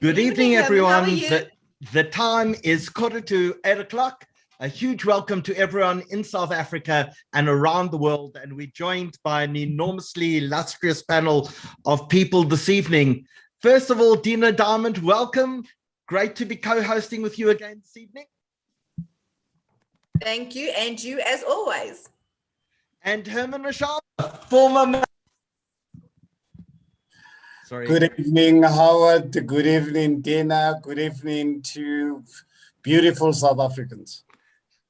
Good evening, everyone. How are you? The time is 7:45. A huge welcome to everyone in South Africa and around the world. And we're joined by an enormously illustrious panel of people this evening. First of all, Dina Diamond, welcome. Great to be co-hosting with you again this evening. Thank you, and you as always. And Herman Mashaba, former... Sorry. Good evening, Howard. Good evening, Dina. Good evening to beautiful South Africans.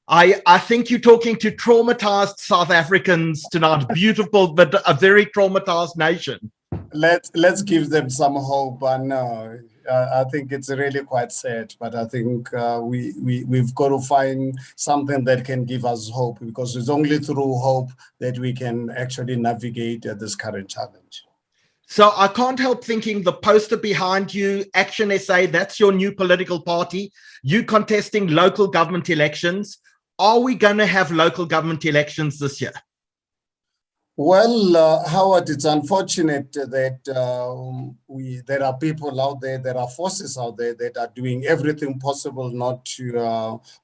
I think you're talking to traumatized South Africans tonight. Beautiful, but a very traumatized nation. Let's give them some hope. I think it's really quite sad, but I think we've got to find something that can give us hope, because it's only through hope that we can actually navigate this current challenge. So I can't help thinking the poster behind you, ActionSA, that's your new political party. You contesting local government elections. Are we going to have local government elections this year? Well, Howard, it's unfortunate that there are people out there, there are forces out there that are doing everything possible not to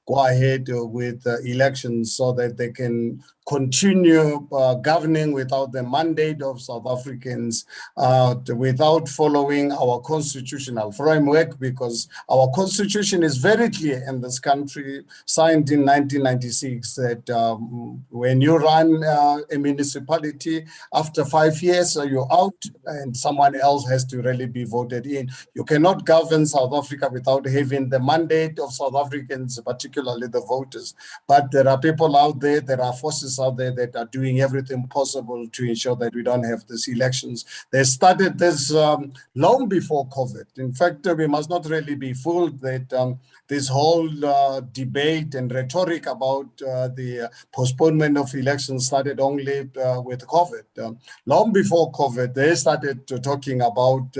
go ahead with elections so that they can continue governing without the mandate of South Africans, without following our constitutional framework, because our constitution is very clear in this country, signed in 1996, that when you run a municipality, after 5 years, you're out and someone else has to really be voted in. You cannot govern South Africa without having the mandate of South Africans, particularly the voters. But there are people out there, there are forces out there that are doing everything possible to ensure that we don't have these elections. They started this long before COVID. In fact, we must not really be fooled that this whole debate and rhetoric about the postponement of elections started only with COVID. Long before COVID, they started talking about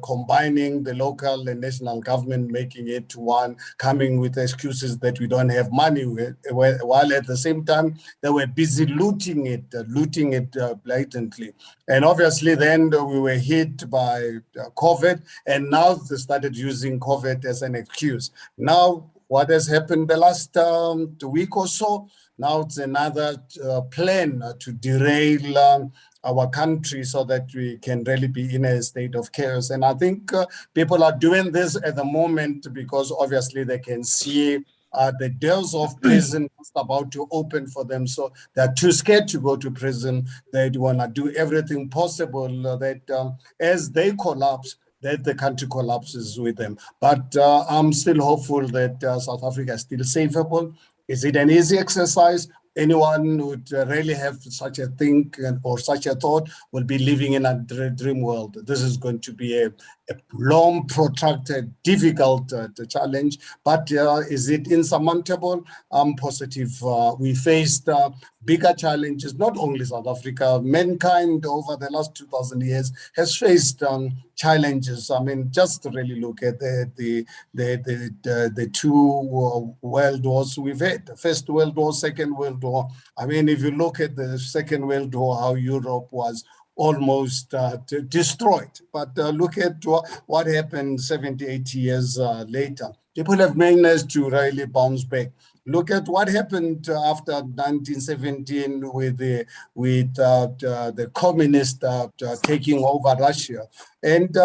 combining the local and national government, making it one, coming with excuses that we don't have money, while at the same time they were busy looting it blatantly. And obviously then we were hit by COVID, and now they started using COVID as an excuse. Now, what has happened the last week or so, now it's another plan to derail our country so that we can really be in a state of chaos. And I think people are doing this at the moment because obviously they can see the doors of prison just about to open for them. So they're too scared to go to prison. They want to do everything possible that as they collapse, that the country collapses with them. But I'm still hopeful that South Africa is still savable. Is it an easy exercise? Anyone would really have such a thing or such a thought will be living in a dream world. This is going to be a long, protracted, difficult challenge. But is it insurmountable? I'm positive. We faced bigger challenges, not only South Africa. Mankind over the last 2,000 years has faced challenges. I mean, just to really look at the two world wars we've had. The First World War, Second World War. I mean, if you look at the Second World War, how Europe was almost destroyed. But look at what happened 70, 80 years later. People have managed to really bounce back. Look at what happened after 1917 with the communists taking over Russia. And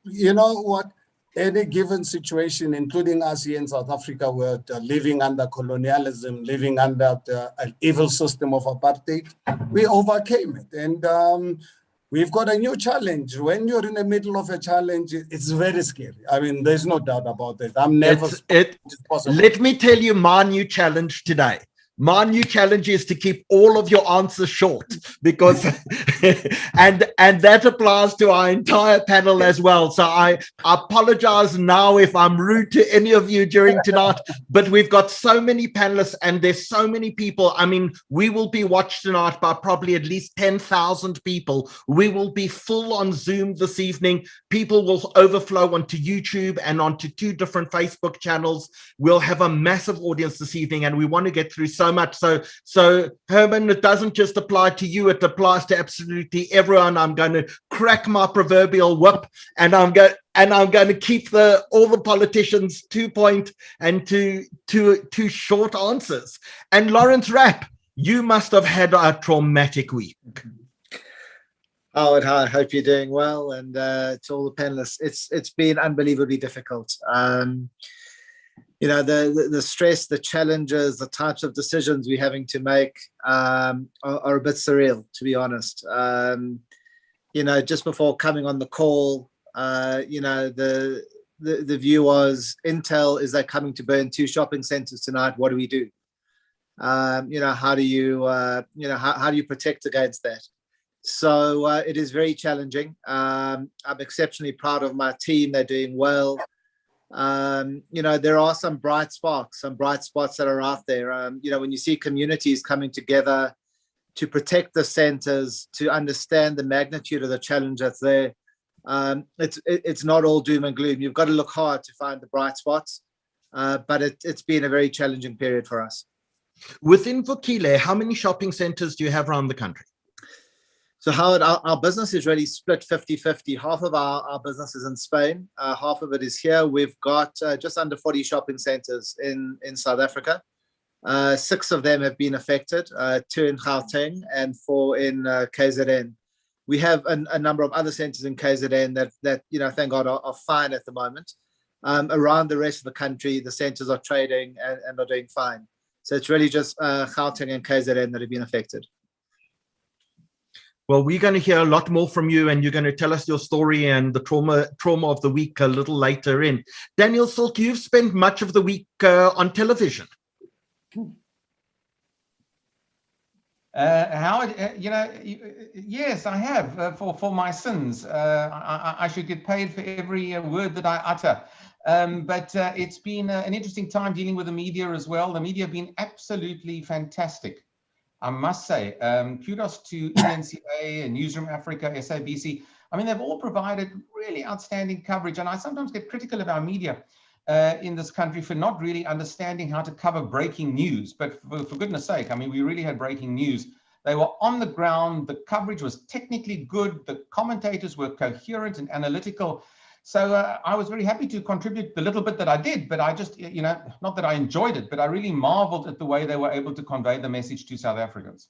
you know what? Any given situation, including us here in South Africa, were living under colonialism, living under an evil system of apartheid. We overcame it. And we've got a new challenge. When you're in the middle of a challenge, it's very scary. I mean, there's no doubt about it. I'm never... Let me tell you my new challenge today. My new challenge is to keep all of your answers short, because and that applies to our entire panel as well. So I apologize now if I'm rude to any of you during tonight, but we've got so many panelists and there's so many people. I mean, we will be watched tonight by probably at least 10,000 people. We will be full on Zoom this evening. People will overflow onto YouTube and onto 2 different Facebook channels. We'll have a massive audience this evening, and we want to get through so so much. So Herman, it doesn't just apply to you, it applies to absolutely everyone. I'm going to crack my proverbial whip, and I'm going to keep all the politicians to point and to short answers. And Lawrence Rapp, you must have had a traumatic week. Howard, I hope you're doing well, and to all the panelists, it's been unbelievably difficult. You know, the stress, the challenges, the types of decisions we're having to make are a bit surreal, to be honest. You know, just before coming on the call, you know, the view was Intel, is they're coming to burn 2 shopping centers tonight. What do we do? You know, how do you protect against that? So it is very challenging. I'm exceptionally proud of my team. They're doing well. You know, there are some bright spots that are out there. You know, when you see communities coming together to protect the centers, to understand the magnitude of the challenge that's there, it's not all doom and gloom. You've got to look hard to find the bright spots, but it's been a very challenging period for us. Within Vukile, how many shopping centers do you have around the country? So Howard, our business is really split 50-50. Half of our business is in Spain, half of it is here. We've got just under 40 shopping centers in South Africa. 6 of them have been affected, 2 in Gauteng and 4 in KZN. We have a number of other centers in KZN that you know, thank God, are fine at the moment. Around the rest of the country, the centers are trading and are doing fine. So it's really just Gauteng and KZN that have been affected. Well, we're going to hear a lot more from you, and you're going to tell us your story and the trauma of the week a little later in. Daniel Silke, you've spent much of the week on television. Howard, you know, yes, I have for my sins. I should get paid for every word that I utter. But it's been an interesting time dealing with the media as well. The media have been absolutely fantastic, I must say. Kudos to ENCA and Newsroom Africa, SABC. I mean, they've all provided really outstanding coverage. And I sometimes get critical of our media in this country for not really understanding how to cover breaking news. But for goodness sake, I mean, we really had breaking news. They were on the ground. The coverage was technically good. The commentators were coherent and analytical. So I was very happy to contribute the little bit that I did, but I just, you know, not that I enjoyed it, but I really marveled at the way they were able to convey the message to South Africans.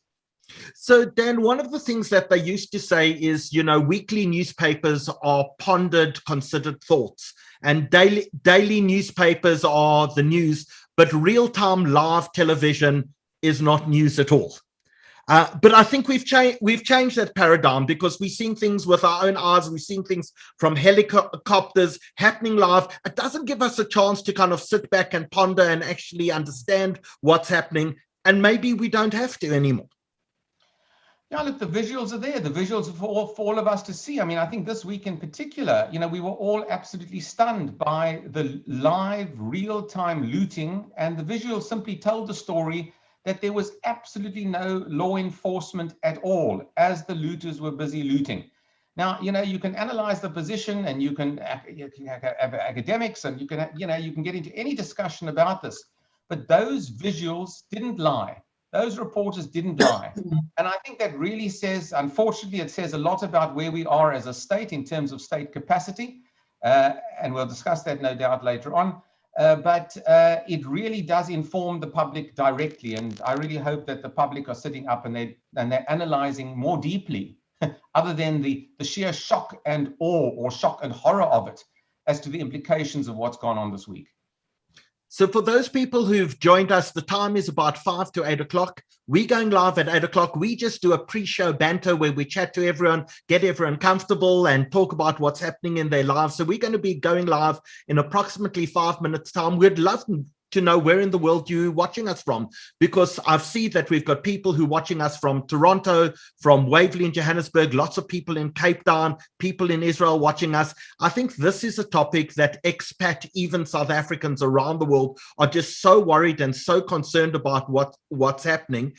So, Dan, one of the things that they used to say is, you know, weekly newspapers are pondered, considered thoughts, and daily newspapers are the news, but real-time live television is not news at all. But I think we've changed that paradigm, because we're seeing things with our own eyes. We're seeing things from helicopters happening live. It doesn't give us a chance to kind of sit back and ponder and actually understand what's happening. And maybe we don't have to anymore. Yeah, look, the visuals are there. The visuals are for all of us to see. I mean, I think this week in particular, you know, we were all absolutely stunned by the live, real-time looting. And the visuals simply told the story that there was absolutely no law enforcement at all as the looters were busy looting. Now, you know, you can analyze the position, and you can have academics, and you can, you know, you can get into any discussion about this, but those visuals didn't lie. Those reporters didn't lie. And I think that really says, unfortunately, it says a lot about where we are as a state in terms of state capacity. And we'll discuss that no doubt later on. But it really does inform the public directly. And I really hope that the public are sitting up and they're analyzing more deeply, other than the sheer shock and awe or shock and horror of it, as to the implications of what's gone on this week. So for those people who've joined us, the time is about 5 to 8 o'clock. We're going live at 8 o'clock. We just do a pre-show banter where we chat to everyone, get everyone comfortable, and talk about what's happening in their lives. So we're going to be going live in approximately 5 minutes time. We'd love to know where in the world you're watching us from, because I've seen that we've got people who are watching us from Toronto, from Waverley in Johannesburg, lots of people in Cape Town, people in Israel watching us. I think this is a topic that expat, even South Africans around the world, are just so worried and so concerned about what's happening.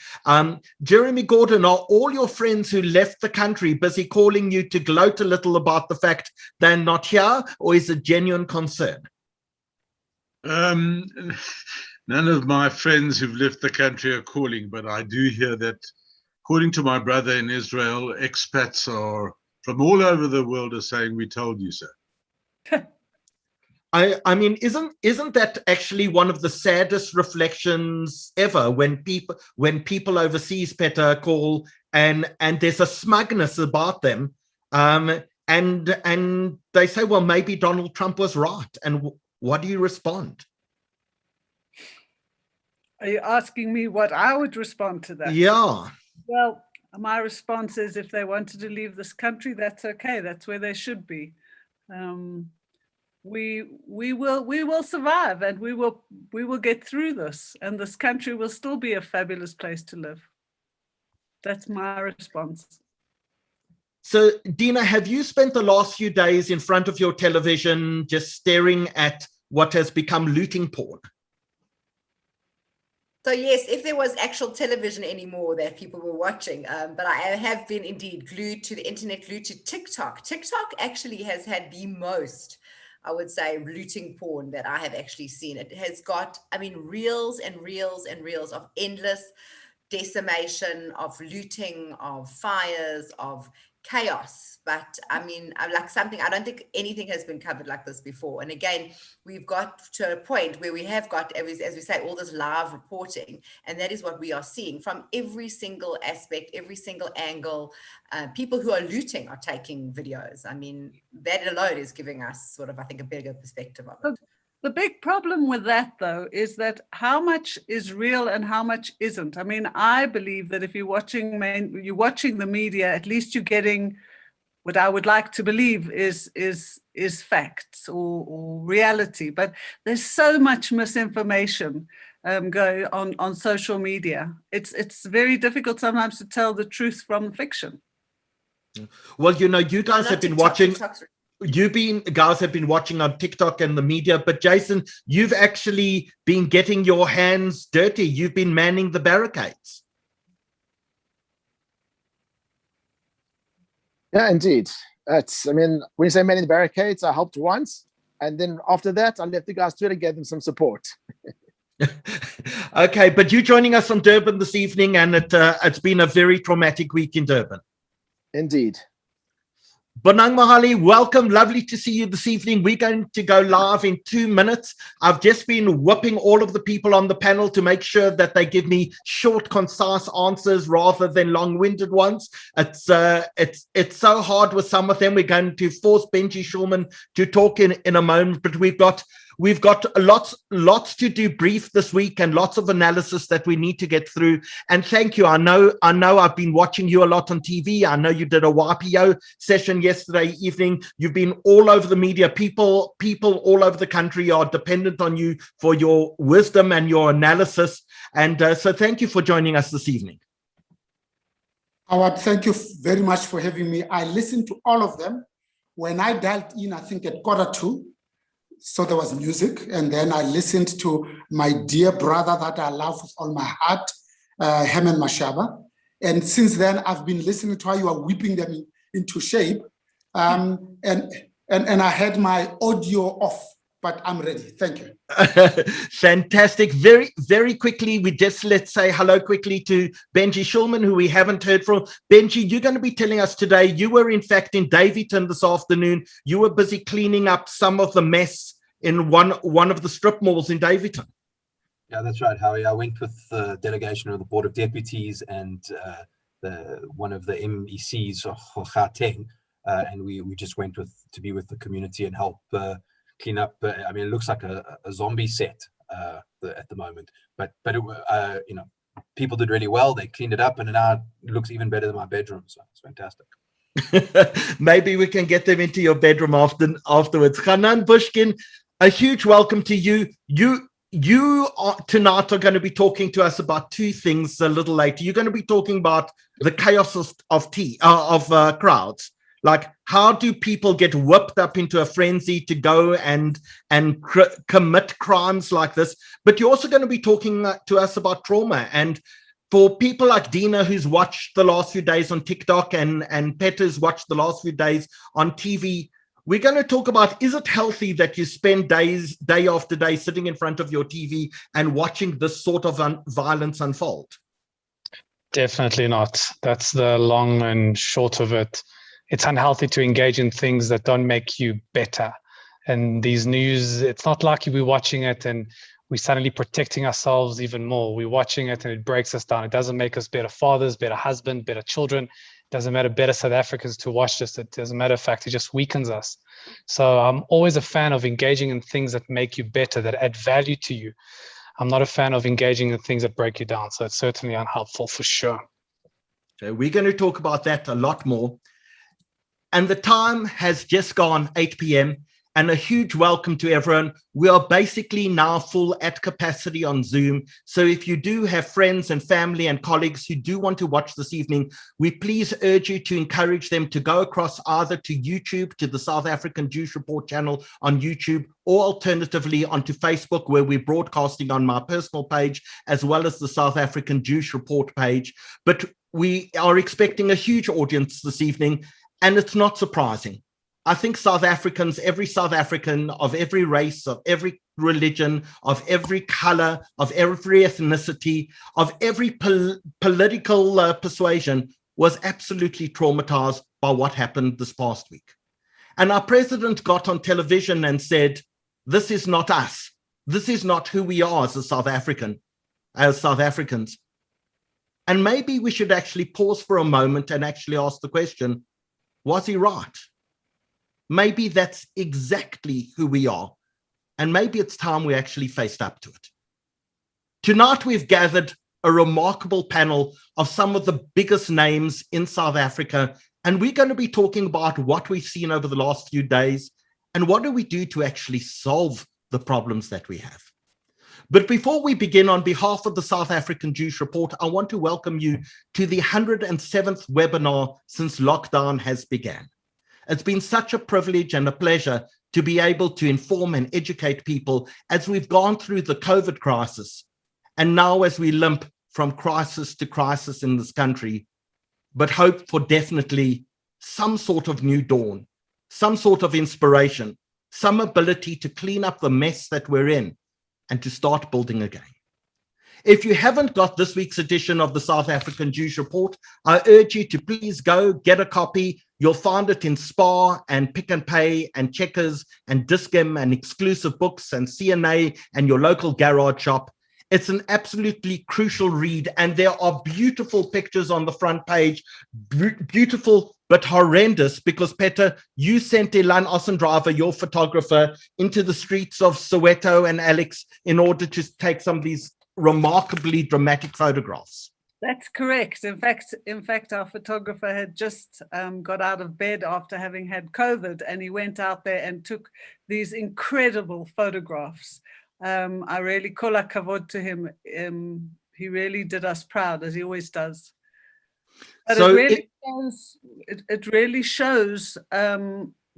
Jeremy Gordin, are all your friends who left the country busy calling you to gloat a little about the fact they're not here, or is it genuine concern? None of my friends who've left the country are calling, but I do hear that, according to my brother in Israel, expats are from all over the world are saying, "We told you so." I mean, isn't that actually one of the saddest reflections ever when people overseas, Peter, call and there's a smugness about them, and they say, well, maybe Donald Trump was right, and what do you respond? Are you asking me what I would respond to that? Yeah. Well, my response is if they wanted to leave this country, that's okay. That's where they should be. We will survive, and we will get through this, and this country will still be a fabulous place to live. That's my response. So, Dina, have you spent the last few days in front of your television just staring at what has become looting porn? So yes, if there was actual television anymore that people were watching, but I have been indeed glued to the internet, glued to TikTok. TikTok actually has had the most, I would say, looting porn that I have actually seen. It has got, I mean, reels and reels and reels of endless decimation, of looting, of fires, of chaos. But I mean, I like something, I don't think anything has been covered like this before. And again, we've got to a point where we have got, as we say, all this live reporting, and that is what we are seeing from every single aspect, every single angle. People who are looting are taking videos. I mean, that alone is giving us sort of, I think, a bigger perspective of it. The big problem with that, though, is that how much is real and how much isn't. I mean, I believe that if you're watching the media, at least you're getting what I would like to believe is facts or reality. But there's so much misinformation going on social media. It's very difficult sometimes to tell the truth from fiction. Well, you know, you guys have been watching. Guys have been watching on TikTok and the media, but Jason, you've actually been getting your hands dirty. You've been manning the barricades. Yeah, indeed. I mean, when you say manning the barricades, I helped once, and then after that, I left the guys to it and gave them some support. Okay, but you're joining us from Durban this evening, and it's been a very traumatic week in Durban. Indeed. Bonang Mohale, welcome. Lovely to see you this evening. We're going to go live in 2 minutes. I've just been whipping all of the people on the panel to make sure that they give me short, concise answers rather than long-winded ones. It's so hard with some of them. We're going to force Benji Shulman to talk in a moment, but we've got lots to debrief this week and lots of analysis that we need to get through. And thank you. I know I've been watching you a lot on TV. I know you did a YPO session yesterday evening. You've been all over the media. People all over the country are dependent on you for your wisdom and your analysis. And so thank you for joining us this evening. Howard, thank you very much for having me. I listened to all of them. When I dialed in, I think at 1:45, so there was music, and then I listened to my dear brother that I love with all my heart, Herman Mashaba. And since then, I've been listening to how you are whipping them into shape. And I had my audio off, but I'm ready. Thank you. Fantastic. Very, very quickly, let's say hello quickly to Benji Shulman, who we haven't heard from. Benji, you're going to be telling us today, you were in fact in Davyton this afternoon. You were busy cleaning up some of the mess in one of the strip malls in Davyton. Yeah, that's right, Howie. I went with the delegation of the Board of Deputies and one of the MECs of Gauteng, and we just went to be with the community and help clean up. I mean, it looks like a zombie set at the moment, but it, you know, people did really well. They cleaned it up, and now it looks even better than my bedroom. So it's fantastic. Maybe we can get them into your bedroom afterwards. Hanan Bushkin, a huge welcome to you. You tonight are going to be talking to us about two things a little later. You're going to be talking about the chaos of crowds. Like, how do people get whipped up into a frenzy to go and commit crimes like this? But you're also going to be talking to us about trauma. And for people like Dina, who's watched the last few days on TikTok, and Peter's watched the last few days on TV, We're going to talk about, is it healthy that you spend day after day sitting in front of your TV and watching this sort of violence unfold? Definitely not. That's the long and short of it. It's unhealthy to engage in things that don't make you better. And these news, it's not like we're watching it and we're suddenly protecting ourselves even more. We're watching it and it breaks us down. It doesn't make us better fathers, better husbands, better children. It doesn't matter better South Africans to watch this. It doesn't matter fact, it just weakens us. So I'm always a fan of engaging in things that make you better, that add value to you. I'm not a fan of engaging in things that break you down. So it's certainly unhelpful for sure. So we're going to talk about that a lot more. And the time has just gone 8 p.m. and a huge welcome to everyone. We are basically now full at capacity on Zoom. So if you do have friends and family and colleagues who do want to watch this evening, we please urge you to encourage them to go across either to YouTube, to the South African Jewish Report channel on YouTube, or alternatively onto Facebook, where we're broadcasting on my personal page, as well as the South African Jewish Report page. But we are expecting a huge audience this evening, and it's not surprising. I think South Africans, every South African of every race, of every religion, of every color, of every ethnicity, of every political persuasion was absolutely traumatized by what happened this past week. And our president got on television and said, this is not us. This is not who we are as a South African, as South Africans. And maybe we should actually pause for a moment and actually ask the question, was he right? Maybe that's exactly who we are. And maybe it's time we actually faced up to it. Tonight, we've gathered a remarkable panel of some of the biggest names in South Africa. And we're going to be talking about what we've seen over the last few days and what do we do to actually solve the problems that we have. But before we begin, on behalf of the South African Jewish Report, I want to welcome you to the 107th webinar since lockdown has begun. It's been such a privilege and a pleasure to be able to inform and educate people as we've gone through the COVID crisis, and now as we limp from crisis to crisis in this country, but hope for definitely some sort of new dawn, some sort of inspiration, some ability to clean up the mess that we're in and to start building again. If you haven't got this week's edition of the South African Jewish Report, I urge you to please go get a copy. You'll find it in Spar and Pick and Pay and Checkers and Discam and Exclusive Books and CNA and your local garage shop. It's an absolutely crucial read, and there are beautiful pictures on the front page, beautiful but horrendous, because Peter, you sent Ilan Ossendriver, your photographer, into the streets of Soweto and Alex in order to take some of these remarkably dramatic photographs. That's correct. In fact, our photographer had just got out of bed after having had COVID, and he went out there and took these incredible photographs. I really call a kavod to him. He really did us proud, as he always does. But so it really shows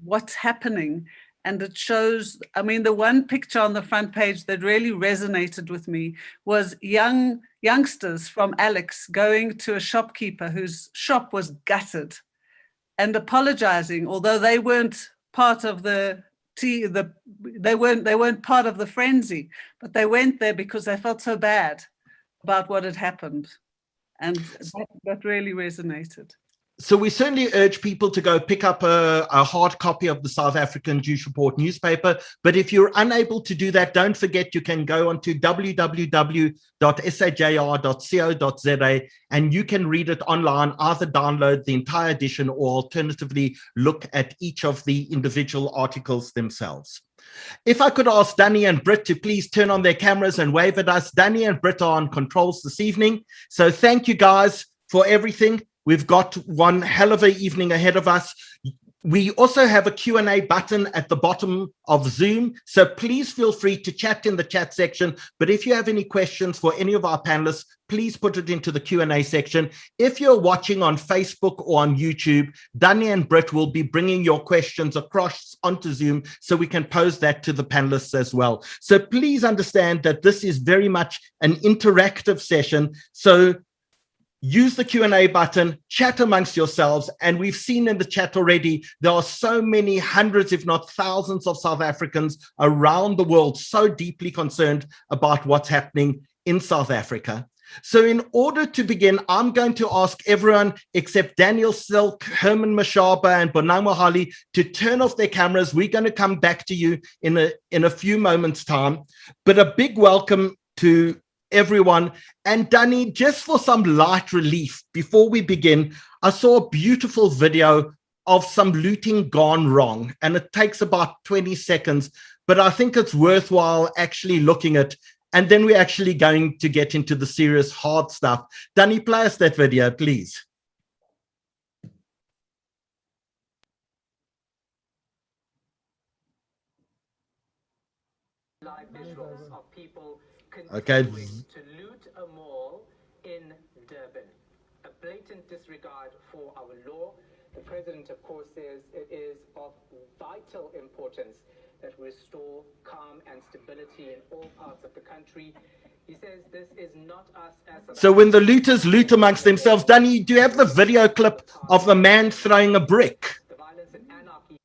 what's happening. And it shows, I mean, the one picture on the front page that really resonated with me was youngsters from Alex going to a shopkeeper whose shop was gutted and apologizing, although they weren't part of they weren't part of the frenzy, but they went there because they felt so bad about what had happened. And that really resonated. So we certainly urge people to go pick up a hard copy of the South African Jewish Report newspaper. But if you're unable to do that, don't forget you can go onto www.sajr.co.za and you can read it online, either download the entire edition or alternatively look at each of the individual articles themselves. If I could ask Danny and Britt to please turn on their cameras and wave at us. Danny and Britt are on controls this evening. So thank you guys for everything. We've got one hell of an evening ahead of us. We also have a Q&A button at the bottom of Zoom, so please feel free to chat in the chat section. But if you have any questions for any of our panelists, please put it into the Q&A section. If you're watching on Facebook or on YouTube, Danny and Britt will be bringing your questions across onto Zoom so we can pose that to the panelists as well. So please understand that this is very much an interactive session. So use the Q&A button, chat amongst yourselves. And we've seen in the chat already, there are so many hundreds, if not thousands of South Africans around the world so deeply concerned about what's happening in South Africa. So in order to begin, I'm going to ask everyone except Daniel Silke, Herman Mashaba, and Bonang Mohale to turn off their cameras. We're going to come back to you in a few moments' time. But a big welcome to everyone. And Danny, just for some light relief, before we begin, I saw a beautiful video of some looting gone wrong, and it takes about 20 seconds, but I think it's worthwhile actually looking at, and then we're actually going to get into the serious hard stuff. Danny, play us that video, please. Live visuals of people Okay. to loot a mall in Durban. A blatant disregard for our law. The president, of course, says it is of vital importance that we restore calm and stability in all parts of the country. He says this is not us as... So when the looters loot amongst themselves, Danny, do you have the video clip of the man throwing a brick? The violence and anarchy.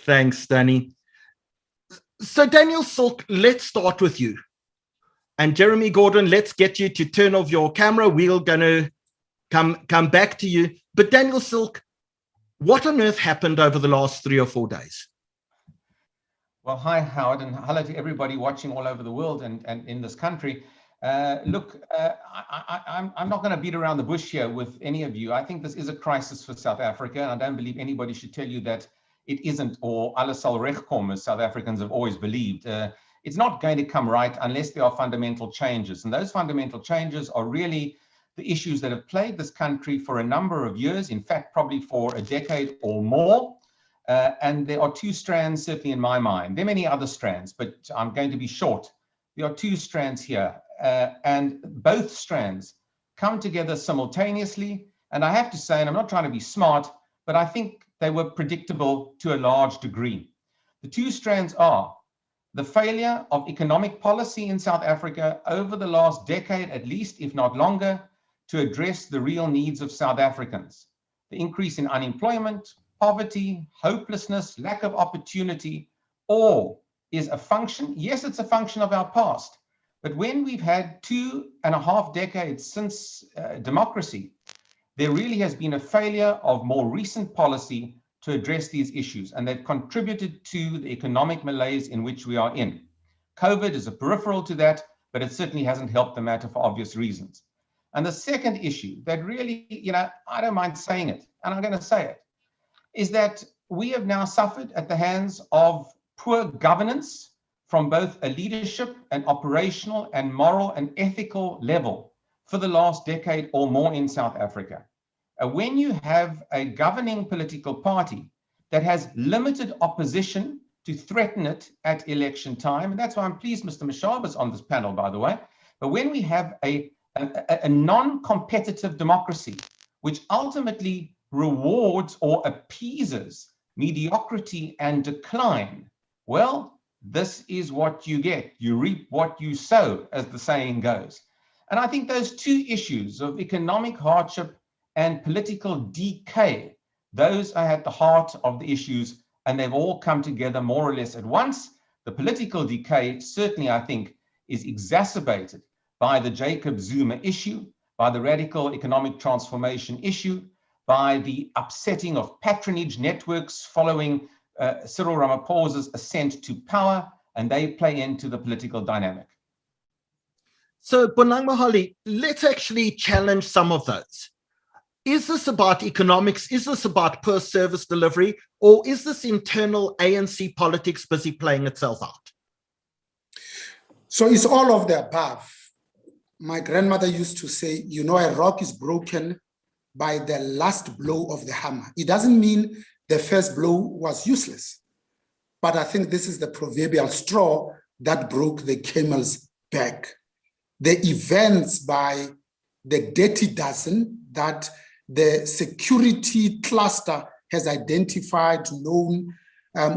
Thanks, Danny. So Daniel Silke, let's start with you. And Jeremy Gordin, let's get you to turn off your camera. We're going to come back to you. But Daniel Silke, what on earth happened over the last 3 or 4 days? Well, hi, Howard, and hello to everybody watching all over the world and in this country. Look, I'm not going to beat around the bush here with any of you. I think this is a crisis for South Africa, and I don't believe anybody should tell you that it isn't, or alles sal regkom, as South Africans have always believed. It's not going to come right unless there are fundamental changes. And those fundamental changes are really the issues that have plagued this country for a number of years, in fact, probably for a decade or more. And there are 2 strands, certainly in my mind. There are many other strands, but I'm going to be short. There are 2 strands here, and both strands come together simultaneously. And I have to say, and I'm not trying to be smart, but I think they were predictable to a large degree. The 2 strands are the failure of economic policy in South Africa over the last decade, at least, if not longer, to address the real needs of South Africans. The increase in unemployment, poverty, hopelessness, lack of opportunity, all is a function. Yes, it's a function of our past. But when we've had 2.5 decades since democracy, there really has been a failure of more recent policy to address these issues, and they've contributed to the economic malaise in which we are in. COVID is a peripheral to that, but it certainly hasn't helped the matter for obvious reasons. And the second issue that really, I don't mind saying it, and I'm going to say it, is that we have now suffered at the hands of poor governance from both a leadership and operational and moral and ethical level for the last decade or more in South Africa. When you have a governing political party that has limited opposition to threaten it at election time, and that's why I'm pleased Mr. Mashaba's on this panel, by the way, but when we have a non-competitive democracy, which ultimately rewards or appeases mediocrity and decline, well, this is what you get. You reap what you sow, as the saying goes. And I think those 2 issues of economic hardship and political decay, those are at the heart of the issues, and they've all come together more or less at once. The political decay certainly, I think, is exacerbated by the Jacob Zuma issue, by the radical economic transformation issue, by the upsetting of patronage networks following Cyril Ramaphosa's ascent to power, and they play into the political dynamic. So, Bonang Mohale, let's actually challenge some of those. Is this about economics? Is this about poor service delivery? Or is this internal ANC politics busy playing itself out? So it's all of the above. My grandmother used to say, a rock is broken by the last blow of the hammer. It doesn't mean the first blow was useless. But I think this is the proverbial straw that broke the camel's back. The events by the Dirty Dozen that the security cluster has identified, known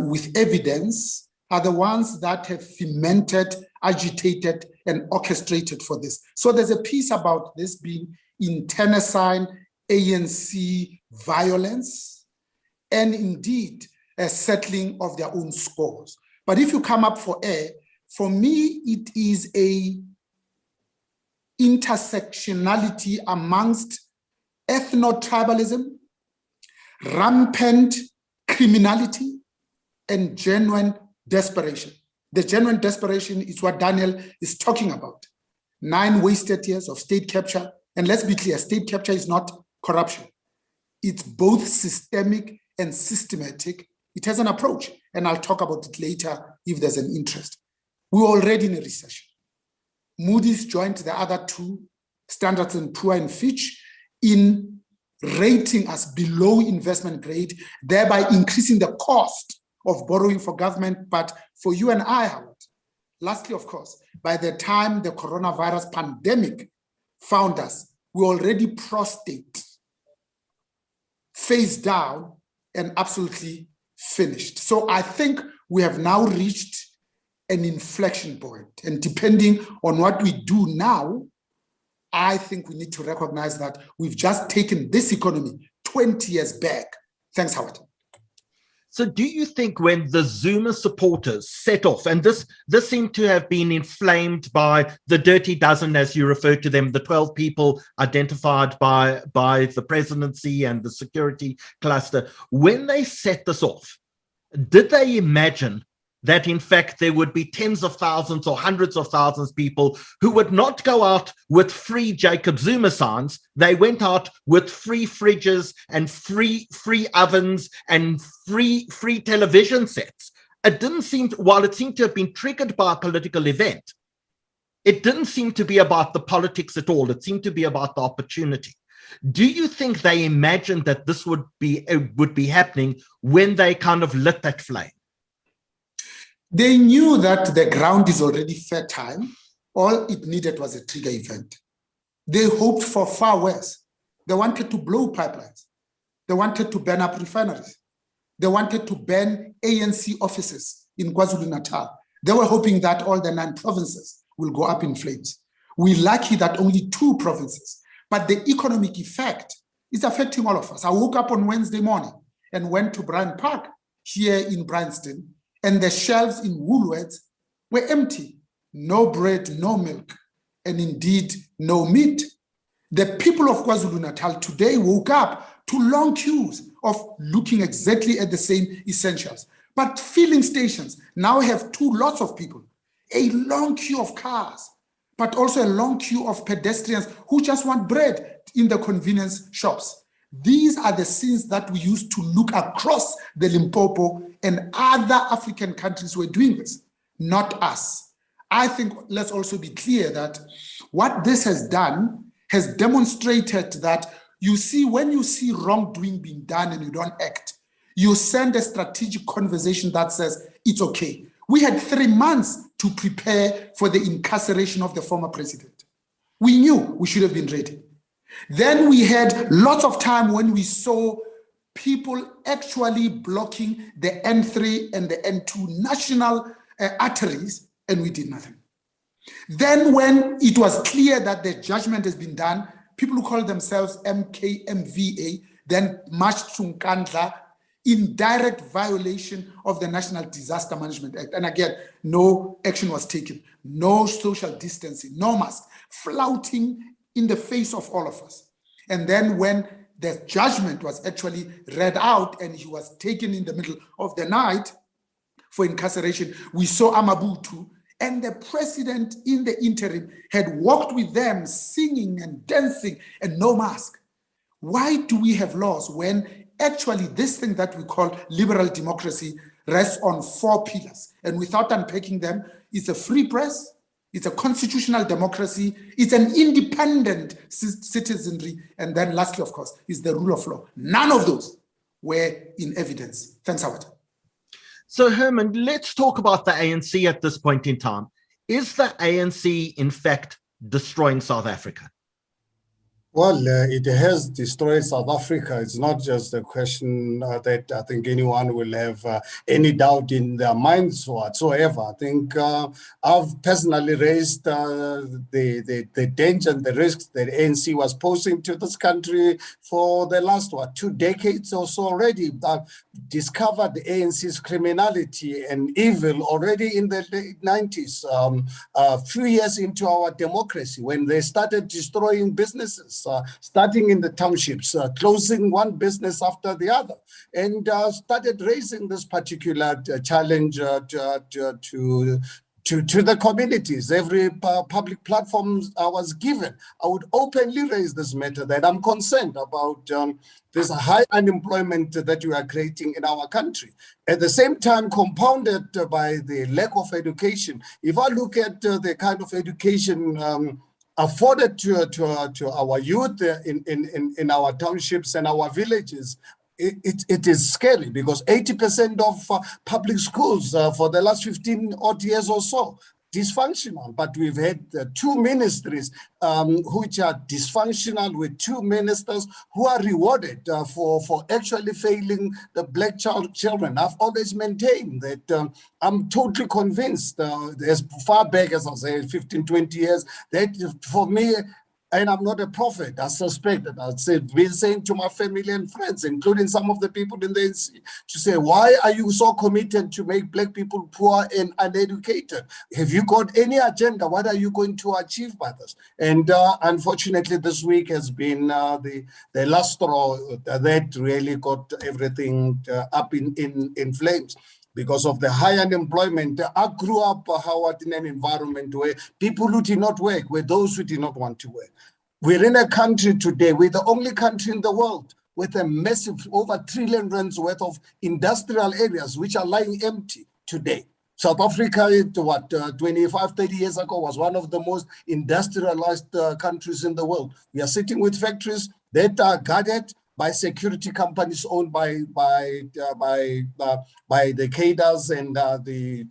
with evidence, are the ones that have fomented, agitated, and orchestrated for this. So there's a piece about this being internecine ANC violence, and indeed a settling of their own scores. But if you come up for air, for me, it is a intersectionality amongst ethno-tribalism, rampant criminality, and genuine desperation. The genuine desperation is what Daniel is talking about. 9 wasted years of state capture. And let's be clear, state capture is not corruption. It's both systemic and systematic. It has an approach, and I'll talk about it later if there's an interest. We're already in a recession. Moody's joined the other two, Standard & Poor's and Fitch, in rating us below investment grade, thereby increasing the cost of borrowing for government. But for you and I, Howard, lastly, of course, by the time the coronavirus pandemic found us, we already prostate, face down, and absolutely finished. So I think we have now reached an inflection point. And depending on what we do now, I think we need to recognize that we've just taken this economy 20 years back. Thanks, Howard. So do you think when the Zuma supporters set off, and this seemed to have been inflamed by the Dirty Dozen, as you refer to them, the 12 people identified by the presidency and the security cluster, when they set this off, did they imagine that in fact there would be tens of thousands or hundreds of thousands of people who would not go out with free Jacob Zuma signs? They went out with free fridges and free ovens and free television sets. It didn't seem to, while it seemed to have been triggered by a political event, it didn't seem to be about the politics at all. It seemed to be about the opportunity. Do you think they imagined that this would be happening when they kind of lit that flame? They knew that the ground is already fertile. All it needed was a trigger event. They hoped for far worse. They wanted to blow pipelines. They wanted to burn up refineries. They wanted to burn ANC offices in KwaZulu-Natal. They were hoping that all the 9 provinces will go up in flames. We're lucky that only 2 provinces, but the economic effect is affecting all of us. I woke up on Wednesday morning and went to Bryant Park here in Bryanston, and the shelves in Woolworths were empty. No bread, no milk, and indeed no meat. The people of KwaZulu-Natal today woke up to long queues of looking exactly at the same essentials. But filling stations now have 2 lots of people, a long queue of cars, but also a long queue of pedestrians who just want bread in the convenience shops. These are the scenes that we used to look across the Limpopo, and other African countries were doing this, not us. I think let's also be clear that what this has done has demonstrated that, you see, when you see wrongdoing being done and you don't act, you send a strategic conversation that says it's okay. We had 3 months to prepare for the incarceration of the former president. We knew we should have been ready. Then we had lots of time when we saw people actually blocking the N3 and the N2 national arteries, and we did nothing. Then when it was clear that the judgment has been done, people who call themselves MKMVA then marched to Nkandla in direct violation of the National Disaster Management Act. And again, no action was taken, no social distancing, no mask, flouting in the face of all of us. And then when the judgment was actually read out and he was taken in the middle of the night for incarceration, we saw Amabutu, and the president in the interim had walked with them singing and dancing and no mask. Why do we have laws when actually this thing that we call liberal democracy rests on 4 pillars? And without unpacking them, it's a free press, it's a constitutional democracy, it's an independent citizenry, and then lastly, of course, is the rule of law. None of those were in evidence. Thanks, Howard. So, Herman, let's talk about the ANC at this point in time. Is the ANC, in fact, destroying South Africa? Well, it has destroyed South Africa. It's not just a question that I think anyone will have any doubt in their minds whatsoever. I think I've personally raised the danger and the risks that ANC was posing to this country for the last, 2 decades or so already. I've discovered the ANC's criminality and evil already in the late 90s, a few years into our democracy, when they started destroying businesses. Starting in the townships, closing one business after the other, and started raising this particular challenge to the communities. Every public platform I was given, I would openly raise this matter, that I'm concerned about this high unemployment that we are creating in our country. At the same time, compounded by the lack of education. If I look at the kind of education afforded to our youth in our townships and our villages, it is scary, because 80% of public schools for the last 15 odd years or so dysfunctional. But we've had 2 ministries which are dysfunctional, with 2 ministers who are rewarded for actually failing the black children. I've always maintained that I'm totally convinced, as far back as I say 15, 20 years, that for me, and I'm not a prophet, I suspect that I've been saying to my family and friends, including some of the people in the ANC, to say, why are you so committed to make black people poor and uneducated? Have you got any agenda? What are you going to achieve by this? And unfortunately, this week has been the last straw that really got everything up in flames. Because of the high unemployment, I grew up, Howard, in an environment where people who did not work were those who did not want to work. We're in a country today, we're the only country in the world with a massive, over R1 trillion worth of industrial areas which are lying empty today. South Africa, 25, 30 years ago, was one of the most industrialized countries in the world. We are sitting with factories that are guarded by security companies owned by the cadres and the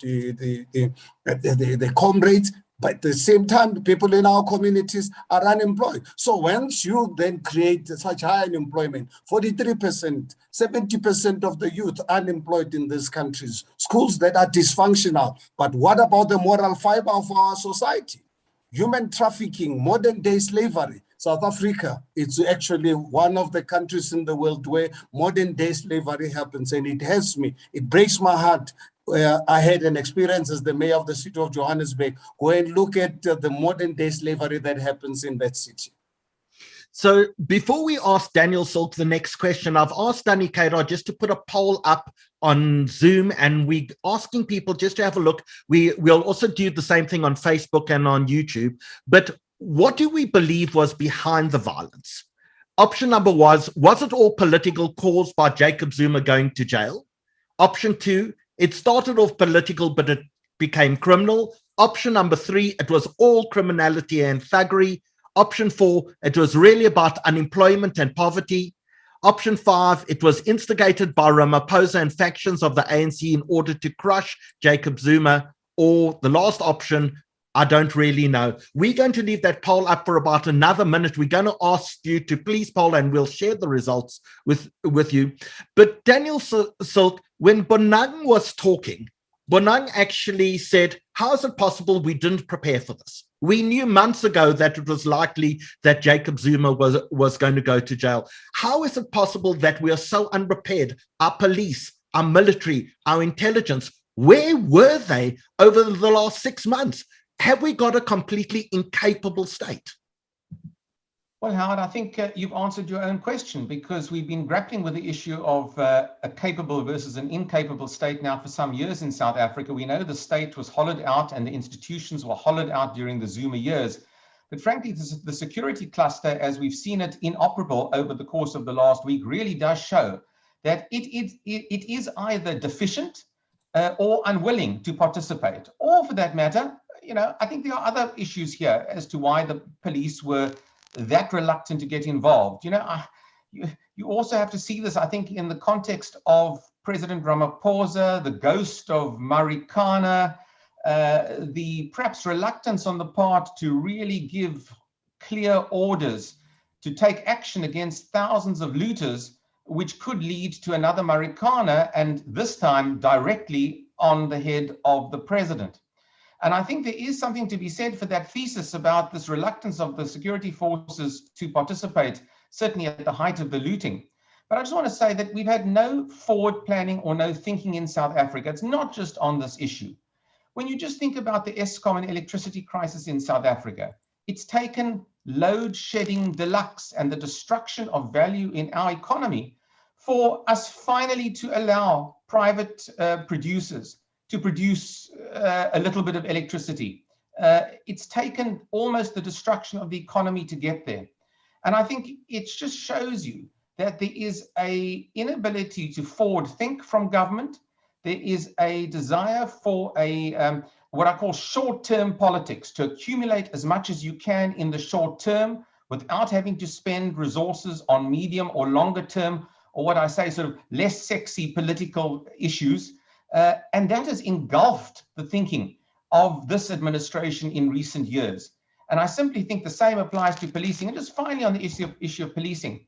comrades. But at the same time, the people in our communities are unemployed. So once you then create such high unemployment, 43%, 70% of the youth unemployed in these countries, schools that are dysfunctional. But what about the moral fiber of our society? Human trafficking, modern day slavery. South Africa, it's actually one of the countries in the world where modern day slavery happens, and it hurts me. It breaks my heart. I had an experience as the mayor of the city of Johannesburg. Go and look at the modern day slavery that happens in that city. So before we ask Daniel Silke the next question, I've asked Danny Kadar just to put a poll up on Zoom, and we're asking people just to have a look. We'll also do the same thing on Facebook and on YouTube. But what do we believe was behind the violence? Option number was it all political, caused by Jacob Zuma going to jail? Option 2, it started off political, but it became criminal. Option number 3, it was all criminality and thuggery. Option 4, it was really about unemployment and poverty. Option 5, it was instigated by Ramaphosa and factions of the ANC in order to crush Jacob Zuma. Or the last option, I don't really know. We're going to leave that poll up for about another minute. We're going to ask you to please poll, and we'll share the results with you. But Daniel Silke, when Bonang was talking, Bonang actually said, how is it possible we didn't prepare for this? We knew months ago that it was likely that Jacob Zuma was going to go to jail. How is it possible that we are so unprepared? Our police, our military, our intelligence, where were they over the last 6 months? Have we got a completely incapable state? Well, Howard, I think you've answered your own question, because we've been grappling with the issue of a capable versus an incapable state now for some years in South Africa. We know the state was hollowed out and the institutions were hollowed out during the Zuma years. But frankly, the security cluster, as we've seen it inoperable over the course of the last week, really does show that it is either deficient or unwilling to participate, or for that matter, I think there are other issues here as to why the police were that reluctant to get involved. You also have to see this, I think, in the context of President Ramaphosa, the ghost of Marikana, the perhaps reluctance on the part to really give clear orders to take action against thousands of looters, which could lead to another Marikana, and this time directly on the head of the president. And I think there is something to be said for that thesis about this reluctance of the security forces to participate, certainly at the height of the looting. But I just want to say that we've had no forward planning or no thinking in South Africa. It's not just on this issue. When you just think about the Eskom and electricity crisis in South Africa, it's taken load shedding deluxe and the destruction of value in our economy for us finally to allow private producers to produce a little bit of electricity. It's taken almost the destruction of the economy to get there. And I think it just shows you that there is an inability to forward think from government. There is a desire for a what I call short-term politics, to accumulate as much as you can in the short term without having to spend resources on medium or longer term, or what I say, sort of less sexy political issues. And that has engulfed the thinking of this administration in recent years. And I simply think the same applies to policing. And just finally on the issue of policing,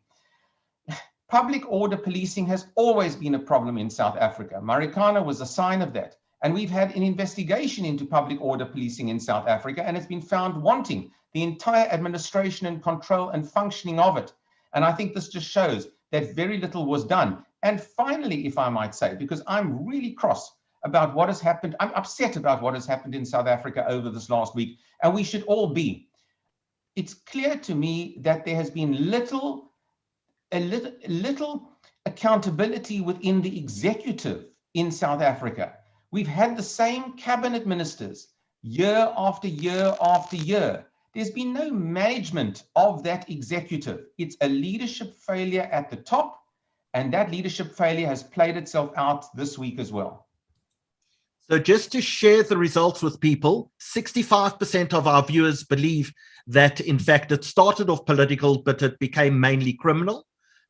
public order policing has always been a problem in South Africa. Marikana was a sign of that. And we've had an investigation into public order policing in South Africa, and it's been found wanting the entire administration and control and functioning of it. And I think this just shows that very little was done. And finally, if I might say, because I'm really cross about what has happened, I'm upset about what has happened in South Africa over this last week, and we should all be. It's clear to me that there has been little accountability within the executive in South Africa. We've had the same cabinet ministers year after year after year. There's been no management of that executive. It's a leadership failure at the top, and that leadership failure has played itself out this week as well. So just to share the results with people, 65% of our viewers believe that, in fact, it started off political, but it became mainly criminal.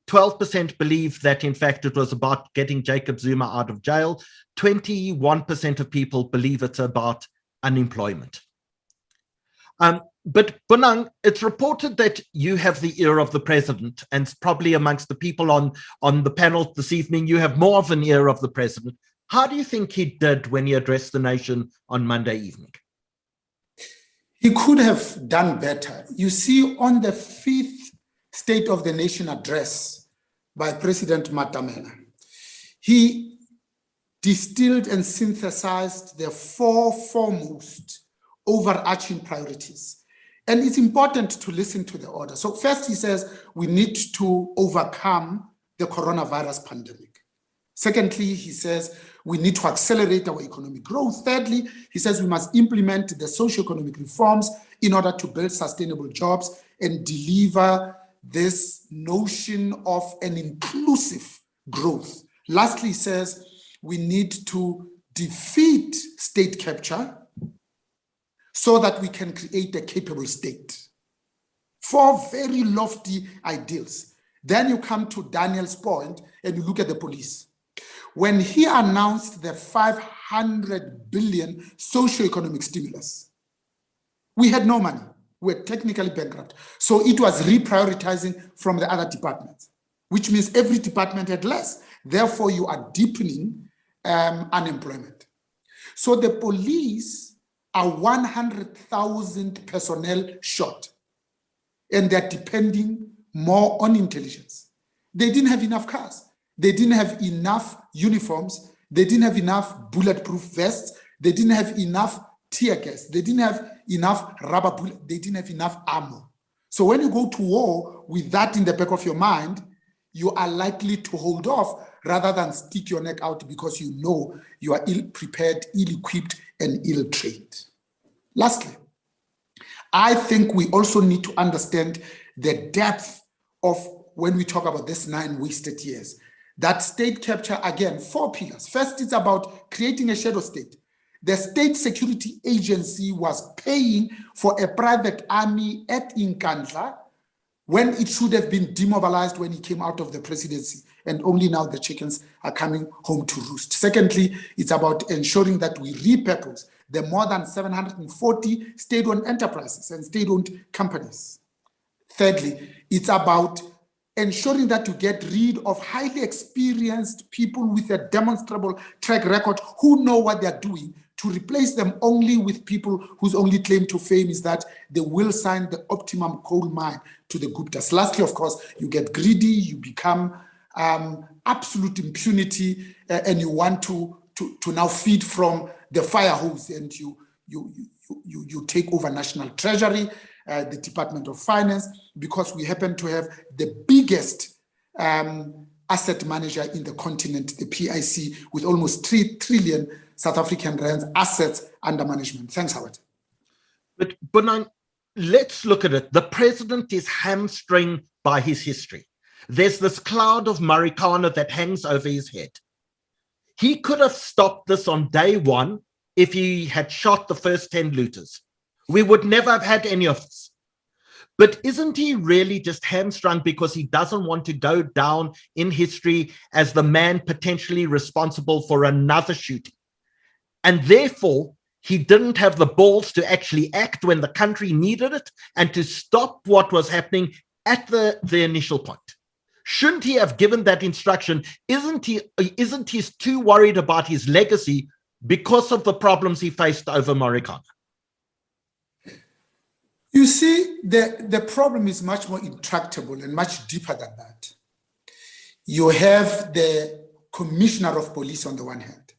12% believe that, in fact, it was about getting Jacob Zuma out of jail. 21% of people believe it's about unemployment. But Bonang, it's reported that you have the ear of the president, and probably amongst the people on the panel this evening, you have more of an ear of the president. How do you think he did when he addressed the nation on Monday evening? He could have done better. You see, on the 5th State of the Nation address by President Matamela, he distilled and synthesized the 4 foremost overarching priorities. And it's important to listen to the order. So first, he says we need to overcome the coronavirus pandemic. Secondly, he says we need to accelerate our economic growth. Thirdly, he says we must implement the socioeconomic reforms in order to build sustainable jobs and deliver this notion of an inclusive growth. Lastly, he says we need to defeat state capture so that we can create a capable state. 4 very lofty ideals. Then you come to Daniel's point and you look at the police. When he announced the 500 billion socioeconomic stimulus, we had no money. We were technically bankrupt. So it was reprioritizing from the other departments, which means every department had less. Therefore, you are deepening unemployment. So the police are 100,000 personnel short, and they're depending more on intelligence. They didn't have enough cars. They didn't have enough uniforms. They didn't have enough bulletproof vests. They didn't have enough tear gas. They didn't have enough rubber bullets. They didn't have enough ammo. So when you go to war with that in the back of your mind, you are likely to hold off rather than stick your neck out because you know you are ill-prepared, ill-equipped, and ill-trained. Lastly, I think we also need to understand the depth of when we talk about this 9 wasted years. That state capture, again, 4 pillars. First, it's about creating a shadow state. The State Security Agency was paying for a private army at Nkandla when it should have been demobilized when he came out of the presidency, and only now the chickens are coming home to roost. Secondly, it's about ensuring that we repurpose the more than 740 state-owned enterprises and state-owned companies. Thirdly, it's about ensuring that you get rid of highly experienced people with a demonstrable track record who know what they're doing, to replace them only with people whose only claim to fame is that they will sign the optimum coal mine to the Guptas. Lastly, of course, you get greedy, you become absolute impunity, and you want to now feed from the fire hose, and you take over National Treasury, the Department of Finance, because we happen to have the biggest asset manager in the continent, the PIC, with almost 3 trillion South African rands assets under management. Thanks, Howard. But Bonang, let's look at it. The president is hamstrung by his history. There's this cloud of Marikana that hangs over his head. He could have stopped this on day one if he had shot the first 10 looters. We would never have had any of this. But isn't he really just hamstrung because he doesn't want to go down in history as the man potentially responsible for another shooting? And therefore, he didn't have the balls to actually act when the country needed it and to stop what was happening at the initial point. Shouldn't he have given that instruction? Isn't he too worried about his legacy because of the problems he faced over Marikana? You see, the problem is much more intractable and much deeper than that. You have the commissioner of police on the one hand,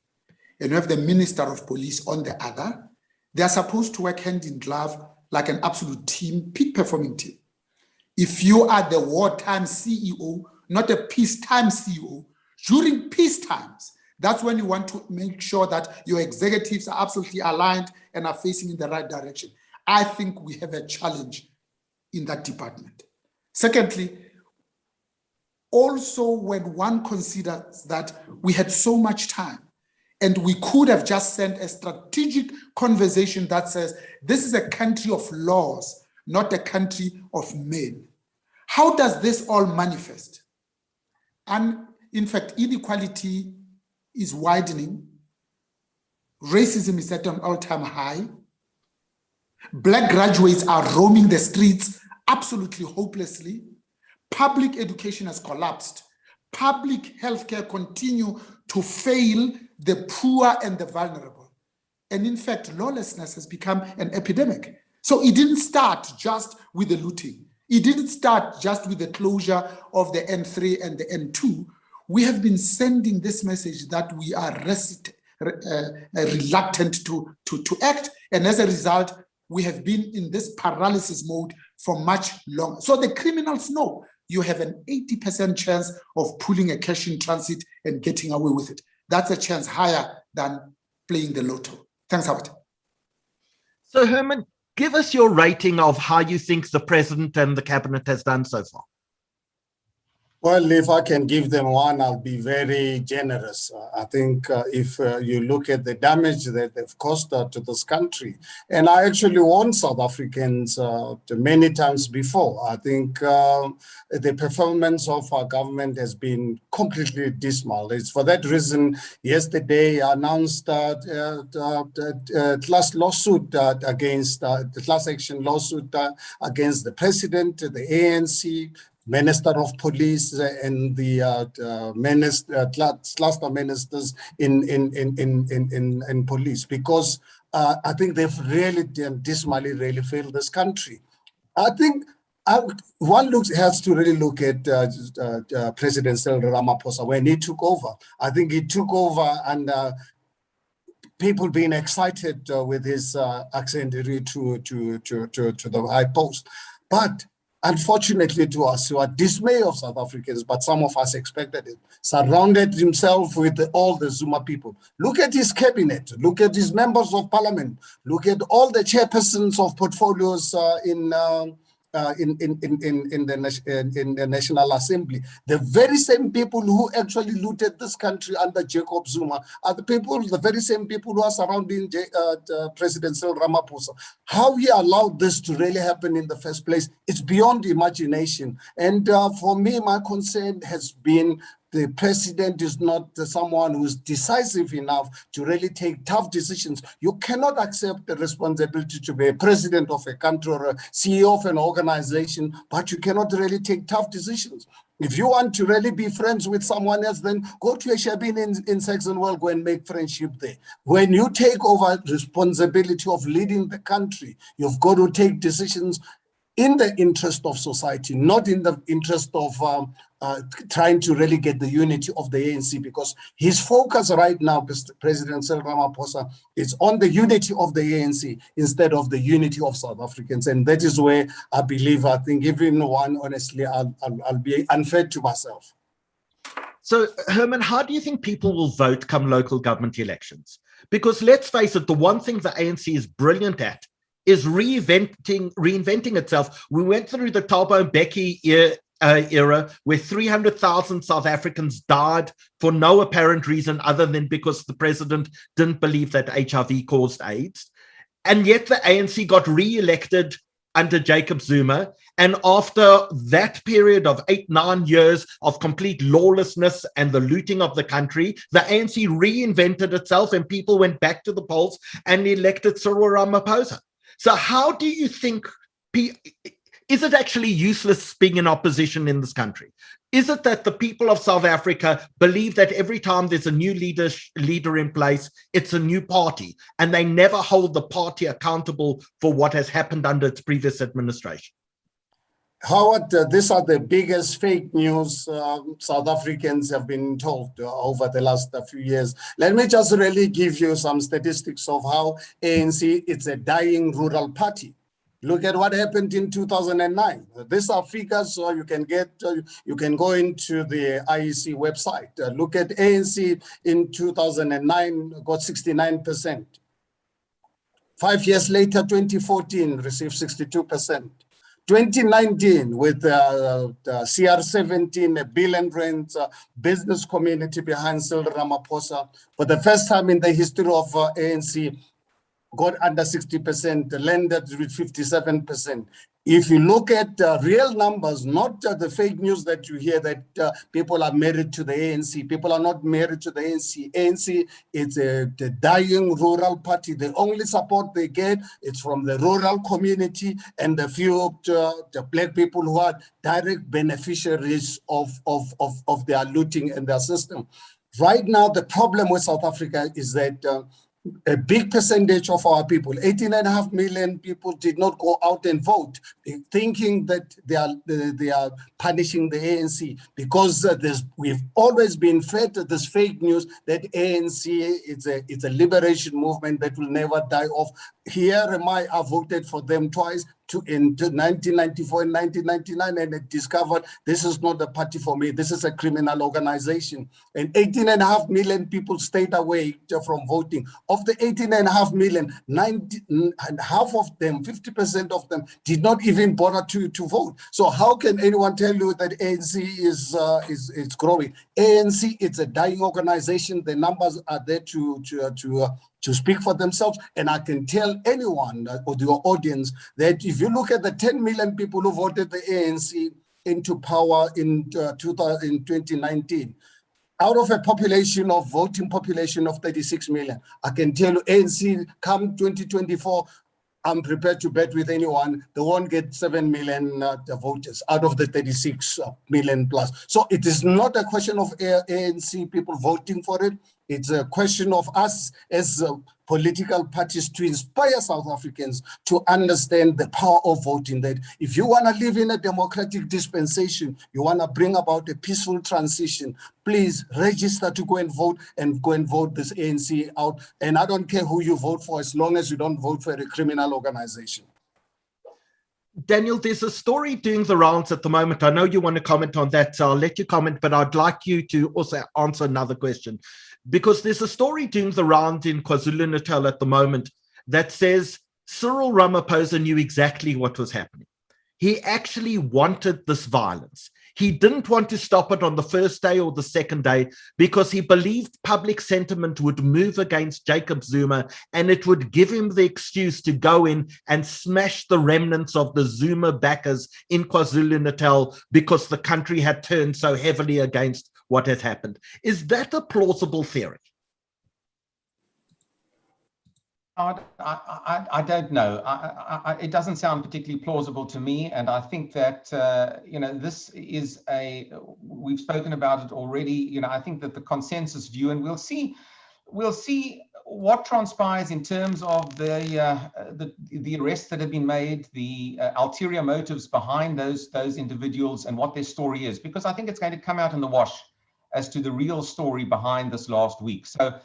and you have the minister of police on the other. They are supposed to work hand in glove like an absolute team, peak performing team. If you are the wartime CEO, not a peacetime CEO, during peace times, that's when you want to make sure that your executives are absolutely aligned and are facing in the right direction. I think we have a challenge in that department. Secondly, also when one considers that we had so much time and we could have just sent a strategic conversation that says, this is a country of laws, not a country of men. How does this all manifest? And in fact, inequality is widening. Racism is at an all-time high. Black graduates are roaming the streets absolutely hopelessly. Public education has collapsed. Public healthcare continue to fail the poor and the vulnerable. And in fact, lawlessness has become an epidemic. So it didn't start just with the looting. It didn't start just with the closure of the N3 and the N2. We have been sending this message that we are reluctant to act. And as a result, we have been in this paralysis mode for much longer. So the criminals know you have an 80% chance of pulling a cash in transit and getting away with it. That's a chance higher than playing the lotto. Thanks, Howard. So Herman, give us your rating of how you think the president and the cabinet has done so far. Well, if I can give them one, I'll be very generous. I think if you look at the damage that they've caused to this country, and I actually warned South Africans many times before, I think the performance of our government has been completely dismal. It's for that reason, yesterday I announced class lawsuit against the class action lawsuit against the president, the ANC, Minister of Police, and the cluster ministers in police, because I think they've really dismally really failed this country. I think one has to really look at President Cyril Ramaphosa when he took over. I think he took over and people being excited with his ascendancy to the high post, but unfortunately to us, to our dismay of South Africans, but some of us expected it, surrounded himself with all the Zuma people. Look at his cabinet, look at his members of parliament, look at all the chairpersons of portfolios in the National Assembly. The very same people who actually looted this country under Jacob Zuma are the very same people who are surrounding President Cyril Ramaphosa. How he allowed this to really happen in the first place, it's beyond imagination. And for me, my concern has been the president is not someone who's decisive enough to really take tough decisions. You cannot accept the responsibility to be a president of a country or a CEO of an organization, but you cannot really take tough decisions. If you want to really be friends with someone else, then go to a Shabin in Saxon World, go and make friendship there. When you take over responsibility of leading the country, you've got to take decisions in the interest of society, not in the interest of trying to really get the unity of the ANC, because his focus right now, President Cyril Ramaphosa, is on the unity of the ANC instead of the unity of South Africans. And that is where I think even one, honestly, I'll be unfair to myself. So, Herman, how do you think people will vote come local government elections? Because let's face it, the one thing the ANC is brilliant at is reinventing itself. We went through the Thabo Mbeki era where 300,000 South Africans died for no apparent reason other than because the president didn't believe that HIV caused AIDS. And yet the ANC got re-elected under Jacob Zuma. And after that period of 8-9 years of complete lawlessness and the looting of the country, the ANC reinvented itself and people went back to the polls and elected Cyril Ramaphosa. So how do you think, is it actually useless being in opposition in this country? Is it that the people of South Africa believe that every time there's a new leader in place, it's a new party, and they never hold the party accountable for what has happened under its previous administration? Howard, these are the biggest fake news South Africans have been told over the last few years. Let me just really give you some statistics of how ANC is a dying rural party. Look at what happened in 2009. These are figures, so you can go into the IEC website. Look at ANC in 2009, got 69%. 5 years later, 2014, received 62%. 2019, with the CR17, a billion rand business community behind Cyril Ramaphosa, for the first time in the history of ANC, got under 60%, landed with 57%. If you look at real numbers, not the fake news that you hear that people are married to the ANC, people are not married to the ANC. ANC is the dying rural party. The only support they get is from the rural community and the few the black people who are direct beneficiaries of their looting and their system. Right now, the problem with South Africa is that a big percentage of our people, 18.5 million people, did not go out and vote, thinking that they are punishing the ANC, because we've always been fed this fake news that ANC it's a liberation movement that will never die off. Here am I voted for them twice, in 1994 and 1999, and I discovered this is not a party for me. This is a criminal organization. And 18.5 million people stayed away from voting. Of the 18.5 million, half of them, 50% of them, did not even bother to vote. So how can anyone tell you that ANC is growing? ANC, it's a dying organization. The numbers are there to speak for themselves. And I can tell anyone or your audience that if you look at the 10 million people who voted the ANC into power in 2019, out of a voting population of 36 million, I can tell you ANC come 2024, I'm prepared to bet with anyone, they won't get 7 million voters out of the 36 million plus. So it is not a question of ANC people voting for it. It's a question of us as political parties to inspire South Africans to understand the power of voting, that if you want to live in a democratic dispensation, you want to bring about a peaceful transition, please register to go and vote this ANC out. And I don't care who you vote for, as long as you don't vote for a criminal organization. Daniel, there's a story doing the rounds at the moment. I know you want to comment on that, so I'll let you comment, but I'd like you to also answer another question. Because there's a story doing the round in KwaZulu-Natal at the moment that says Cyril Ramaphosa knew exactly what was happening. He actually wanted this violence. He didn't want to stop it on the first day or the second day because he believed public sentiment would move against Jacob Zuma and it would give him the excuse to go in and smash the remnants of the Zuma backers in KwaZulu-Natal because the country had turned so heavily against what had happened. Is that a plausible theory? I don't know. It doesn't sound particularly plausible to me, and I think that this is we've spoken about it already. I think that the consensus view, and we'll see what transpires in terms of the arrests that have been made, the ulterior motives behind those individuals, and what their story is, because I think it's going to come out in the wash as to the real story behind this last week. So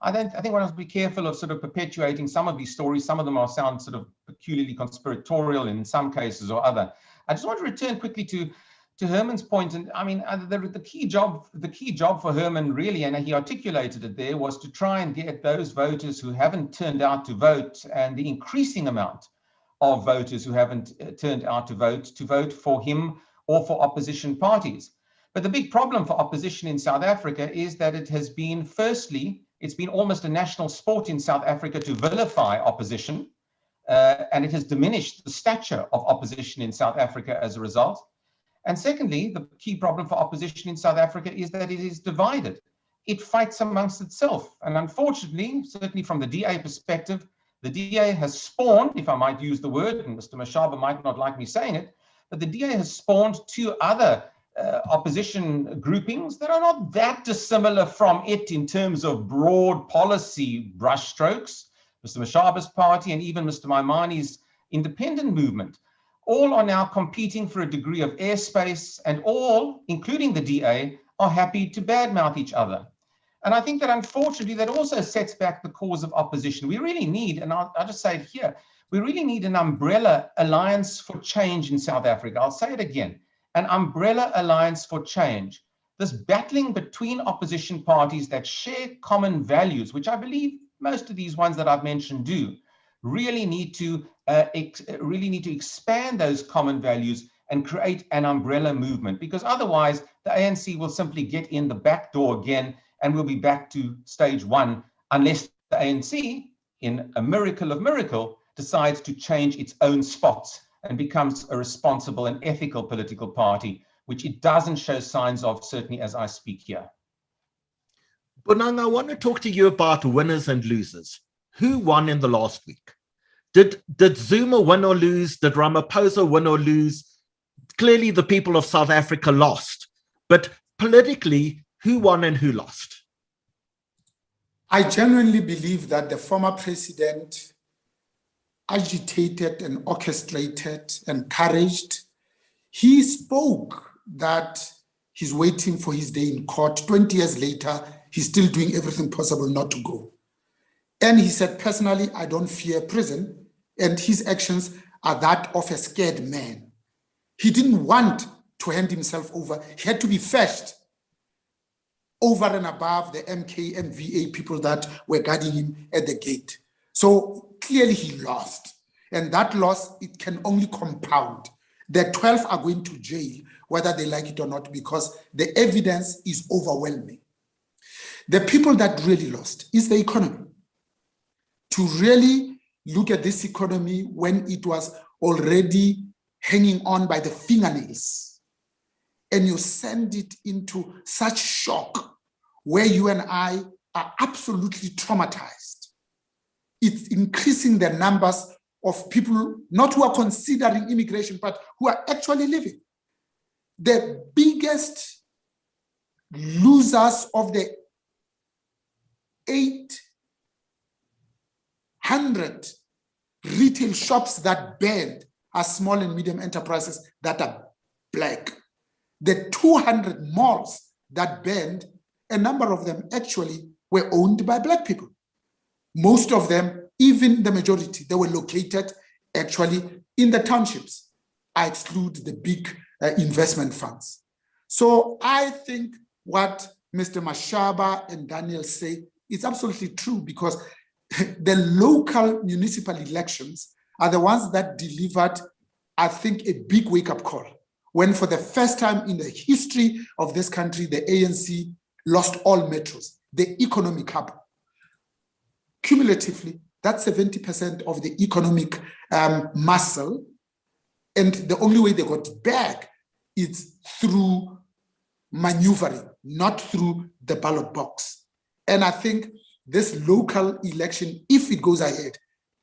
I think one has to be careful of sort of perpetuating some of these stories. Some of them sound sort of peculiarly conspiratorial in some cases or other. I just want to return quickly to Herman's point. And I mean, the key job for Herman really, and he articulated it there, was to try and get those voters who haven't turned out to vote, and the increasing amount of voters who haven't turned out to vote for him or for opposition parties. But the big problem for opposition in South Africa is that it has been, firstly, it's been almost a national sport in South Africa to vilify opposition, and it has diminished the stature of opposition in South Africa as a result. And secondly, the key problem for opposition in South Africa is that it is divided. It fights amongst itself. And unfortunately, certainly from the DA perspective, the DA has spawned, if I might use the word, and Mr. Mashaba might not like me saying it, but the DA has spawned two other opposition groupings that are not that dissimilar from it in terms of broad policy brushstrokes. Mr. Mashaba's party and even Mr. Maimani's independent movement, all are now competing for a degree of airspace, and all, including the DA, are happy to badmouth each other. And I think that unfortunately that also sets back the cause of opposition. We really need, and I'll just say it here, we really need an umbrella alliance for change in South Africa. I'll say it again. An umbrella alliance for change. This battling between opposition parties that share common values, which I believe most of these ones that I've mentioned do, really need to expand those common values and create an umbrella movement, because otherwise the ANC will simply get in the back door again and we'll be back to stage one, unless the ANC, in a miracle of miracle, decides to change its own spots and becomes a responsible and ethical political party, which it doesn't show signs of, certainly as I speak here. Bonang, I want to talk to you about winners and losers. Who won in the last week? Did Zuma win or lose? Did Ramaphosa win or lose? Clearly the people of South Africa lost, but politically, who won and who lost? I genuinely believe that the former president agitated and orchestrated, encouraged. He spoke that he's waiting for his day in court. 20 years later, he's still doing everything possible not to go. And he said, personally, I don't fear prison. And his actions are that of a scared man. He didn't want to hand himself over. He had to be fetched over and above the MK and VA people that were guarding him at the gate. So clearly he lost. And that loss, it can only compound. The 12 are going to jail, whether they like it or not, because the evidence is overwhelming. The people that really lost is the economy. To really look at this economy when it was already hanging on by the fingernails, and you send it into such shock where you and I are absolutely traumatized. It's increasing the numbers of people, not who are considering immigration, but who are actually living. The biggest losers of the 800 retail shops that banned are small and medium enterprises that are black. The 200 malls that banned, a number of them actually were owned by black people. Most of them, even the majority, they were located actually in the townships. I exclude the big investment funds. So I think what Mr. Mashaba and Daniel say is absolutely true, because the local municipal elections are the ones that delivered I think, a big wake-up call when for the first time in the history of this country, the ANC lost all metros, the economic hub. Cumulatively, that's 70% of the economic muscle. And the only way they got back is through maneuvering, not through the ballot box. And I think this local election, if it goes ahead,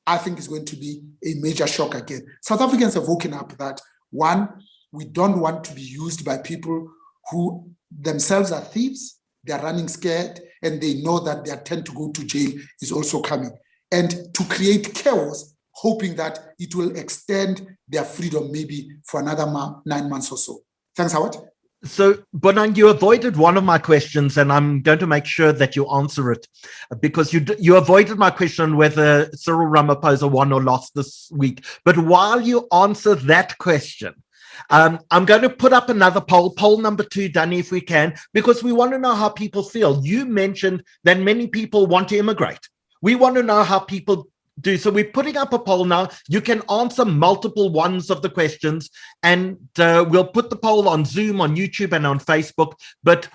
I think is going to be a major shock again. South Africans have woken up that, one, we don't want to be used by people who themselves are thieves, they're running scared, and they know that their turn to go to jail is also coming. And to create chaos, hoping that it will extend their freedom maybe for another 9 months or so. Thanks, Howard. So, Bonang, you avoided one of my questions, and I'm going to make sure that you answer it, because you avoided my question on whether Cyril Ramaphosa won or lost this week. But while you answer that question, I'm going to put up another poll number 2, Danny, if we can, because we want to know how people feel. You mentioned that many people want to immigrate. We want to know how people do. So we're putting up a poll now. You can answer multiple ones of the questions, and we'll put the poll on Zoom, on YouTube, and on Facebook. But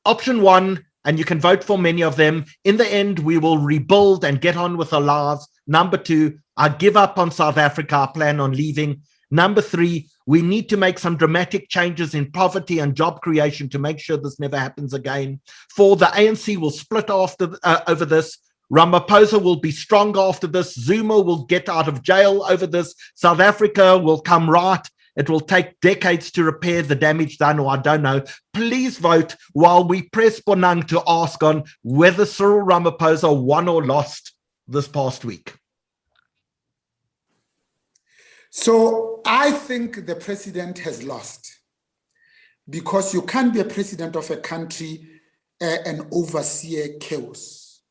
option 1, and you can vote for many of them. In the end, we will rebuild and get on with our lives. Number 2, I give up on South Africa. I plan on leaving. Number 3, we need to make some dramatic changes in poverty and job creation to make sure this never happens again. 4, the ANC will split over this. Ramaphosa will be stronger after this. Zuma will get out of jail over this. South Africa will come right. It will take decades to repair the damage done, or I don't know. Please vote while we press Bonang to ask on whether Cyril Ramaphosa won or lost this past week. So I think the president has lost, because you can't be a president of a country and oversee chaos.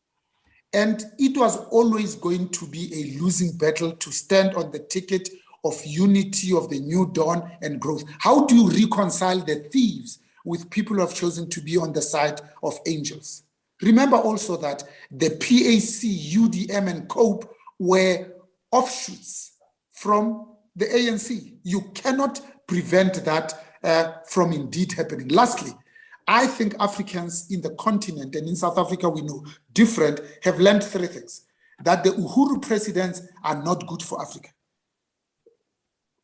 And it was always going to be a losing battle to stand on the ticket of unity, of the new dawn and growth. How do you reconcile the thieves with people who have chosen to be on the side of angels? Remember also that the PAC, UDM, and COPE were offshoots from the ANC. You cannot prevent that from indeed happening. Lastly, I think Africans in the continent, and in South Africa we know different, have learned 3 things. That the Uhuru presidents are not good for Africa.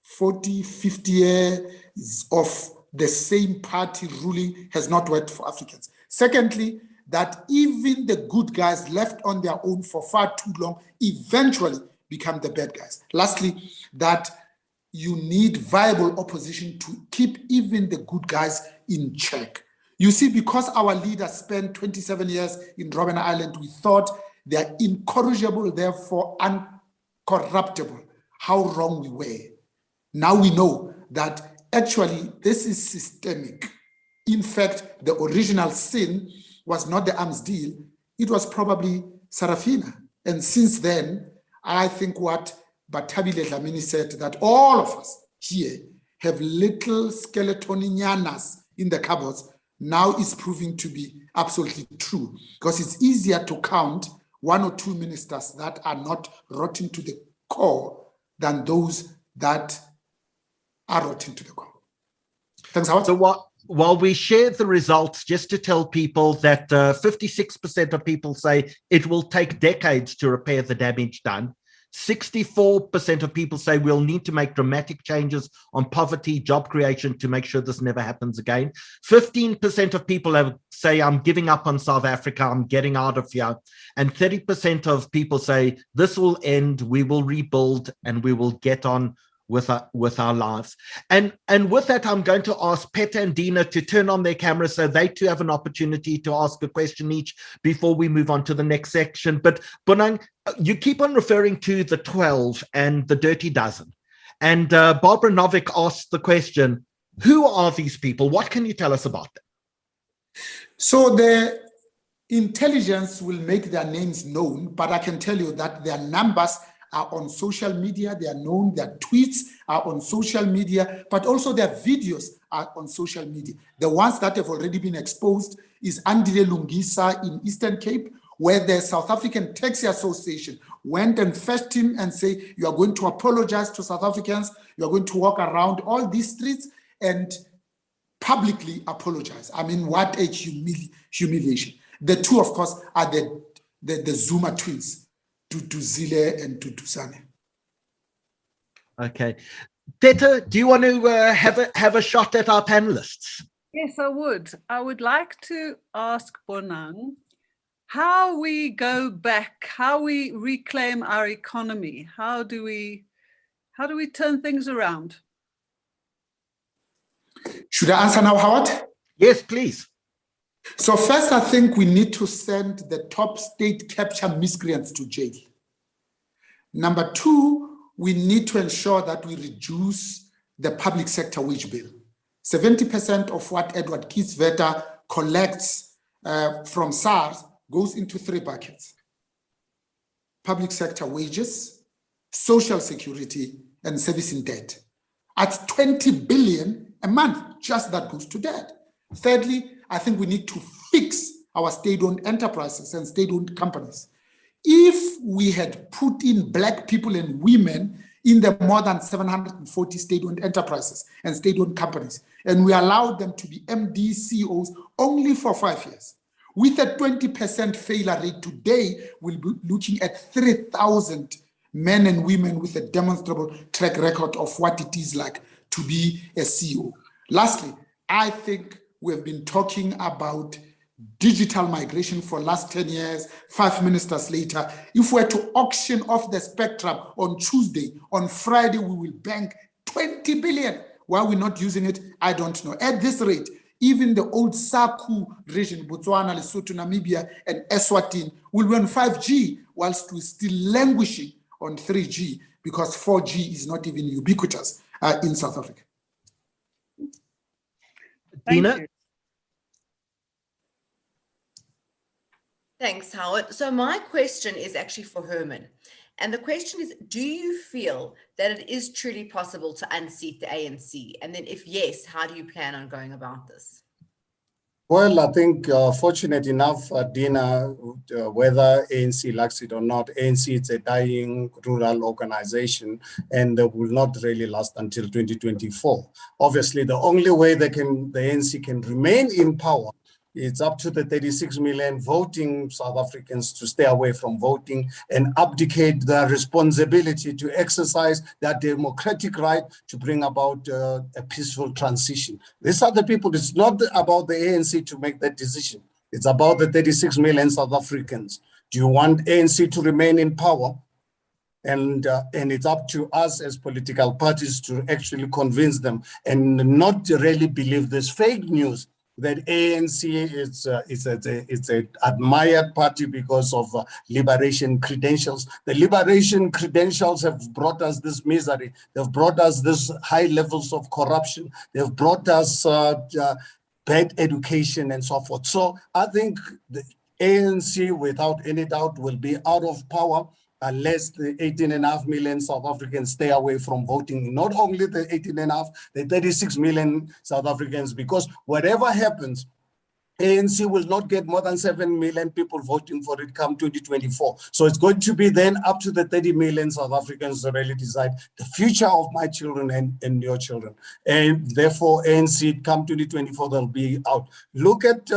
40, 50 years of the same party ruling has not worked for Africans. Secondly, that even the good guys left on their own for far too long eventually become the bad guys. Lastly, that you need viable opposition to keep even the good guys in check. You see, because our leaders spent 27 years in Robben Island, we thought they are incorrigible, therefore uncorruptible. How wrong we were. Now we know that actually this is systemic. In fact, the original sin was not the arms deal, it was probably Sarafina. And since then, I think what Bathabile Dlamini said, that all of us here have little skeletonianas in the cupboards, now is proving to be absolutely true, because it's easier to count 1 or 2 ministers that are not rotten to the core than those that are rotten to the core. Thanks, Howard. So while we share the results, just to tell people that 56% of people say it will take decades to repair the damage done. 64% of people say we'll need to make dramatic changes on poverty, job creation to make sure this never happens again. 15% of people say I'm giving up on South Africa, I'm getting out of here. And 30% of people say this will end, we will rebuild, and we will get on with our lives. And with that, I'm going to ask Peter and Dina to turn on their cameras so they too have an opportunity to ask a question each before we move on to the next section. But Bonang, you keep on referring to the 12 and the dirty dozen. And Barbara Novick asked the question, who are these people? What can you tell us about them? So the intelligence will make their names known, but I can tell you that their numbers are on social media, they are known, their tweets are on social media, but also their videos are on social media. The ones that have already been exposed is Andile Lungisa in Eastern Cape, where the South African Taxi Association went and fetched him and say, you are going to apologize to South Africans, you are going to walk around all these streets and publicly apologize. I mean, what a humiliation. The two, of course, are the Zuma twins, to Zile and to Sane. Okay. Teta, do you want to have a shot at our panelists? Yes, I would. I would like to ask Bonang how we go back, how we reclaim our economy. How do we turn things around? Should I answer now, Howard? Yes, please. So first, I think we need to send the top state capture miscreants to jail. Number two, we need to ensure that we reduce the public sector wage bill. 70% of what Edward Kieswetter collects from SARS goes into 3 buckets: public sector wages, social security, and servicing debt. At 20 billion a month, just that goes to debt. Thirdly, I think we need to fix our state-owned enterprises and state-owned companies. If we had put in Black people and women in the more than 740 state-owned enterprises and state-owned companies, and we allowed them to be MD CEOs only for 5 years, with a 20% failure rate today, we'll be looking at 3,000 men and women with a demonstrable track record of what it is like to be a CEO. Lastly, I think we have been talking about digital migration for last 10 years, 5 ministers later. If we were to auction off the spectrum on Tuesday, on Friday, we will bank 20 billion. Why we're not using it, I don't know. At this rate, even the old SACU region, Botswana, Lesotho, Namibia, and Eswatini will be on 5G, whilst we're still languishing on 3G, because 4G is not even ubiquitous in South Africa. Dina? Thanks, Howard. So my question is actually for Herman. And the question is, do you feel that it is truly possible to unseat the ANC? And then if yes, how do you plan on going about this? Well, I think fortunate enough, Dina, whether ANC likes it or not, ANC is a dying rural organization and will not really last until 2024. Obviously, the only way the ANC can remain in power, it's up to the 36 million voting South Africans to stay away from voting and abdicate their responsibility to exercise their democratic right to bring about a peaceful transition. These are the people. It's not about the ANC to make that decision. It's about the 36 million South Africans. Do you want ANC to remain in power? And it's up to us as political parties to actually convince them and not really believe this fake news that ANC is an admired party because of liberation credentials. The liberation credentials have brought us this misery. They've brought us this high levels of corruption. They've brought us bad education and so forth. So I think the ANC, without any doubt, will be out of power unless the 18.5 million South Africans stay away from voting. Not only the 18.5, the 36 million South Africans, because whatever happens, ANC will not get more than 7 million people voting for it come 2024. So it's going to be then up to the 30 million South Africans to really decide the future of my children and your children. And therefore, ANC come 2024, they'll be out. Look at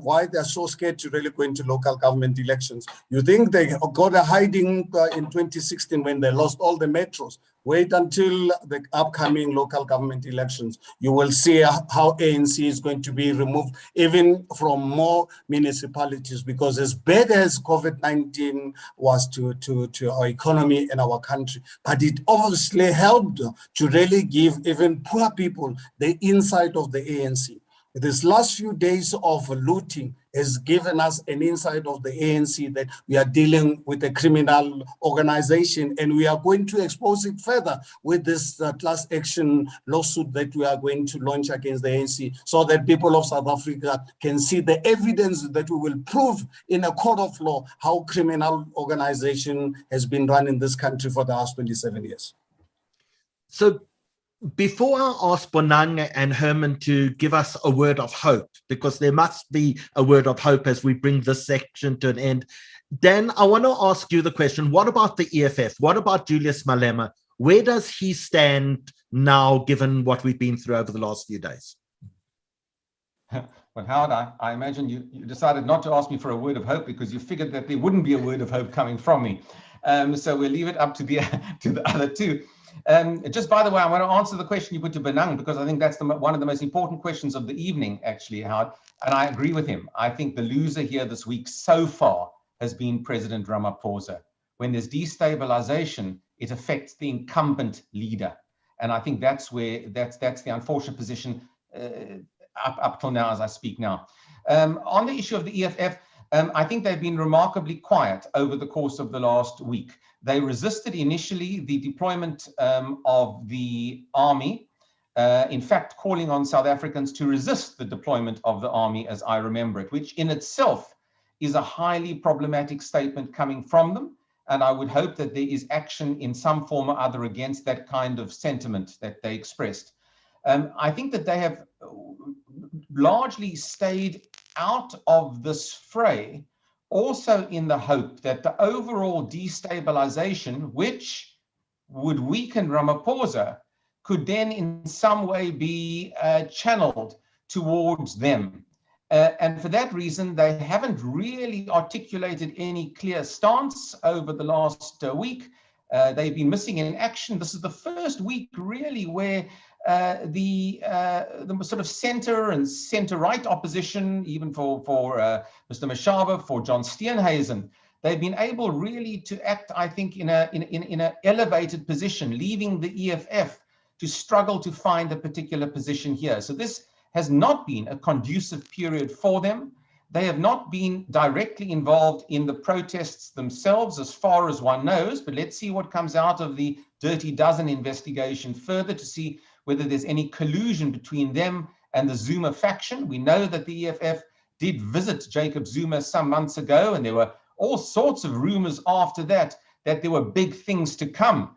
why they're so scared to really go into local government elections. You think they got a hiding in 2016 when they lost all the metros. Wait until the upcoming local government elections. You will see how ANC is going to be removed even from more municipalities, because as bad as COVID-19 was to our economy and our country, but it obviously helped to really give even poor people the insight of the ANC. This last few days of looting has given us an insight of the ANC that we are dealing with a criminal organization, and we are going to expose it further with this class action lawsuit that we are going to launch against the ANC, so that people of South Africa can see the evidence that we will prove in a court of law how criminal organization has been run in this country for the last 27 years. So Before I ask Bonang and Herman to give us a word of hope, because there must be a word of hope as we bring this section to an end, Dan, I want to ask you the question, what about the EFF? What about Julius Malema? Where does he stand now, given what we've been through over the last few days? Well, Howard, I imagine you decided not to ask me for a word of hope because you figured that there wouldn't be a word of hope coming from me. So we'll leave it up to the other two. Just by the way, I want to answer the question you put to Bonang, because I think that's one of the most important questions of the evening, actually, Howard. And I agree with him. I think the loser here this week so far has been President Ramaphosa. When there's destabilization, it affects the incumbent leader. And I think that's the unfortunate position up till now as I speak now. On the issue of the EFF, I think they've been remarkably quiet over the course of the last week. They resisted initially the deployment of the army, in fact, calling on South Africans to resist the deployment of the army, as I remember it, which in itself is a highly problematic statement coming from them. And I would hope that there is action in some form or other against that kind of sentiment that they expressed. I think that they have largely stayed out of this fray, also in the hope that the overall destabilization, which would weaken Ramaphosa, could then in some way be channeled towards them. And for that reason, they haven't really articulated any clear stance over the last week. They've been missing in action. This is the first week really where the sort of center and center-right opposition, even for Mr. Mashaba, for John Steenhuisen, they've been able really to act, I think, in an elevated position, leaving the EFF to struggle to find a particular position here. So this has not been a conducive period for them. They have not been directly involved in the protests themselves, as far as one knows, but let's see what comes out of the Dirty Dozen investigation further to see whether there's any collusion between them and the Zuma faction. We know that the EFF did visit Jacob Zuma some months ago, and there were all sorts of rumors after that there were big things to come.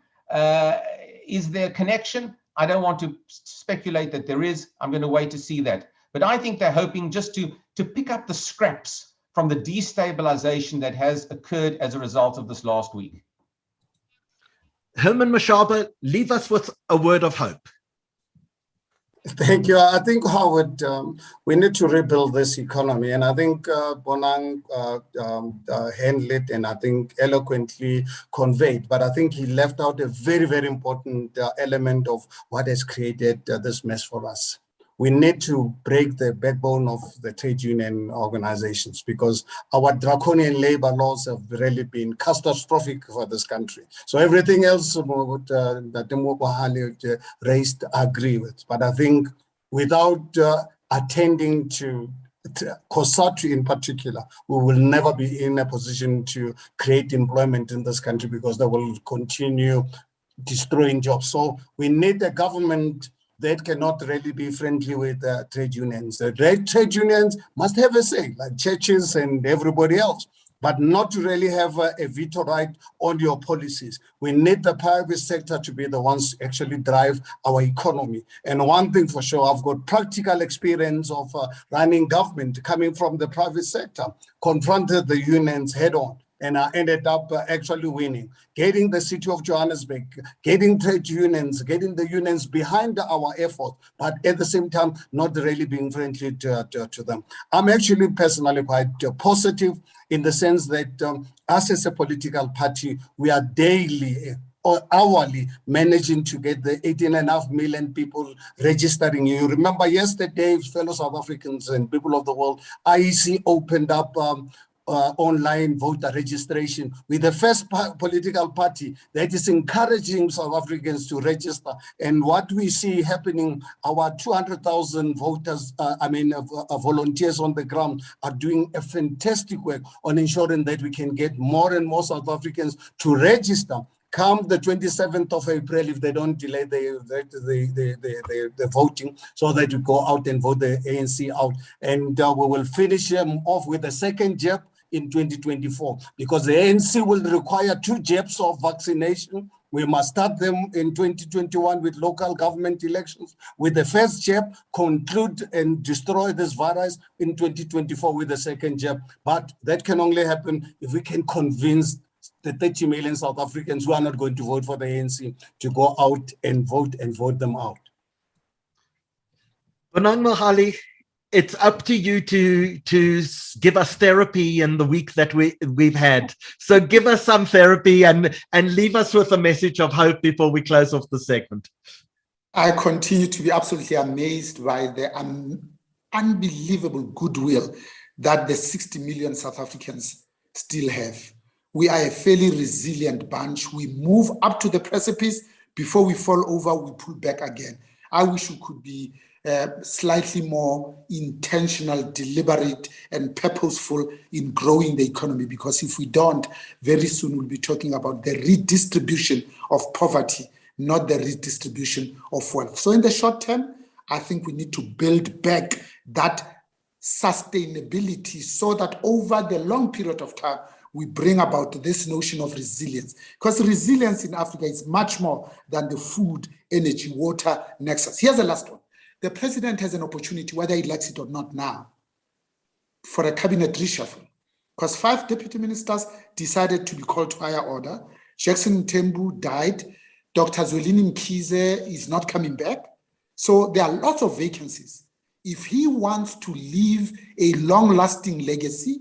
Is there a connection? I don't want to speculate that there is. I'm going to wait to see that. But I think they're hoping just to pick up the scraps from the destabilization that has occurred as a result of this last week. Herman Mashaba, leave us with a word of hope. Thank you. I think, Howard, we need to rebuild this economy. And I think Bonang handled it and I think eloquently conveyed. But I think he left out a very, very important element of what has created this mess for us. We need to break the backbone of the trade union organizations because our draconian labor laws have really been catastrophic for this country. So everything else that Mohale raised, I agree with. But I think without attending to COSATU in particular, we will never be in a position to create employment in this country because they will continue destroying jobs. So we need a government that cannot really be friendly with trade unions. The trade unions must have a say, like churches and everybody else, but not to really have a veto right on your policies. We need the private sector to be the ones to actually drive our economy. And one thing for sure, I've got practical experience of running government coming from the private sector, confronted the unions head on. And I ended up actually winning, getting the city of Johannesburg, getting trade unions, getting the unions behind our effort, but at the same time, not really being friendly to them. I'm actually personally quite positive in the sense that us as a political party, we are daily or hourly managing to get the 18.5 million people registering. You remember yesterday, fellow South Africans and people of the world, IEC opened up online voter registration with the first political party that is encouraging South Africans to register. And what we see happening, our 200,000 voters, volunteers on the ground are doing a fantastic work on ensuring that we can get more and more South Africans to register. Come the 27th of April, if they don't delay the voting, so that we go out and vote the ANC out. And we will finish them off with the second jab in 2024, because the ANC will require 2 jabs of vaccination. We must start them in 2021 with local government elections, with the first jab, conclude and destroy this virus in 2024 with the second jab. But that can only happen if we can convince the 30 million South Africans who are not going to vote for the ANC to go out and vote them out. Bonang Mohale, it's up to you to give us therapy in the week that we've had. So give us some therapy and leave us with a message of hope before we close off the segment. I continue to be absolutely amazed by the unbelievable goodwill that the 60 million South Africans still have. We are a fairly resilient bunch. We move up to the precipice. Before we fall over, we pull back again. I wish we could be slightly more intentional, deliberate, and purposeful in growing the economy, because if we don't, very soon we'll be talking about the redistribution of poverty, not the redistribution of wealth. So in the short term, I think we need to build back that sustainability so that over the long period of time, we bring about this notion of resilience. Because resilience in Africa is much more than the food, energy, water nexus. Here's the last one. The president has an opportunity, whether he likes it or not now, for a cabinet reshuffle. Because 5 deputy ministers decided to be called to higher order. Jackson Mthembu died. Dr. Zwelini Mkhize is not coming back. So there are lots of vacancies. If he wants to leave a long-lasting legacy,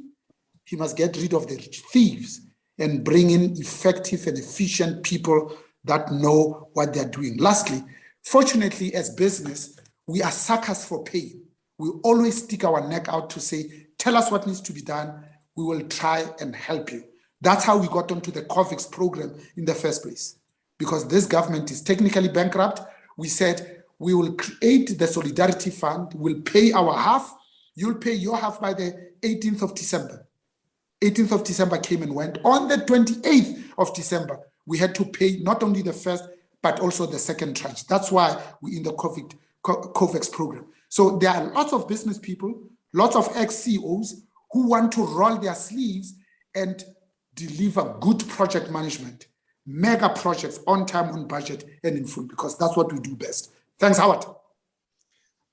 he must get rid of the thieves and bring in effective and efficient people that know what they're doing. Lastly, fortunately, as business, we are suckers for pain. We always stick our neck out to say, tell us what needs to be done. We will try and help you. That's how we got onto the COVIX program in the first place. Because this government is technically bankrupt, we said, we will create the Solidarity Fund, we'll pay our half, you'll pay your half by the 18th of December. 18th of December came and went. On the 28th of December, we had to pay not only the first, but also the second tranche. That's why we're in the COVIX program. So there are lots of business people, lots of ex-CEOs who want to roll their sleeves and deliver good project management, mega projects on time, on budget, and in full, because that's what we do best. Thanks, Howard.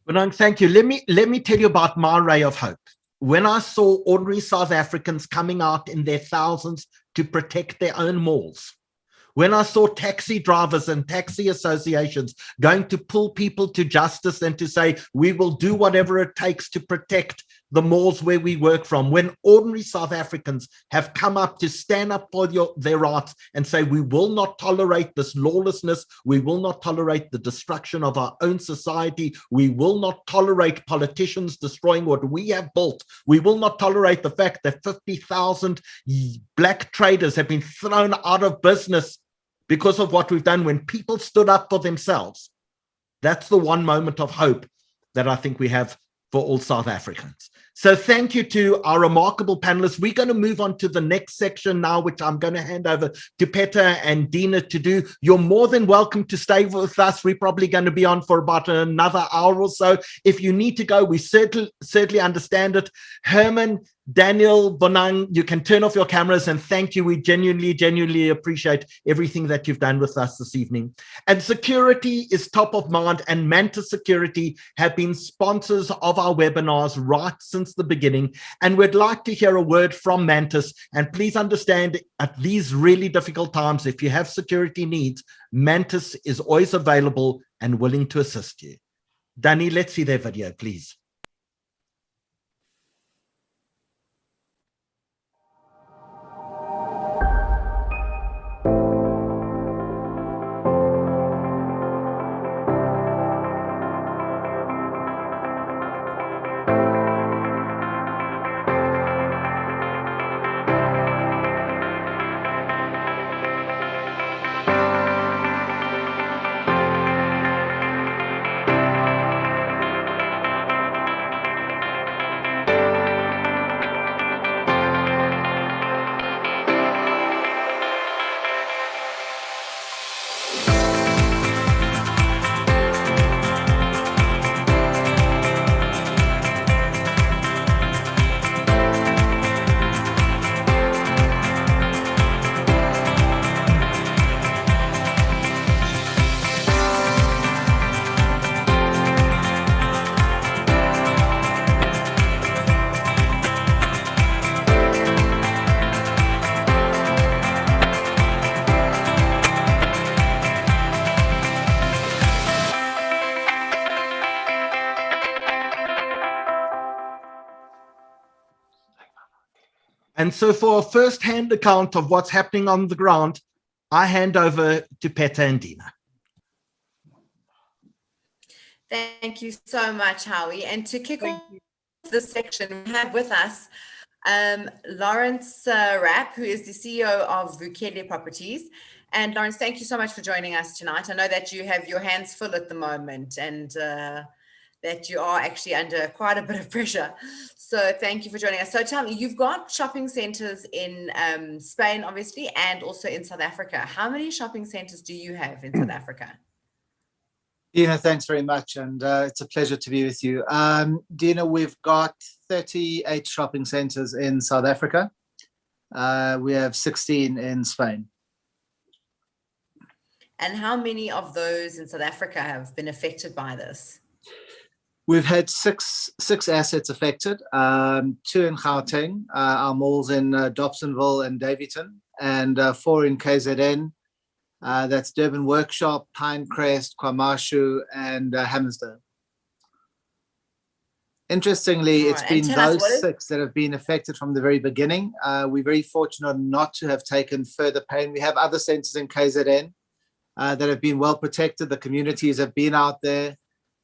Bonang, thank you. Let me tell you about my ray of hope. When I saw ordinary South Africans coming out in their thousands to protect their own malls, when I saw taxi drivers and taxi associations going to pull people to justice and to say, we will do whatever it takes to protect the malls where we work from, when ordinary South Africans have come up to stand up for their rights and say, we will not tolerate this lawlessness, we will not tolerate the destruction of our own society, we will not tolerate politicians destroying what we have built, we will not tolerate the fact that 50,000 black traders have been thrown out of business because of what we've done. When people stood up for themselves, that's the one moment of hope that I think we have for all South Africans. So thank you to our remarkable panelists. We're going to move on to the next section now, which I'm going to hand over to Peter and Dina to do. You're more than welcome to stay with us. We're probably going to be on for about another hour or so. If you need to go, we certainly understand it. Herman, Daniel, Bonang, you can turn off your cameras, and thank you. We genuinely appreciate everything that you've done with us this evening. And security is top of mind, and Mantis Security have been sponsors of our webinars right since the beginning. And we'd like to hear a word from Mantis. And please understand, at these really difficult times, if you have security needs, Mantis is always available and willing to assist you. Danny, let's see their video, please. And so for a first-hand account of what's happening on the ground, I hand over to Peta and Dina. Thank you so much, Howie. And to kick off this section, we have with us Lawrence Rapp, who is the CEO of Vukele Properties. And Lawrence, thank you so much for joining us tonight. I know that you have your hands full at the moment and that you are actually under quite a bit of pressure. So thank you for joining us. So tell me, you've got shopping centers in Spain, obviously, and also in South Africa. How many shopping centers do you have in South Africa? Dina, thanks very much, and it's a pleasure to be with you. Dina, we've got 38 shopping centres in South Africa. We have 16 in Spain. And how many of those in South Africa have been affected by this? We've had six assets affected, 2 in Gauteng, our malls in Dobsonville and Daveyton, and 4 in KZN. That's Durban Workshop, Pinecrest, KwaMashu, and Hammersdale. Interestingly, it's been those 6 that have been affected from the very beginning. We're very fortunate not to have taken further pain. We have other centres in KZN that have been well protected. The communities have been out there,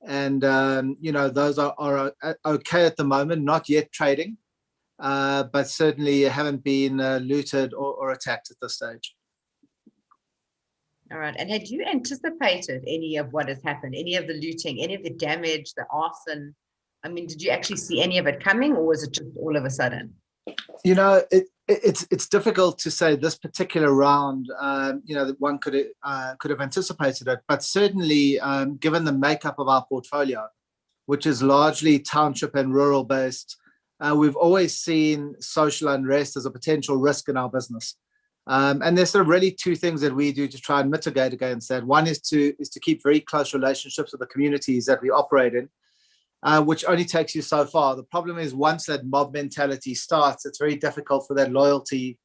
and those are okay at the moment, not yet trading, but certainly haven't been looted or attacked at this stage. All right. And had you anticipated any of what has happened, any of the looting, any of the damage, the arson? I mean, did you actually see any of it coming, or was it just all of a sudden? It's difficult to say this particular round, that one could have anticipated it, but certainly given the makeup of our portfolio, which is largely township and rural based, we've always seen social unrest as a potential risk in our business. And there's sort of really 2 things that we do to try and mitigate against that. One is to keep very close relationships with the communities that we operate in, which only takes you so far. The problem is once that mob mentality starts, it's very difficult for that loyalty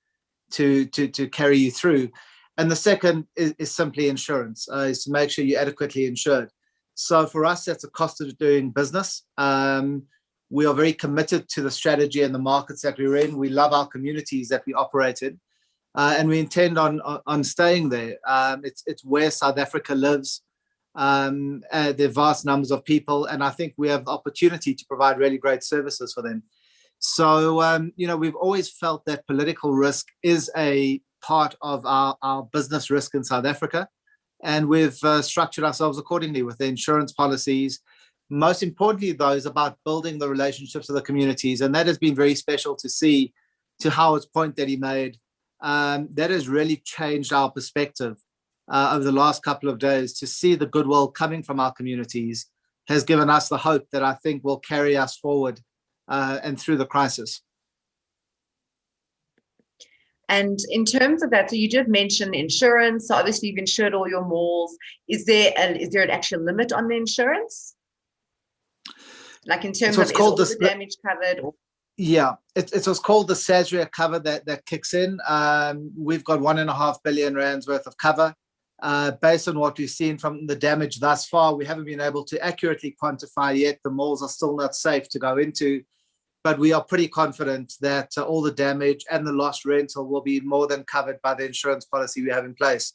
to carry you through. And the second is simply insurance, is to make sure you're adequately insured. So for us, that's a cost of doing business. We are very committed to the strategy and the markets that we're in. We love our communities that we operate in. And we intend on staying there. It's where South Africa lives. There are vast numbers of people, and I think we have the opportunity to provide really great services for them. So, we've always felt that political risk is a part of our business risk in South Africa, and we've structured ourselves accordingly with the insurance policies. Most importantly, though, is about building the relationships of the communities, and that has been very special to see. To Howard's point that he made, that has really changed our perspective over the last couple of days. To see the goodwill coming from our communities has given us the hope that I think will carry us forward and through the crisis. And in terms of that, so you did mention insurance. So obviously you've insured all your malls. Is there an actual limit on the insurance? Like in terms of, is all the damage covered? Or? Yeah, it's what's called the SASRIA cover that kicks in. We've got 1.5 billion rands worth of cover. Based on what we've seen from the damage thus far, we haven't been able to accurately quantify yet. The malls are still not safe to go into, but we are pretty confident that all the damage and the lost rental will be more than covered by the insurance policy we have in place.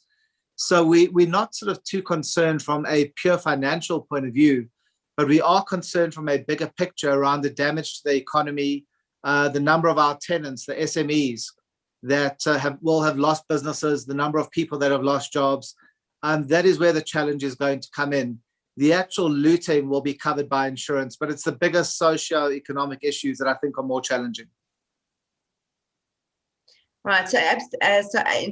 So we're not sort of too concerned from a pure financial point of view, but we are concerned from a bigger picture around the damage to the economy, the number of our tenants, the SMEs that will have lost businesses, the number of people that have lost jobs. And that is where the challenge is going to come in. The actual looting will be covered by insurance, but it's the biggest socio-economic issues that I think are more challenging. Right. So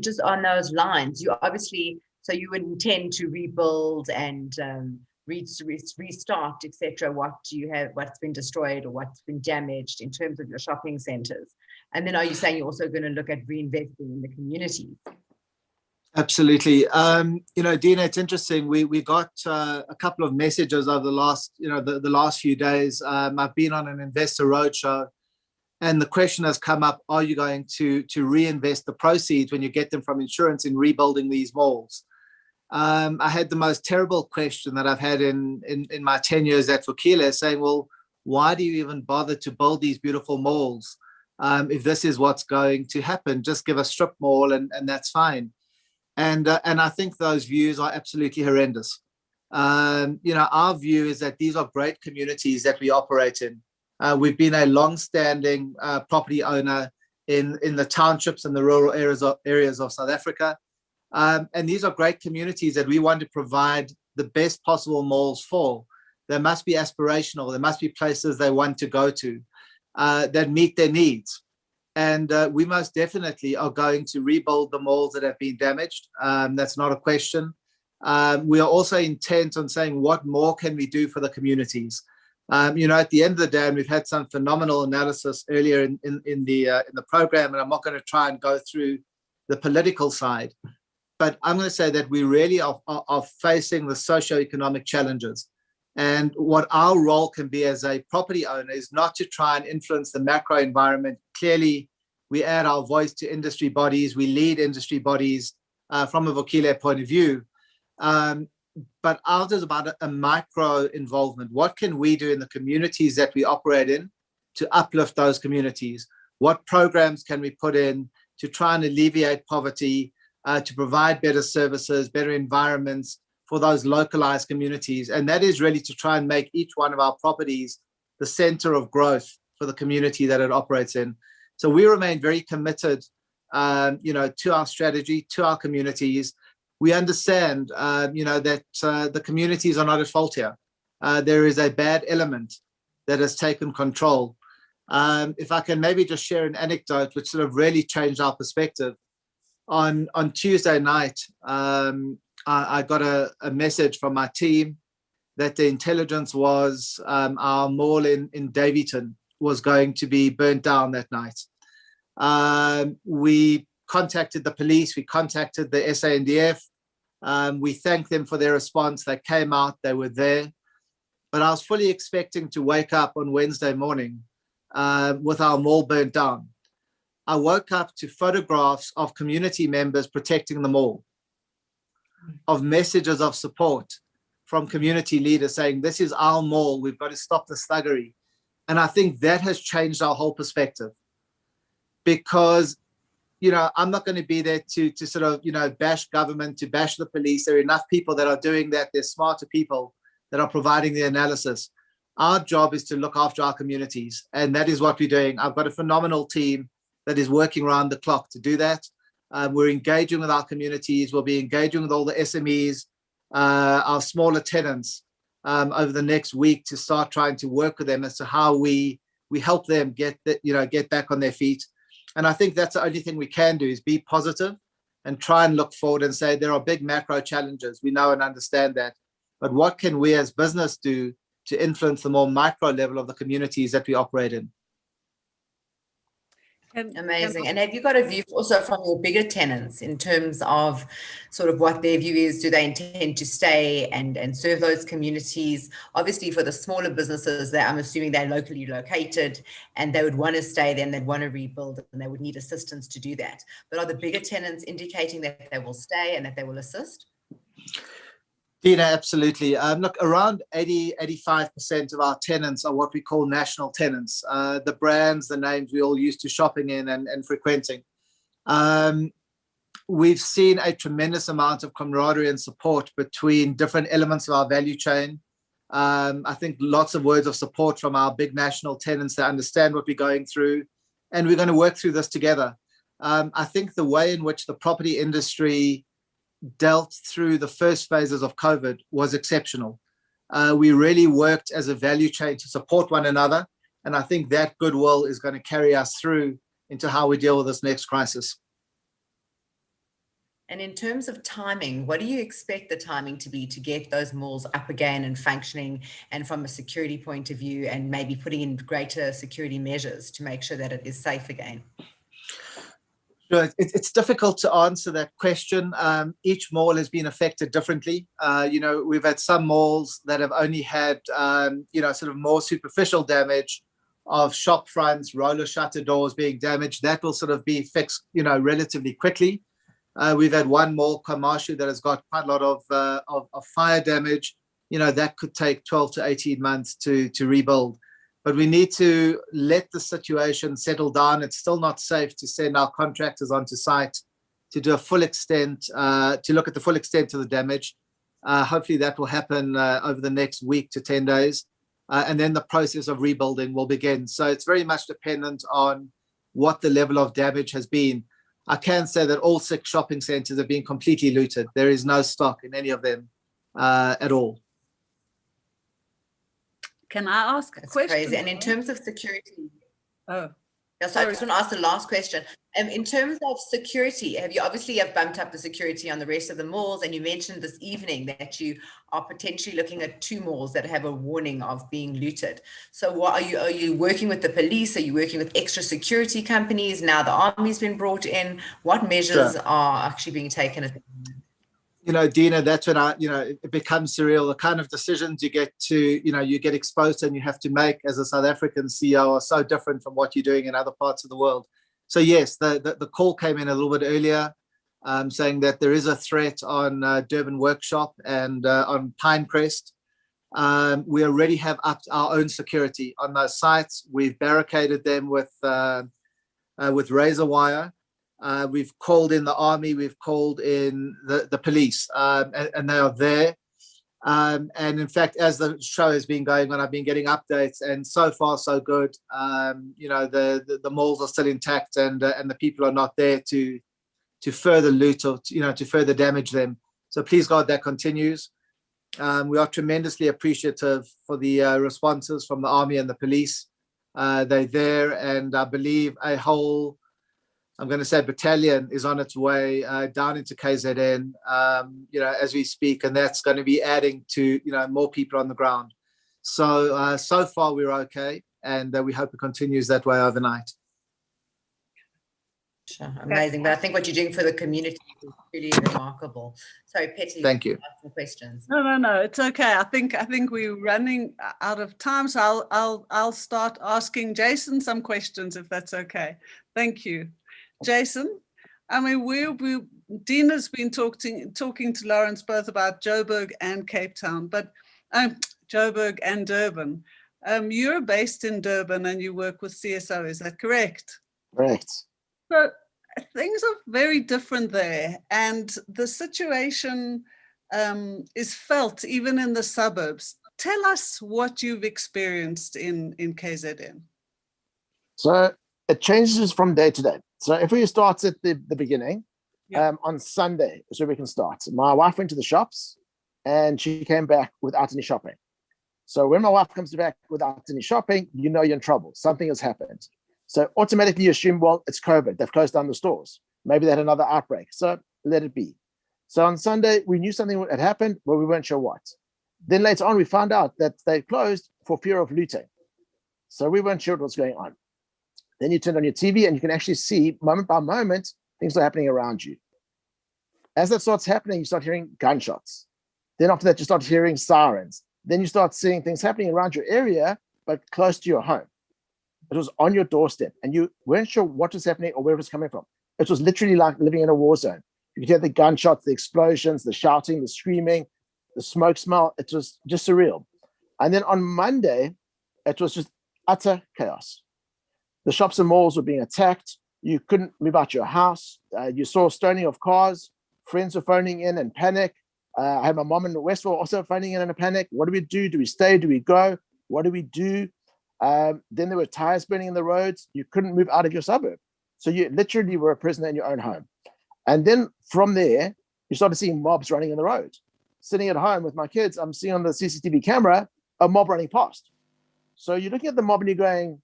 just on those lines, you obviously, so you would intend to rebuild and restart, etc. What do you have, what's been destroyed or what's been damaged in terms of your shopping centers? And then are you saying you're also going to look at reinvesting in the community? Absolutely. Dina, it's interesting. We got a couple of messages over the last, the last few days. I've been on an investor roadshow, and the question has come up: are you going to reinvest the proceeds when you get them from insurance in rebuilding these malls? I had the most terrible question that I've had in my 10 years at Vukele, saying, well, why do you even bother to build these beautiful malls If this is what's going to happen, just give a strip mall and that's fine. And I think those views are absolutely horrendous. Our view is that these are great communities that we operate in. We've been a long-standing property owner in the townships and the rural areas of South Africa. And these are great communities that we want to provide the best possible malls for. They must be aspirational. There must be places they want to go to that meet their needs. And we most definitely are going to rebuild the malls that have been damaged. That's not a question. We are also intent on saying what more can we do for the communities. At the end of the day, and we've had some phenomenal analysis earlier in the program, and I'm not going to try and go through the political side, but I'm going to say that we really are facing the socioeconomic challenges. And what our role can be as a property owner is not to try and influence the macro environment. Clearly, we add our voice to industry bodies. We lead industry bodies from a Vukile point of view. But ours is about a micro involvement. What can we do in the communities that we operate in to uplift those communities? What programs can we put in to try and alleviate poverty, to provide better services, better environments for those localized communities? And that is really to try and make each one of our properties the center of growth for the community that it operates in. So we remain very committed, to our strategy, to our communities. We understand, that the communities are not at fault here. There is a bad element that has taken control. If I can maybe just share an anecdote which sort of really changed our perspective. On Tuesday night, I got a message from my team that the intelligence was our mall in Davyton was going to be burnt down that night. We contacted the police, we contacted the SANDF, we thanked them for their response. They came out, they were there. But I was fully expecting to wake up on Wednesday morning with our mall burnt down. I woke up to photographs of community members protecting the mall, of messages of support from community leaders saying, this is our mall, we've got to stop the thuggery. And I think that has changed our whole perspective. Because, I'm not going to be there to sort of, bash government, to bash the police. There are enough people that are doing that. There's smarter people that are providing the analysis. Our job is to look after our communities. And that is what we're doing. I've got a phenomenal team that is working around the clock to do that. We're engaging with our communities. We'll be engaging with all the SMEs, our smaller tenants over the next week to start trying to work with them as to how we help them get back on their feet. And I think that's the only thing we can do is be positive and try and look forward and say there are big macro challenges. We know and understand that. But what can we as business do to influence the more micro level of the communities that we operate in? Amazing. And have you got a view also from your bigger tenants in terms of sort of what their view is? Do they intend to stay and serve those communities? Obviously, for the smaller businesses, I'm assuming they're locally located and they would want to stay there and they'd want to rebuild and they would need assistance to do that. But are the bigger tenants indicating that they will stay and that they will assist? Dina, absolutely. Look, around 85% of our tenants are what we call national tenants, the brands, the names we all used to shopping in and frequenting. We've seen a tremendous amount of camaraderie and support between different elements of our value chain. I think lots of words of support from our big national tenants that understand what we're going through, and we're going to work through this together. I think the way in which the property industry dealt through the first phases of COVID was exceptional. We really worked as a value chain to support one another. And I think that goodwill is going to carry us through into how we deal with this next crisis. And in terms of timing, what do you expect the timing to be to get those malls up again and functioning, and from a security point of view, and maybe putting in greater security measures to make sure that it is safe again? Sure. It's difficult to answer that question. Each mall has been affected differently. We've had some malls that have only had, sort of more superficial damage of shop fronts, roller shutter doors being damaged. That will sort of be fixed, relatively quickly. We've had one mall, Kamashu, that has got quite a lot of fire damage. That could take 12 to 18 months to rebuild. but we need to let the situation settle down. It's still not safe to send our contractors onto site to do a full extent, to look at the full extent of the damage. Hopefully that will happen over the next week to 10 days. And then the process of rebuilding will begin. So it's very much dependent on what the level of damage has been. I can say that all 6 shopping centres have been completely looted. There is no stock in any of them at all. Can I ask a question? Crazy. And in terms of security, oh, so I just want to ask the last question. In terms of security, you have bumped up the security on the rest of the malls, and you mentioned this evening that you are potentially looking at 2 malls that have a warning of being looted. So what are you working with the police? Are you working with extra security companies? Now the army's been brought in. What measures are actually being taken at the moment? Dina, that's when it becomes surreal. The kind of decisions you get you get exposed and you have to make as a South African CEO are so different from what you're doing in other parts of the world. So yes, the call came in a little bit earlier, saying that there is a threat on Durban Workshop and on Pinecrest. We already have upped our own security on those sites. We've barricaded them with razor wire. We've called in the army, we've called in the police, and they are there. And in fact, as the show has been going on, I've been getting updates, and so far so good. The malls are still intact, and the people are not there to further loot or to further damage them. So please God, that continues. We are tremendously appreciative for the responses from the army and the police. They're there, and I believe a whole, I'm going to say, battalion is on its way down into KZN, as we speak, and that's going to be adding to, more people on the ground. So, so far we're okay, and we hope it continues that way overnight. Sure, amazing. But I think what you're doing for the community is really remarkable. Sorry, Petty. Thank you. Some questions. No, it's okay. I think we're running out of time, so I'll start asking Jason some questions if that's okay. Thank you. Jason, I mean, Dina's been talking to Lawrence both about Joburg and Cape Town, but Joburg and Durban. You're based in Durban and you work with CSO, is that correct? Correct. So things are very different there, and the situation is felt even in the suburbs. Tell us what you've experienced in KZN. So it changes from day to day. So if we start at the beginning, on Sunday is where we can start. My wife went to the shops and she came back without any shopping. So when my wife comes back without any shopping, you're in trouble. Something has happened. So automatically you assume, well, it's COVID. They've closed down the stores. Maybe they had another outbreak. So let it be. So on Sunday, we knew something had happened, but we weren't sure what. Then later on, we found out that they closed for fear of looting. So we weren't sure what was going on. Then you turn on your TV and you can actually see moment by moment, things are happening around you. As that starts happening, you start hearing gunshots. Then after that, you start hearing sirens. Then you start seeing things happening around your area, but close to your home. It was on your doorstep and you weren't sure what was happening or where it was coming from. It was literally like living in a war zone. You could hear the gunshots, the explosions, the shouting, the screaming, the smoke smell. It was just surreal. And then on Monday, it was just utter chaos. The shops and malls were being attacked. You couldn't move out your house. You saw stoning of cars. Friends were phoning in panic. I had my mom in Westville also phoning in a panic. What do we do? Do we stay? Do we go? What do we do? Then there were tires burning in the roads. You couldn't move out of your suburb. So you literally were a prisoner in your own home. And then from there, you started seeing mobs running in the road. Sitting at home with my kids, I'm seeing on the CCTV camera a mob running past. So you're looking at the mob and you're going,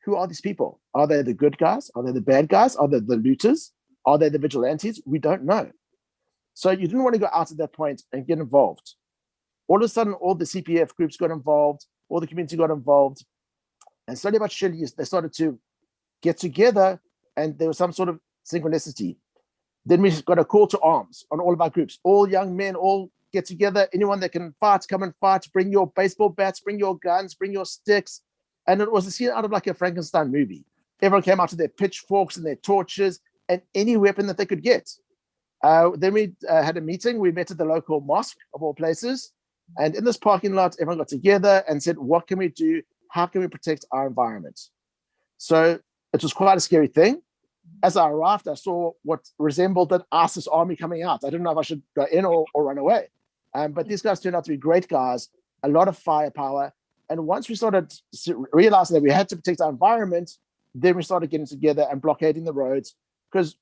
who are these people? Are they the good guys? Are they the bad guys? Are they the looters? Are they the vigilantes? We don't know. So you didn't want to go out at that point and get involved. All of a sudden, all the CPF groups got involved, all the community got involved. And slowly but surely, they started to get together and there was some sort of synchronicity. Then we got a call to arms on all of our groups. All young men, all get together. Anyone that can fight, come and fight. Bring your baseball bats, bring your guns, bring your sticks. And it was a scene out of like a Frankenstein movie. Everyone came out with their pitchforks and their torches and any weapon that they could get. Then we had a meeting. We met at the local mosque of all places. And in this parking lot, everyone got together and said, what can we do? how can we protect our environment? So it was quite a scary thing. As I arrived, I saw what resembled an ISIS army coming out. I didn't know if I should go in or run away. But these guys turned out to be great guys, a lot of firepower. And once we started realizing that we had to protect our environment, then we started getting together and blockading the roads. Because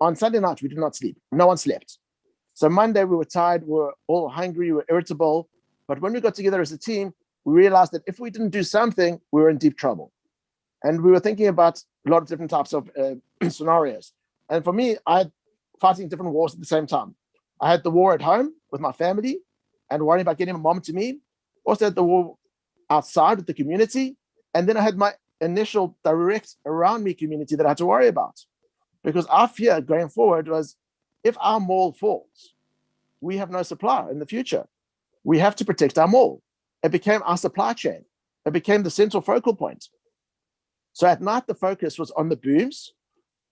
on Sunday night, we did not sleep. No one slept. So Monday, we were tired, we were all hungry, we were irritable. But when we got together as a team, we realized that if we didn't do something, we were in deep trouble. And we were thinking about a lot of different types of scenarios. And for me, I had fighting different wars at the same time. I had the war at home with my family and worrying about getting my mom to me. Also had the war outside with the community. And then I had my initial direct around me community that I had to worry about. Because our fear going forward was, if our mall falls, we have no supply in the future. We have to protect our mall. It became our supply chain. It became the central focal point. So at night, the focus was on the booms.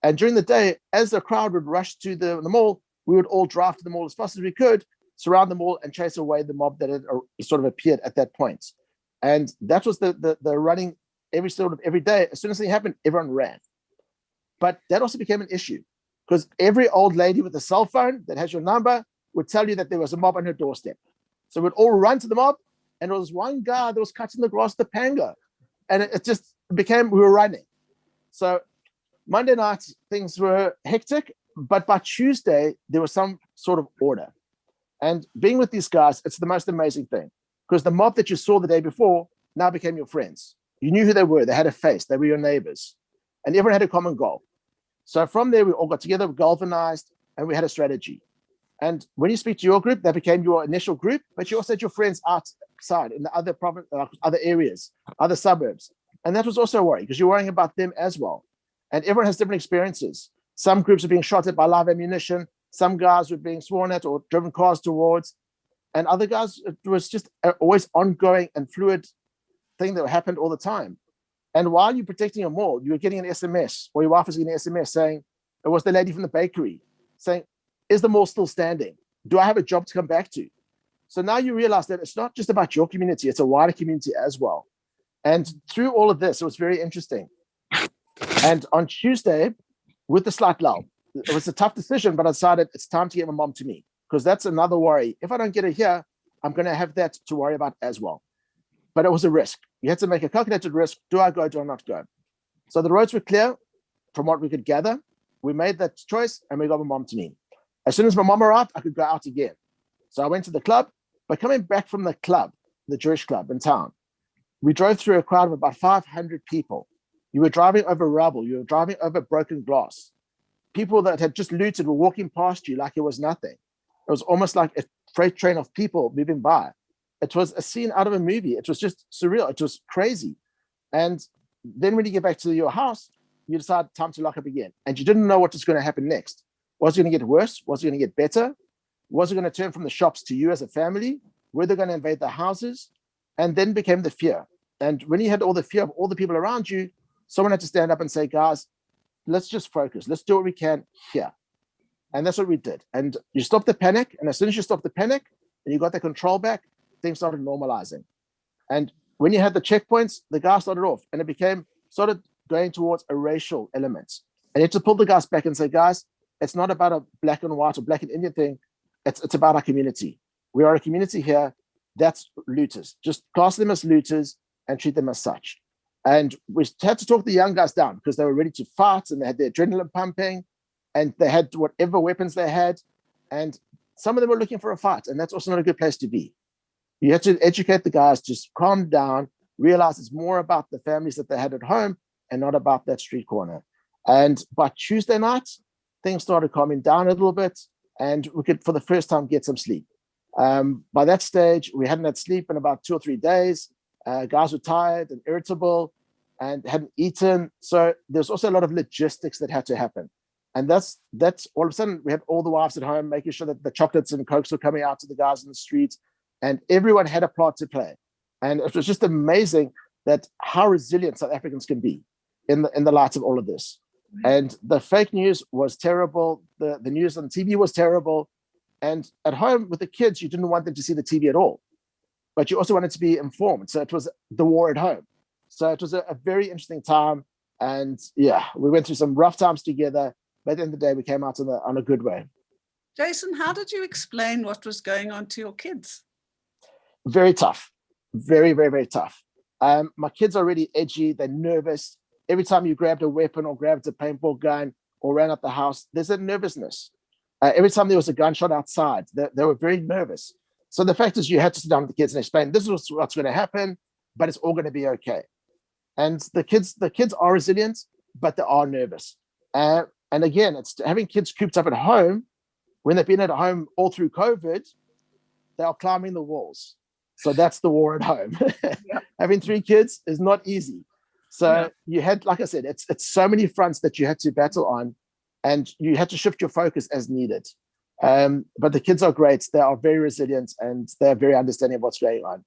And during the day, as the crowd would rush to the mall, we would all drive to the mall as fast as we could, surround the mall and chase away the mob that had sort of appeared at that point. And that was the running every day. As soon as something happened, everyone ran. But that also became an issue because every old lady with a cell phone that has your number would tell you that there was a mob on her doorstep. So we'd all run to the mob, and there was one guy that was cutting the grass with the panga. And it just became, we were running. So Monday night, things were hectic, but by Tuesday, there was some sort of order. And being with these guys, it's the most amazing thing because the mob that you saw the day before now became your friends. You knew who they were. They had a face. They were your neighbors. And everyone had a common goal. So from there, we all got together, galvanized, and we had a strategy. And when you speak to your group, that became your initial group, but you also had your friends outside in the other province, other areas, other suburbs. And that was also a worry because you're worrying about them as well. And everyone has different experiences. Some groups are being shot at by live ammunition. Some guys were being sworn at or driven cars towards. And other guys, it was just always ongoing and fluid thing that happened all the time. And while you're protecting your mall, you were getting an SMS, or your wife was getting an SMS saying, it was the lady from the bakery saying, is the mall still standing? Do I have a job to come back to? So now you realize that it's not just about your community, it's a wider community as well. And through all of this, it was very interesting. And on Tuesday, with the slight lull, it was a tough decision, but I decided it's time to get my mom to me because that's another worry. If I don't get her here, I'm going to have that to worry about as well. But it was a risk. You had to make a calculated risk. Do I go? Do I not go? So the roads were clear from what we could gather. We made that choice and we got my mom to me. As soon as my mom arrived, I could go out again. So I went to the club. But coming back from the club, the Jewish club in town, we drove through a crowd of about 500 people. You were driving over rubble. You were driving over broken glass. People that had just looted were walking past you like it was nothing. It was almost like a freight train of people moving by. It was a scene out of a movie. It was just surreal. It was crazy. And then when you get back to your house, you decide time to lock up again. And you didn't know what was going to happen next. Was it going to get worse? Was it going to get better? Was it going to turn from the shops to you as a family? Were they going to invade the houses? And then became the fear. And when you had all the fear of all the people around you, someone had to stand up and say, guys, let's just focus. Let's do what we can here. And that's what we did. And you stopped the panic. And as soon as you stopped the panic and you got the control back, things started normalizing. And when you had the checkpoints, the guys started off and it started going towards a racial element. And you had to pull the guys back and say, guys, it's not about a black and white or black and Indian thing. It's about our community. We are a community here. That's looters. Just class them as looters and treat them as such. And we had to talk the young guys down because they were ready to fight and they had their adrenaline pumping and they had whatever weapons they had. And some of them were looking for a fight. And that's also not a good place to be. You have to educate the guys, just calm down, realize it's more about the families that they had at home and not about that street corner. And by Tuesday night, things started calming down a little bit and we could, for the first time, get some sleep. By that stage, we hadn't had sleep in about 2 or 3 days. Guys were tired and irritable and hadn't eaten. So there's also a lot of logistics that had to happen. And that's all of a sudden, we had all the wives at home, making sure that the chocolates and Cokes were coming out to the guys in the streets. And everyone had a part to play. And it was just amazing that how resilient South Africans can be in the light of all of this. And the fake news was terrible. The news on TV was terrible. And at home with the kids, you didn't want them to see the TV at all. But you also wanted to be informed. So it was the war at home. So it was a very interesting time. And yeah, we went through some rough times together, but at the end of the day, we came out on a good way. Jason, how did you explain what was going on to your kids? Very tough. Very, very, very tough. My kids are already edgy. They're nervous. Every time you grabbed a weapon or grabbed a paintball gun or ran out the house, there's a nervousness. Every time there was a gunshot outside, they were very nervous. So the fact is you had to sit down with the kids and explain, this is what's going to happen, but it's all going to be okay. And the kids are resilient, but they are nervous. And again, it's having kids cooped up at home. When they've been at home all through COVID, they are climbing the walls. So that's the war at home. Yeah. Having 3 kids is not easy. So you had, like I said, it's so many fronts that you had to battle on, and you had to shift your focus as needed. But the kids are great. They are very resilient, and they're very understanding of what's going on.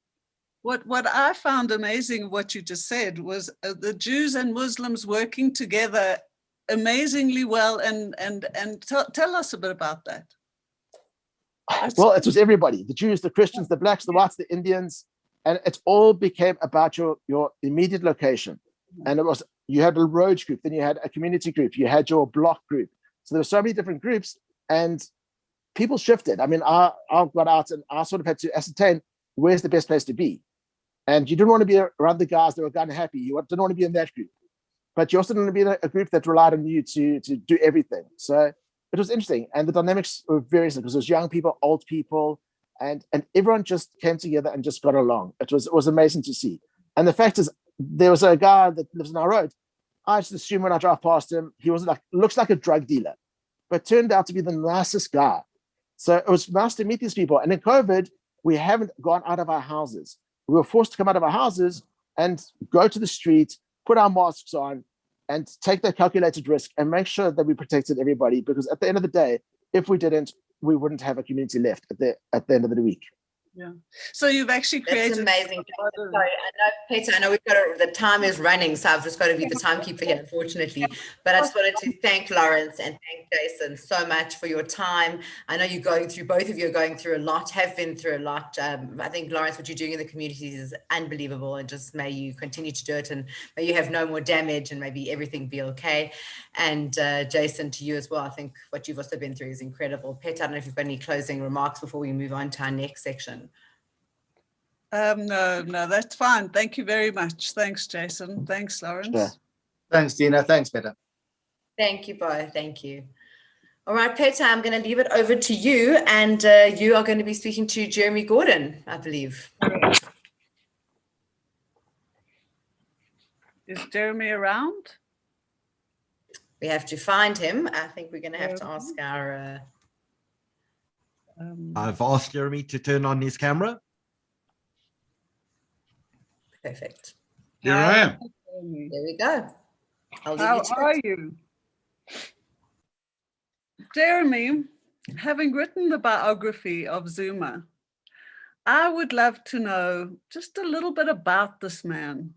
What I found amazing, what you just said, was the Jews and Muslims working together amazingly well. And tell us a bit about that. Well, it was everybody: the Jews, the Christians, the blacks, the whites, the Indians, and it all became about your immediate location. And it was, you had a road group, then you had a community group, you had your block group. So there were so many different groups, and people shifted. I mean, I got out and I sort of had to ascertain where's the best place to be. And you didn't want to be around the guys that were gun happy. You didn't want to be in that group, but you also didn't want to be in a group that relied on you to do everything. So it was interesting, and the dynamics were very simple because it was young people, old people, and everyone just came together and just got along. It was amazing to see. And the fact is, there was a guy that lives on our road. I just assumed when I drive past him, he was looks like a drug dealer, but turned out to be the nicest guy. So it was nice to meet these people. And in COVID, we haven't gone out of our houses. We were forced to come out of our houses and go to the street, put our masks on, and take that calculated risk and make sure that we protected everybody. Because at the end of the day, if we didn't, we wouldn't have a community left at the end of the week. Yeah. So you've actually created. That's amazing. Sorry, I know, Peter, I know the time is running, so I've just got to be the timekeeper here, unfortunately. But I just wanted to thank Lawrence and thank Jason so much for your time. I know both of you are going through a lot, have been through a lot. I think, Lawrence, what you're doing in the communities is unbelievable, and just may you continue to do it, and may you have no more damage, and maybe everything be okay. And Jason, to you as well, I think what you've also been through is incredible. Peter, I don't know if you've got any closing remarks before we move on to our next section. No, that's fine. Thank you very much. Thanks, Jason. Thanks, Lawrence. Sure. Thanks, Dina. Thanks, Peter. Thank you both. Thank you. All right, Peter, I'm going to leave it over to you, and you are going to be speaking to Jeremy Gordin, I believe. Is Jeremy around? We have to find him. I think we're going to have to ask our... I've asked Jeremy to turn on his camera. Perfect. Here I am. There we go. How are you? Jeremy, having written the biography of Zuma, I would love to know just a little bit about this man.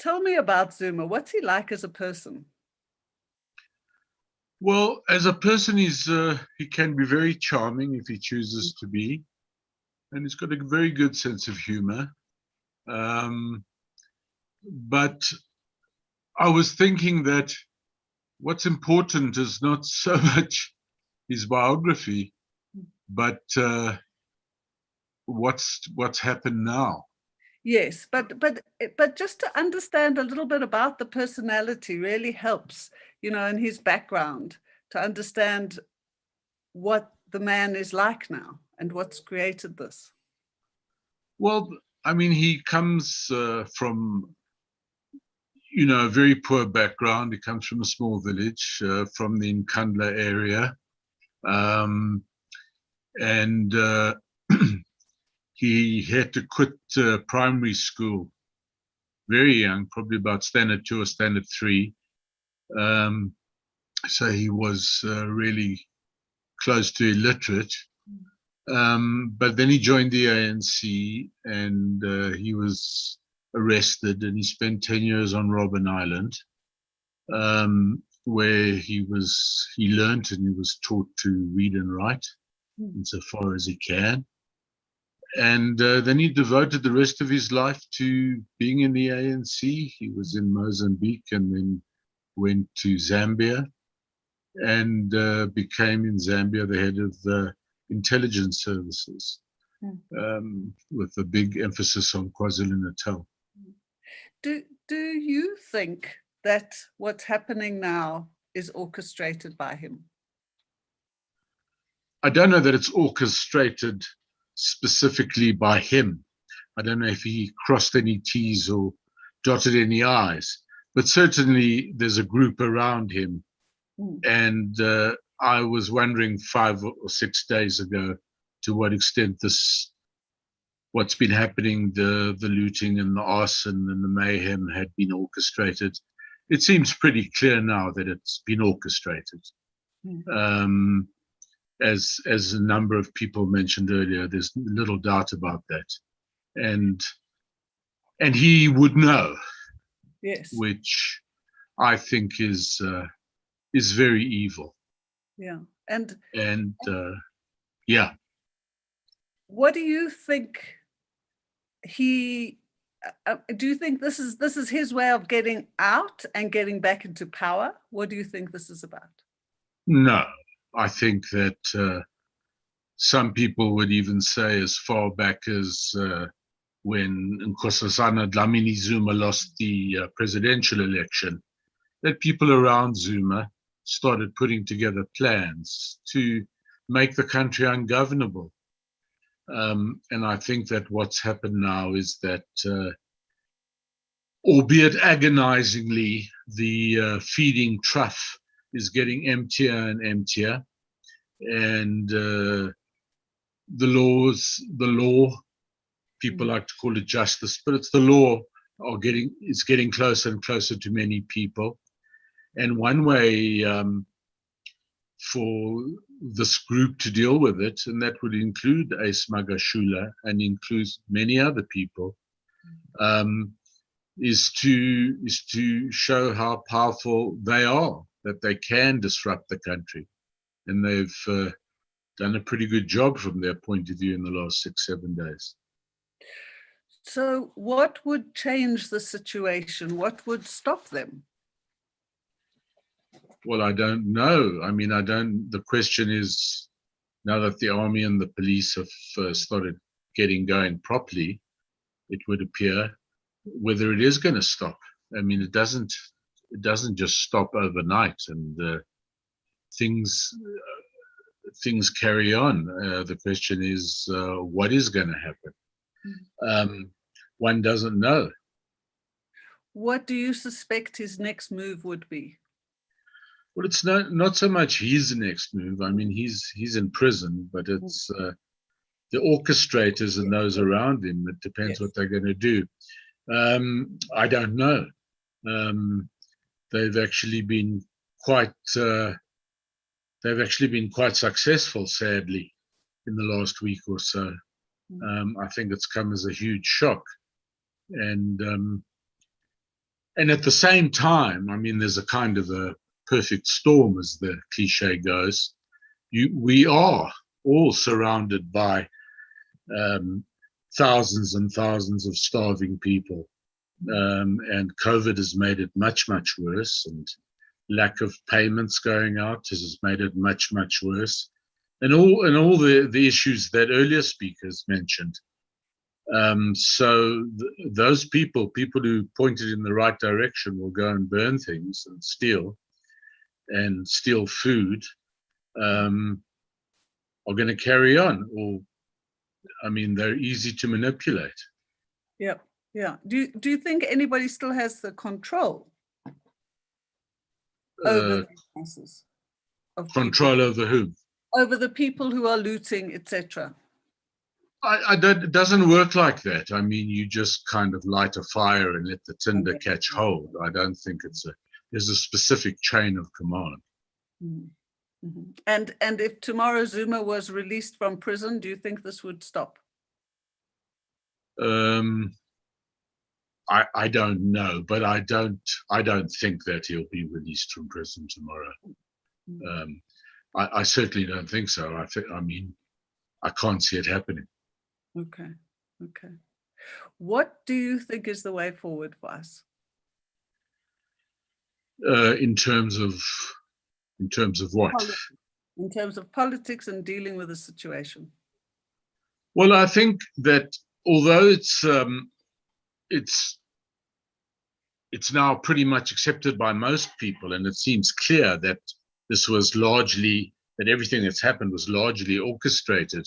Tell me about Zuma. What's he like as a person? Well, as a person, he can be very charming if he chooses to be, and he's got a very good sense of humor. But I was thinking that what's important is not so much his biography, but what's happened now. Yes, but just to understand a little bit about the personality really helps, and his background, to understand what the man is like now and what's created this. Well, I mean, he comes from, a very poor background. He comes from a small village from the Nkandla area. And he had to quit primary school very young, probably about standard 2 or standard 3. So he was really close to illiterate. But then he joined the ANC, and he was arrested, and he spent 10 years on Robben Island, where he learned and he was taught to read and write insofar as he can. And then he devoted the rest of his life to being in the ANC. He was in Mozambique and then went to Zambia and became in Zambia the head of the intelligence services, with a big emphasis on KwaZulu-Natal. Do you think that what's happening now is orchestrated by him? I don't know that it's orchestrated specifically by him. I don't know if he crossed any T's or dotted any I's, but certainly there's a group around him. And I was wondering 5 or 6 days ago to what extent what's been happening, the looting and the arson and the mayhem had been orchestrated. It seems pretty clear now that it's been orchestrated. As a number of people mentioned earlier, there's little doubt about that. And he would know, yes, which I think is very evil. Yeah. Yeah. What do you think do you think this is his way of getting out and getting back into power? What do you think this is about? No, I think that some people would even say as far back as when Nkosazana Dlamini Zuma lost the presidential election, that people around Zuma started putting together plans to make the country ungovernable. And I think that what's happened now is that, albeit agonizingly, the feeding trough is getting emptier and emptier. And the law, people like to call it justice, but it's the law, it's getting closer and closer to many people. And one way for this group to deal with it, and that would include Ace Magashula and includes many other people, is to show how powerful they are, that they can disrupt the country. And they've done a pretty good job from their point of view in the last 6-7 days. So what would change the situation? What would stop them? Well, I don't know. I mean, the question is, now that the army and the police have started getting going properly, it would appear, whether it is going to stop. I mean, it doesn't just stop overnight, and things carry on. The question is, what is going to happen? One doesn't know. What do you suspect his next move would be? Well, it's not so much his next move. I mean, he's in prison, but it's the orchestrators and those around him. It depends what they're going to do. I don't know. They've actually been quite successful, sadly, in the last week or so. I think it's come as a huge shock, and at the same time, I mean, there's a kind of a perfect storm, as the cliche goes. We are all surrounded by thousands and thousands of starving people, and COVID has made it much, much worse, and lack of payments going out has made it much, much worse, and all the issues that earlier speakers mentioned. So those people who pointed in the right direction will go and burn things and steal food, are going to carry on. Or, I mean, they're easy to manipulate. Yeah. Do you think anybody still has the control over the masses? Control over whom? Over the people who are looting, etc. It doesn't work like that. I mean, you just kind of light a fire and let the tinder catch hold. I don't think there's a specific chain of command. Mm-hmm. And if tomorrow Zuma was released from prison, do you think this would stop? I don't know, but I don't think that he'll be released from prison tomorrow. I certainly don't think so. I mean, I can't see it happening. Okay. Okay. What do you think is the way forward for us? In terms of what? In terms of politics and dealing with the situation. Well, I think that although it's now pretty much accepted by most people, and it seems clear that this was largely, that everything that's happened was largely orchestrated.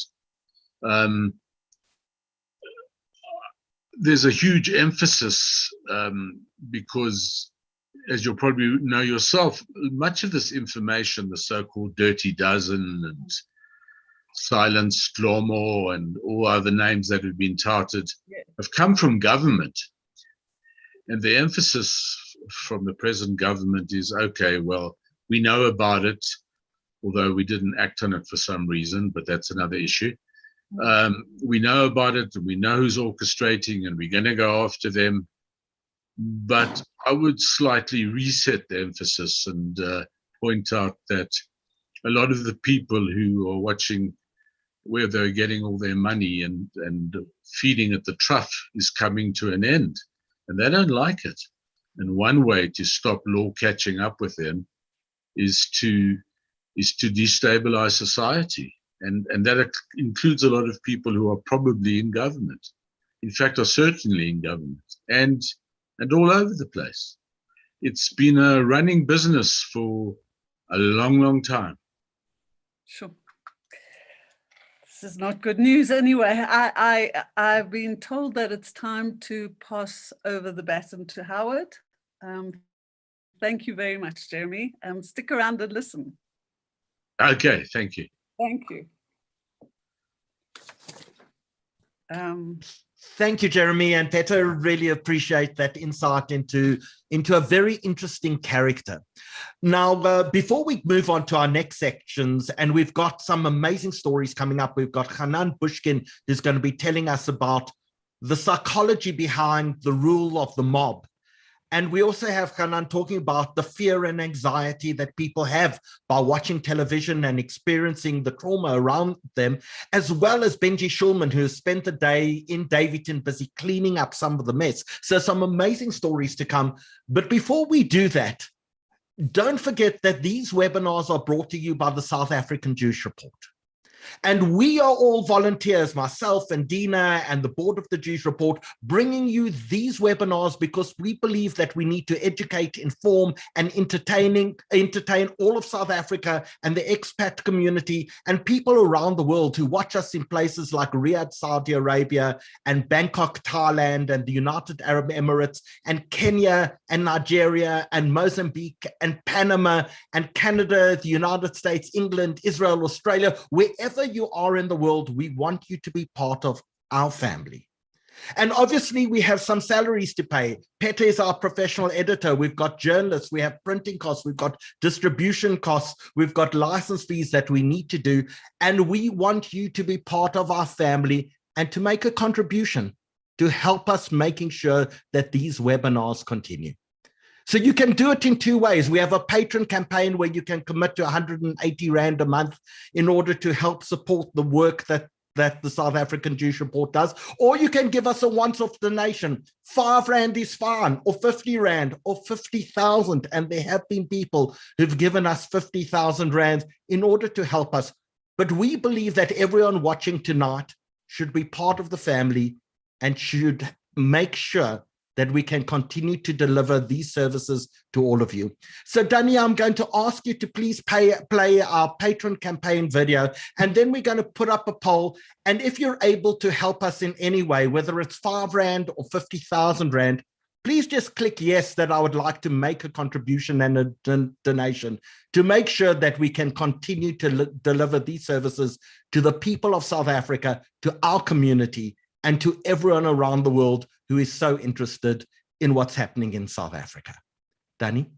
There's a huge emphasis because, as you'll probably know yourself, much of this information, the so-called dirty dozen and silent Slomo and all other names that have been touted, have come from government. And the emphasis from the present government is, okay, well, we know about it, although we didn't act on it for some reason, but that's another issue. We know about it, and we know who's orchestrating, and we're going to go after them. But I would slightly reset the emphasis and point out that a lot of the people who are watching where they're getting all their money and feeding at the trough is coming to an end, and they don't like it. And one way to stop law catching up with them is to destabilize society. And that includes a lot of people who are probably in government, in fact, are certainly in government, and all over the place. It's been a running business for a long, long time. Sure. This is not good news anyway. I've been told that it's time to pass over the baton to Howard. Thank you very much, Jeremy. Stick around and listen. Okay, thank you. Thank you. Thank you, Jeremy and Peter. Really appreciate that insight into a very interesting character. Now, before we move on to our next sections, and we've got some amazing stories coming up. We've got Hanan Bushkin, who's going to be telling us about the psychology behind the rule of the mob. And we also have Hanan talking about the fear and anxiety that people have by watching television and experiencing the trauma around them, as well as Benji Schulman, who has spent the day in Davidton busy cleaning up some of the mess. So some amazing stories to come. But before we do that, don't forget that these webinars are brought to you by the South African Jewish Report. And we are all volunteers, myself and Dina and the board of the Jewish Report, bringing you these webinars because we believe that we need to educate, inform, and entertain all of South Africa and the expat community and people around the world who watch us in places like Riyadh, Saudi Arabia, and Bangkok, Thailand, and the United Arab Emirates, and Kenya, and Nigeria, and Mozambique, and Panama, and Canada, the United States, England, Israel, Australia, wherever you are in the world, we want you to be part of our family. And obviously, we have some salaries to pay. Peter is our professional editor. We've got journalists. We have printing costs. We've got distribution costs. We've got license fees that we need to do. And we want you to be part of our family and to make a contribution to help us making sure that these webinars continue. So you can do it in two ways. We have a patron campaign where you can commit to 180 Rand a month in order to help support the work that the South African Jewish Report does. Or you can give us a once-off donation. 5 Rand is fine, or 50 Rand, or 50,000. And there have been people who've given us 50,000 Rands in order to help us. But we believe that everyone watching tonight should be part of the family and should make sure that we can continue to deliver these services to all of you. So Dania, I'm going to ask you to please play our patron campaign video, and then we're going to put up a poll. And if you're able to help us in any way, whether it's 5 Rand or 50,000 Rand, please just click yes, that I would like to make a contribution and a donation to make sure that we can continue to deliver these services to the people of South Africa, to our community, and to everyone around the world who is so interested in what's happening in South Africa. Danny?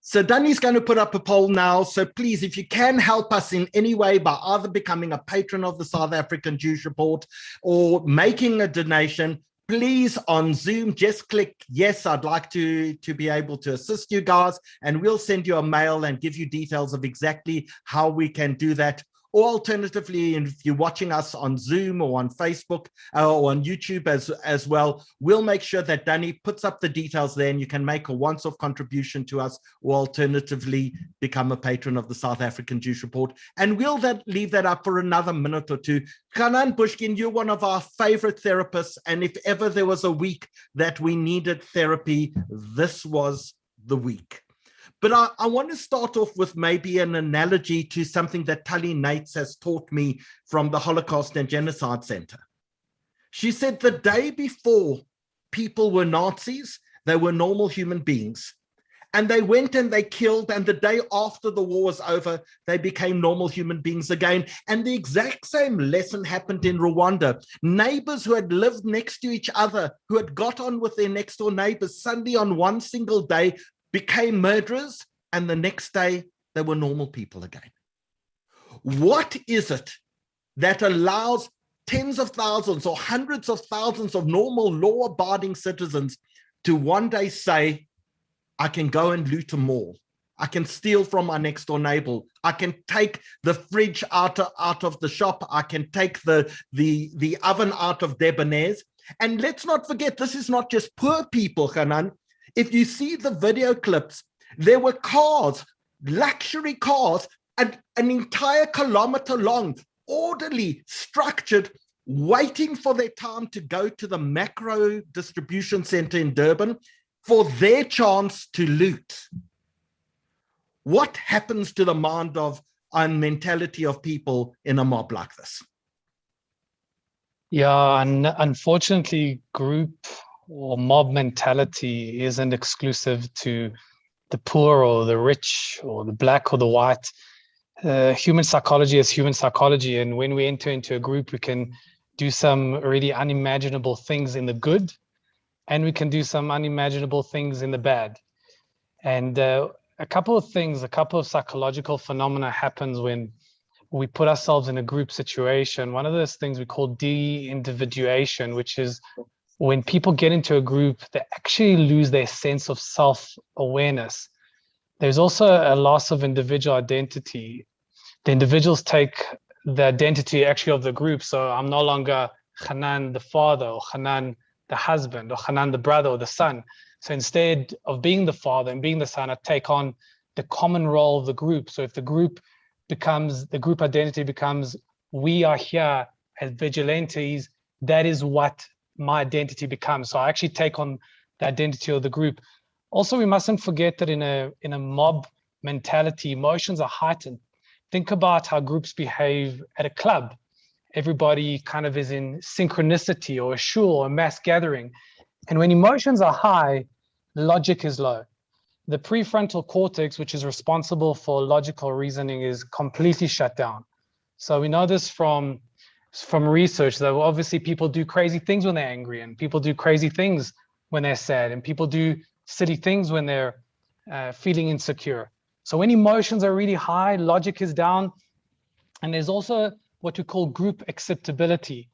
So Danny's going to put up a poll now. So please, if you can help us in any way by either becoming a patron of the South African Jewish Report or making a donation, please on Zoom, just click yes, I'd like to be able to assist you guys, and we'll send you a mail and give you details of exactly how we can do that. Or alternatively, if you're watching us on Zoom or on Facebook or on YouTube as well, we'll make sure that Danny puts up the details there and you can make a once-off contribution to us, or alternatively become a patron of the South African Jewish Report. And we'll leave that up for another minute or two. Hanan Bushkin, you're one of our favorite therapists, and if ever there was a week that we needed therapy, this was the week. But I want to start off with maybe an analogy to something that Tali Nates has taught me from the Holocaust and Genocide Center. She said the day before people were Nazis, they were normal human beings. And they went and they killed, and the day after the war was over, they became normal human beings again. And the exact same lesson happened in Rwanda. Neighbors who had lived next to each other, who had got on with their next door neighbors, suddenly on one single day became murderers, and the next day they were normal people again. What is it that allows tens of thousands or hundreds of thousands of normal law-abiding citizens to one day say, I can go and loot a mall, I can steal from my next door neighbor, I can take the fridge out of the shop, I can take the oven out of Debonair's? And let's not forget, this is not just poor people, Hanan. If you see the video clips, there were cars, luxury cars, an entire kilometer long, orderly, structured, waiting for their time to go to the macro distribution center in Durban for their chance to loot. What happens to the mind of and mentality of people in a mob like this? Yeah, and unfortunately, group or mob mentality isn't exclusive to the poor or the rich or the black or the white. Human psychology is human psychology, and when we enter into a group, we can do some really unimaginable things in the good, and we can do some unimaginable things in the bad. And a couple of psychological phenomena happens when we put ourselves in a group situation. One of those things we call de-individuation, which is when people get into a group, they actually lose their sense of self-awareness. There's also a loss of individual identity. The individuals take the identity actually of the group. So I'm no longer Hanan the father, or Hanan the husband, or Hanan the brother or the son. So instead of being the father and being the son, I take on the common role of the group. So if the group identity becomes, we are here as vigilantes, that is what my identity becomes. So I actually take on the identity of the group. Also, we mustn't forget that in a mob mentality, emotions are heightened. Think about how groups behave at a club. Everybody kind of is in synchronicity, or a shul or a mass gathering. And when emotions are high, logic is low. The prefrontal cortex, which is responsible for logical reasoning, is completely shut down. So we know this from research, that obviously people do crazy things when they're angry, and people do crazy things when they're sad, and people do silly things when they're feeling insecure. So when emotions are really high, logic is down. And there's also what we call group acceptability.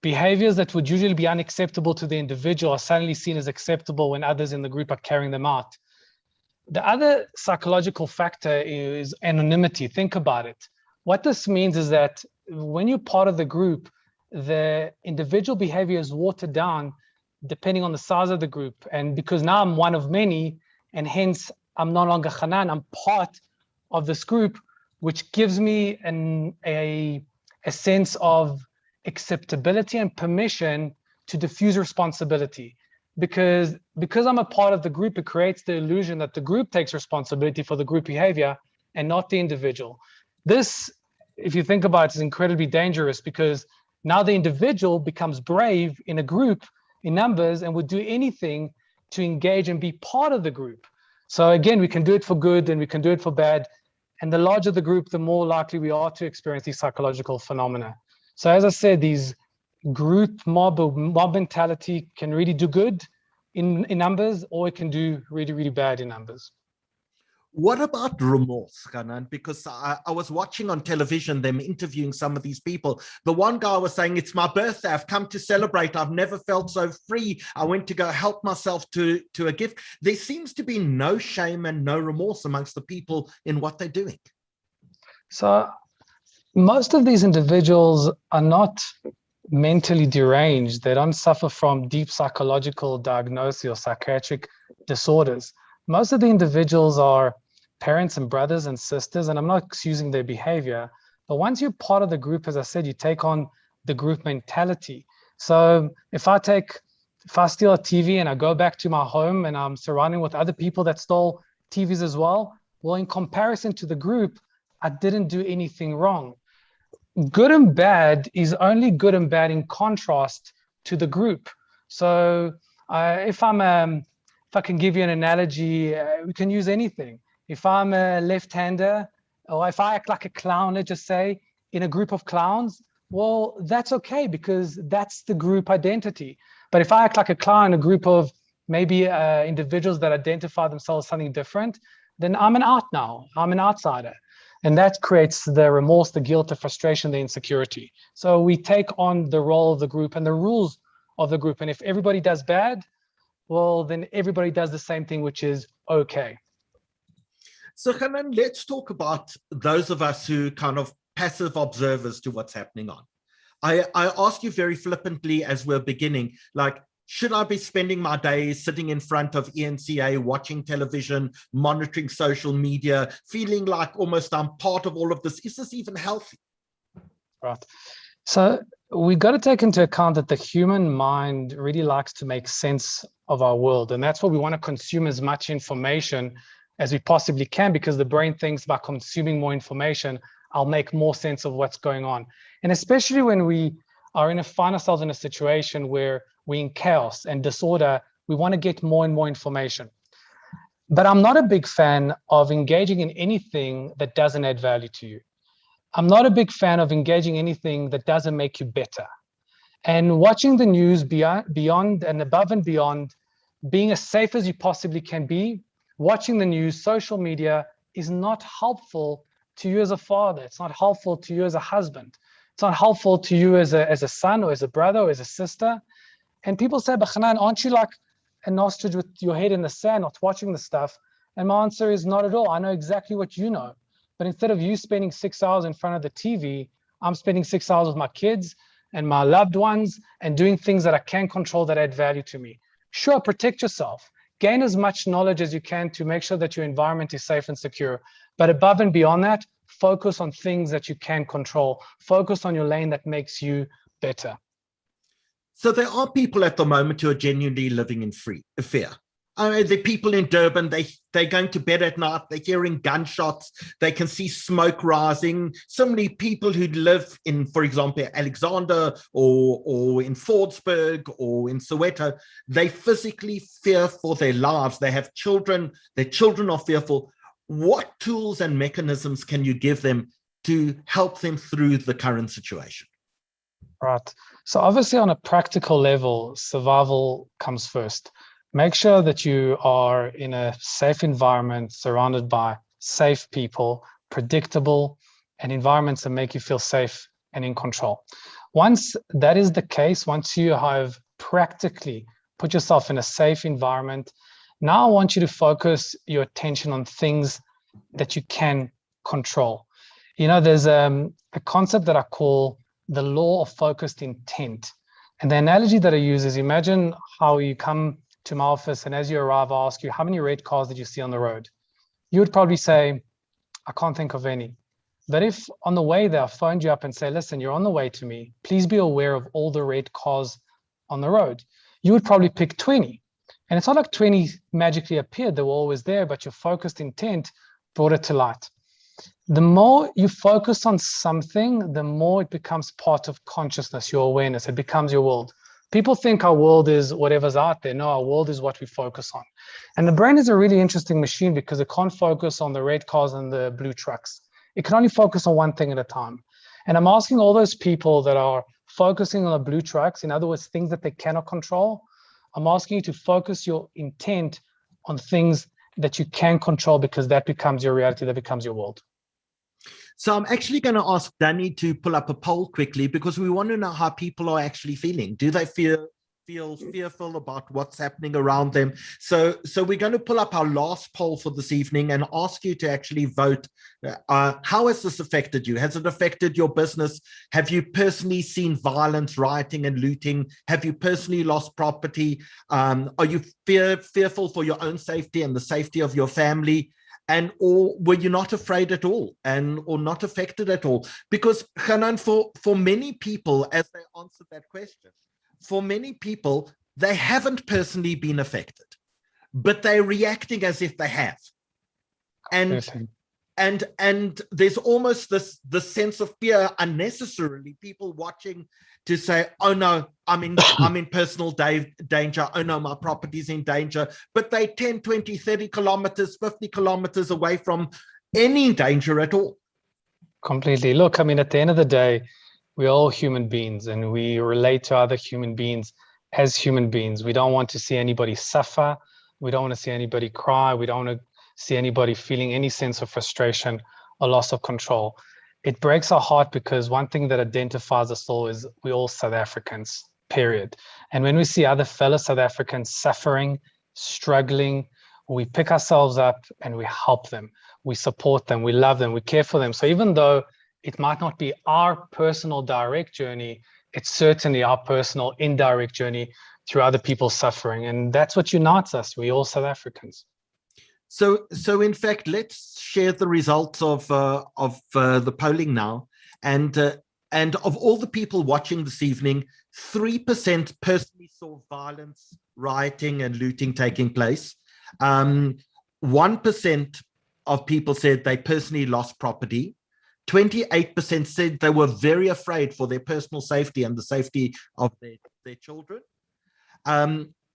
Behaviors that would usually be unacceptable to the individual are suddenly seen as acceptable when others in the group are carrying them out. The other psychological factor is anonymity. Think about it. What this means is that when you're part of the group, the individual behavior is watered down depending on the size of the group. And because now I'm one of many, and hence I'm no longer Hanan, I'm part of this group, which gives me a sense of acceptability and permission to diffuse responsibility. Because I'm a part of the group, it creates the illusion that the group takes responsibility for the group behavior and not the individual. This, if you think about it, is incredibly dangerous, because now the individual becomes brave in a group in numbers and would do anything to engage and be part of the group. So again, we can do it for good and we can do it for bad. And the larger the group, the more likely we are to experience these psychological phenomena. So as I said, these group mob mentality can really do good in numbers, or it can do really, really bad in numbers. What about remorse, Hanan? Because I was watching on television them interviewing some of these people. The one guy was saying, it's my birthday, I've come to celebrate, I've never felt so free, I went to go help myself to a gift. There seems to be no shame and no remorse amongst the people in what they're doing. So most of these individuals are not mentally deranged. They don't suffer from deep psychological diagnosis or psychiatric disorders. Most of the individuals are parents and brothers and sisters, and I'm not excusing their behavior, but once you're part of the group, as I said, you take on the group mentality. So if I steal a TV and I go back to my home and I'm surrounding with other people that stole TVs as well, well, in comparison to the group, I didn't do anything wrong. Good and bad is only good and bad in contrast to the group. So if I can give you an analogy, we can use anything. If I'm a left-hander, or if I act like a clown, let's just say, in a group of clowns, well, that's okay because that's the group identity. But if I act like a clown in a group of maybe individuals that identify themselves as something different, then I'm an out now, I'm an outsider. And that creates the remorse, the guilt, the frustration, the insecurity. So we take on the role of the group and the rules of the group. And if everybody does bad, well, then everybody does the same thing, which is okay. So Hanan, let's talk about those of us who kind of passive observers to what's happening on. I asked you very flippantly as we're beginning, like, should I be spending my days sitting in front of ENCA, watching television, monitoring social media, feeling like almost I'm part of all of this? Is this even healthy? Right. So we got to take into account that the human mind really likes to make sense of our world. And that's why we want to consume as much information as we possibly can, because the brain thinks by consuming more information, I'll make more sense of what's going on. And especially when we find ourselves in a situation where we're in chaos and disorder, we want to get more and more information. But I'm not a big fan of engaging in anything that doesn't add value to you. I'm not a big fan of engaging anything that doesn't make you better. And watching the news beyond and above and beyond, being as safe as you possibly can be, watching the news, social media is not helpful to you as a father. It's not helpful to you as a husband. It's not helpful to you as a son or as a brother or as a sister. And people say, but Hanan, aren't you like an ostrich with your head in the sand, not watching the stuff? And my answer is not at all. I know exactly what you know. But instead of you spending 6 hours in front of the TV, I'm spending 6 hours with my kids and my loved ones and doing things that I can control that add value to me. Sure, protect yourself. Gain as much knowledge as you can to make sure that your environment is safe and secure. But above and beyond that, focus on things that you can control. Focus on your lane that makes you better. So there are people at the moment who are genuinely living in fear. The people in Durban, they're going to bed at night, they're hearing gunshots, they can see smoke rising. So many people who live in, for example, Alexander or in Fordsburg or in Soweto, they physically fear for their lives. They have children, their children are fearful. What tools and mechanisms can you give them to help them through the current situation? Right. So obviously on a practical level, survival comes first. Make sure that you are in a safe environment, surrounded by safe people, predictable, and environments that make you feel safe and in control. Once that is the case, once you have practically put yourself in a safe environment, now I want you to focus your attention on things that you can control. You know, there's a concept that I call the law of focused intent. And the analogy that I use is, imagine how you come to my office and as you arrive, I ask you, how many red cars did you see on the road? You would probably say, I can't think of any. But if on the way there, I phoned you up and say, listen, you're on the way to me, please be aware of all the red cars on the road, you would probably pick 20. And it's not like 20 magically appeared, they were always there, but your focused intent brought it to light. The more you focus on something, the more it becomes part of consciousness, your awareness, it becomes your world. People think our world is whatever's out there. No, our world is what we focus on. And the brain is a really interesting machine because it can't focus on the red cars and the blue trucks. It can only focus on one thing at a time. And I'm asking all those people that are focusing on the blue trucks, in other words, things that they cannot control, I'm asking you to focus your intent on things that you can control, because that becomes your reality, that becomes your world. So I'm actually going to ask Danny to pull up a poll quickly, because we want to know how people are actually feeling. Do they feel fearful about what's happening around them? So we're going to pull up our last poll for this evening and ask you to actually vote. How has this affected you? Has it affected your business? Have you personally seen violence, rioting and looting? Have you personally lost property? Are you fearful for your own safety and the safety of your family? And or were you not afraid at all, or not affected at all? Because Hanan, for many people, as they answered that question, for many people, they haven't personally been affected, but they're reacting as if they have. And there's almost this sense of fear unnecessarily, people watching to say, oh no, I'm in personal danger. Oh no, my property's in danger. But they 10, 20, 30 kilometers, 50 kilometers away from any danger at all. Completely. Look, I mean, at the end of the day, we're all human beings, and we relate to other human beings as human beings. We don't want to see anybody suffer. We don't want to see anybody cry. We don't want to see anybody feeling any sense of frustration or loss of control. It breaks our heart, because one thing that identifies us all is we're all South Africans, period. And when we see other fellow South Africans suffering, struggling, we pick ourselves up and we help them. We support them. We love them. We care for them. So even though it might not be our personal direct journey, it's certainly our personal indirect journey through other people's suffering. And that's what unites us. We're all South Africans. So in fact, let's share the results of the polling now. And of all the people watching this evening, 3% personally saw violence, rioting and looting taking place. 1% of people said they personally lost property. 28% said they were very afraid for their personal safety and the safety of their children.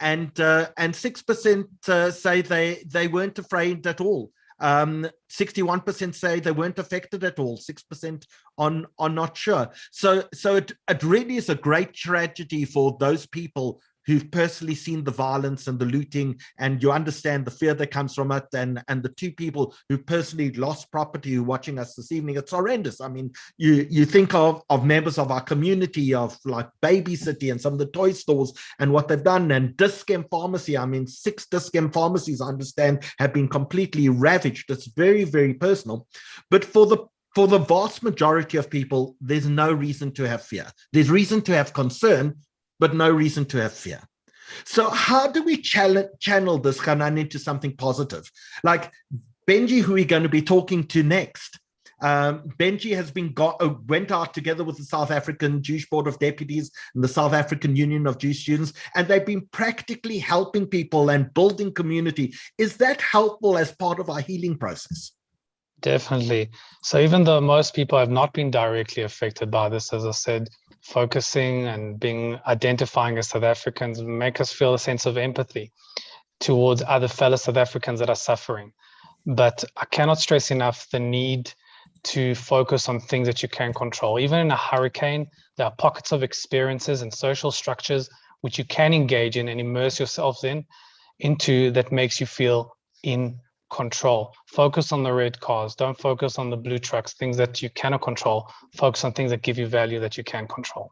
And 6% say they weren't afraid at all. 61% say they weren't affected at all. 6% are not sure. So it really is a great tragedy for those people who've personally seen the violence and the looting, and you understand the fear that comes from it, and the two people who personally lost property who are watching us this evening. It's horrendous. I mean, you think of members of our community, of like Baby City and some of the toy stores and what they've done, and Dis-Chem Pharmacy. I mean, 6 Dis-Chem pharmacies, I understand, have been completely ravaged. It's very, very personal. But for the vast majority of people, there's no reason to have fear. There's reason to have concern, but no reason to have fear. So how do we channel this, Hanan, into something positive? Like Benji, who we're going to be talking to next, Benji has went out together with the South African Jewish Board of Deputies and the South African Union of Jewish Students, and they've been practically helping people and building community. Is that helpful as part of our healing process? Definitely. So even though most people have not been directly affected by this, as I said, focusing and identifying as South Africans make us feel a sense of empathy towards other fellow South Africans that are suffering. But I cannot stress enough the need to focus on things that you can control. Even in a hurricane, there are pockets of experiences and social structures which you can engage in and immerse yourselves into that makes you feel in control. Focus on the red cars. Don't focus on the blue trucks, things that you cannot control. Focus on things that give you value that you can control.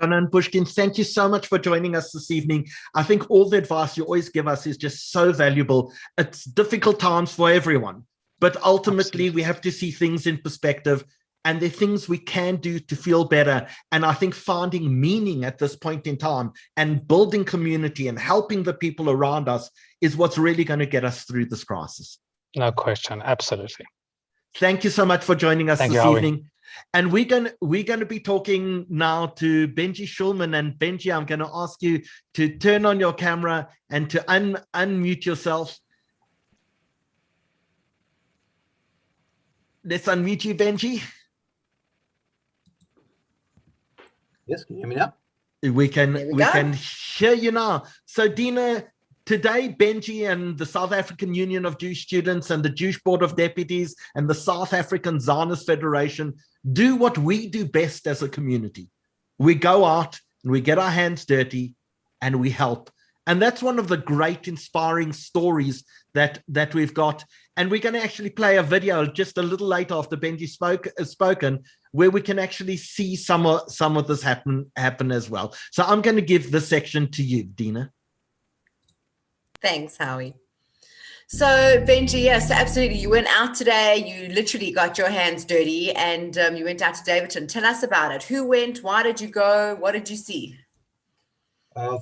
Hanan Bushkin, thank you so much for joining us this evening. I think all the advice you always give us is just so valuable. It's difficult times for everyone, but ultimately we have to see things in perspective, and there are things we can do to feel better. And I think finding meaning at this point in time and building community and helping the people around us is what's really going to get us through this crisis. No question. Absolutely. Thank you so much for joining us this evening. And we're going to be talking now to Benji Schulman. And Benji, I'm going to ask you to turn on your camera and to unmute yourself. Let's unmute you, Benji. Yes, can you hear me now? We can hear you now. So Dina, today, Benji and the South African Union of Jewish Students and the Jewish Board of Deputies and the South African Zionist Federation do what we do best as a community. We go out and we get our hands dirty and we help. And that's one of the great inspiring stories that we've got. And we're going to actually play a video just a little later after Benji spoken, where we can actually see some of this happen as well. So I'm going to give this section to you, Dina. Thanks, Howie. So Benji, yes, absolutely. You went out today. You literally got your hands dirty, and you went out to Davidson. Tell us about it. Who went? Why did you go? What did you see?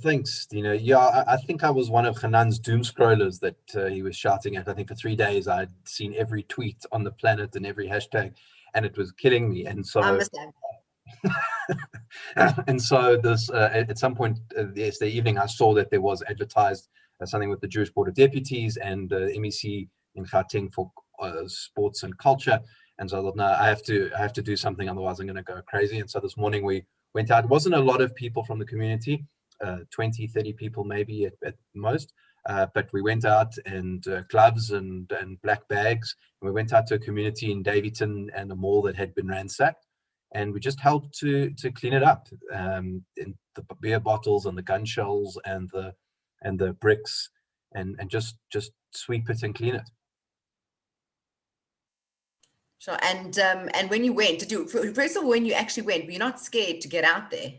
Thanks, Dina. Yeah, I think I was one of Hanan's doom scrollers that he was shouting at. I think for 3 days I'd seen every tweet on the planet and every hashtag, and it was killing me. And so, I understand. and so this at some point yesterday evening, I saw that there was advertised something with the Jewish Board of Deputies and MEC in Gauteng for sports and culture. And so I thought, no, I have to do something, otherwise I'm going to go crazy. And so this morning we went out. It wasn't a lot of people from the community. 20, 30 people maybe at most, but we went out and gloves and black bags, and we went out to a community in Davidson and a mall that had been ransacked, and we just helped to clean it up, in the beer bottles and the gun shells and the bricks, and just sweep it and clean it. Sure. And when you went, first of all, when you actually went, were you not scared to get out there?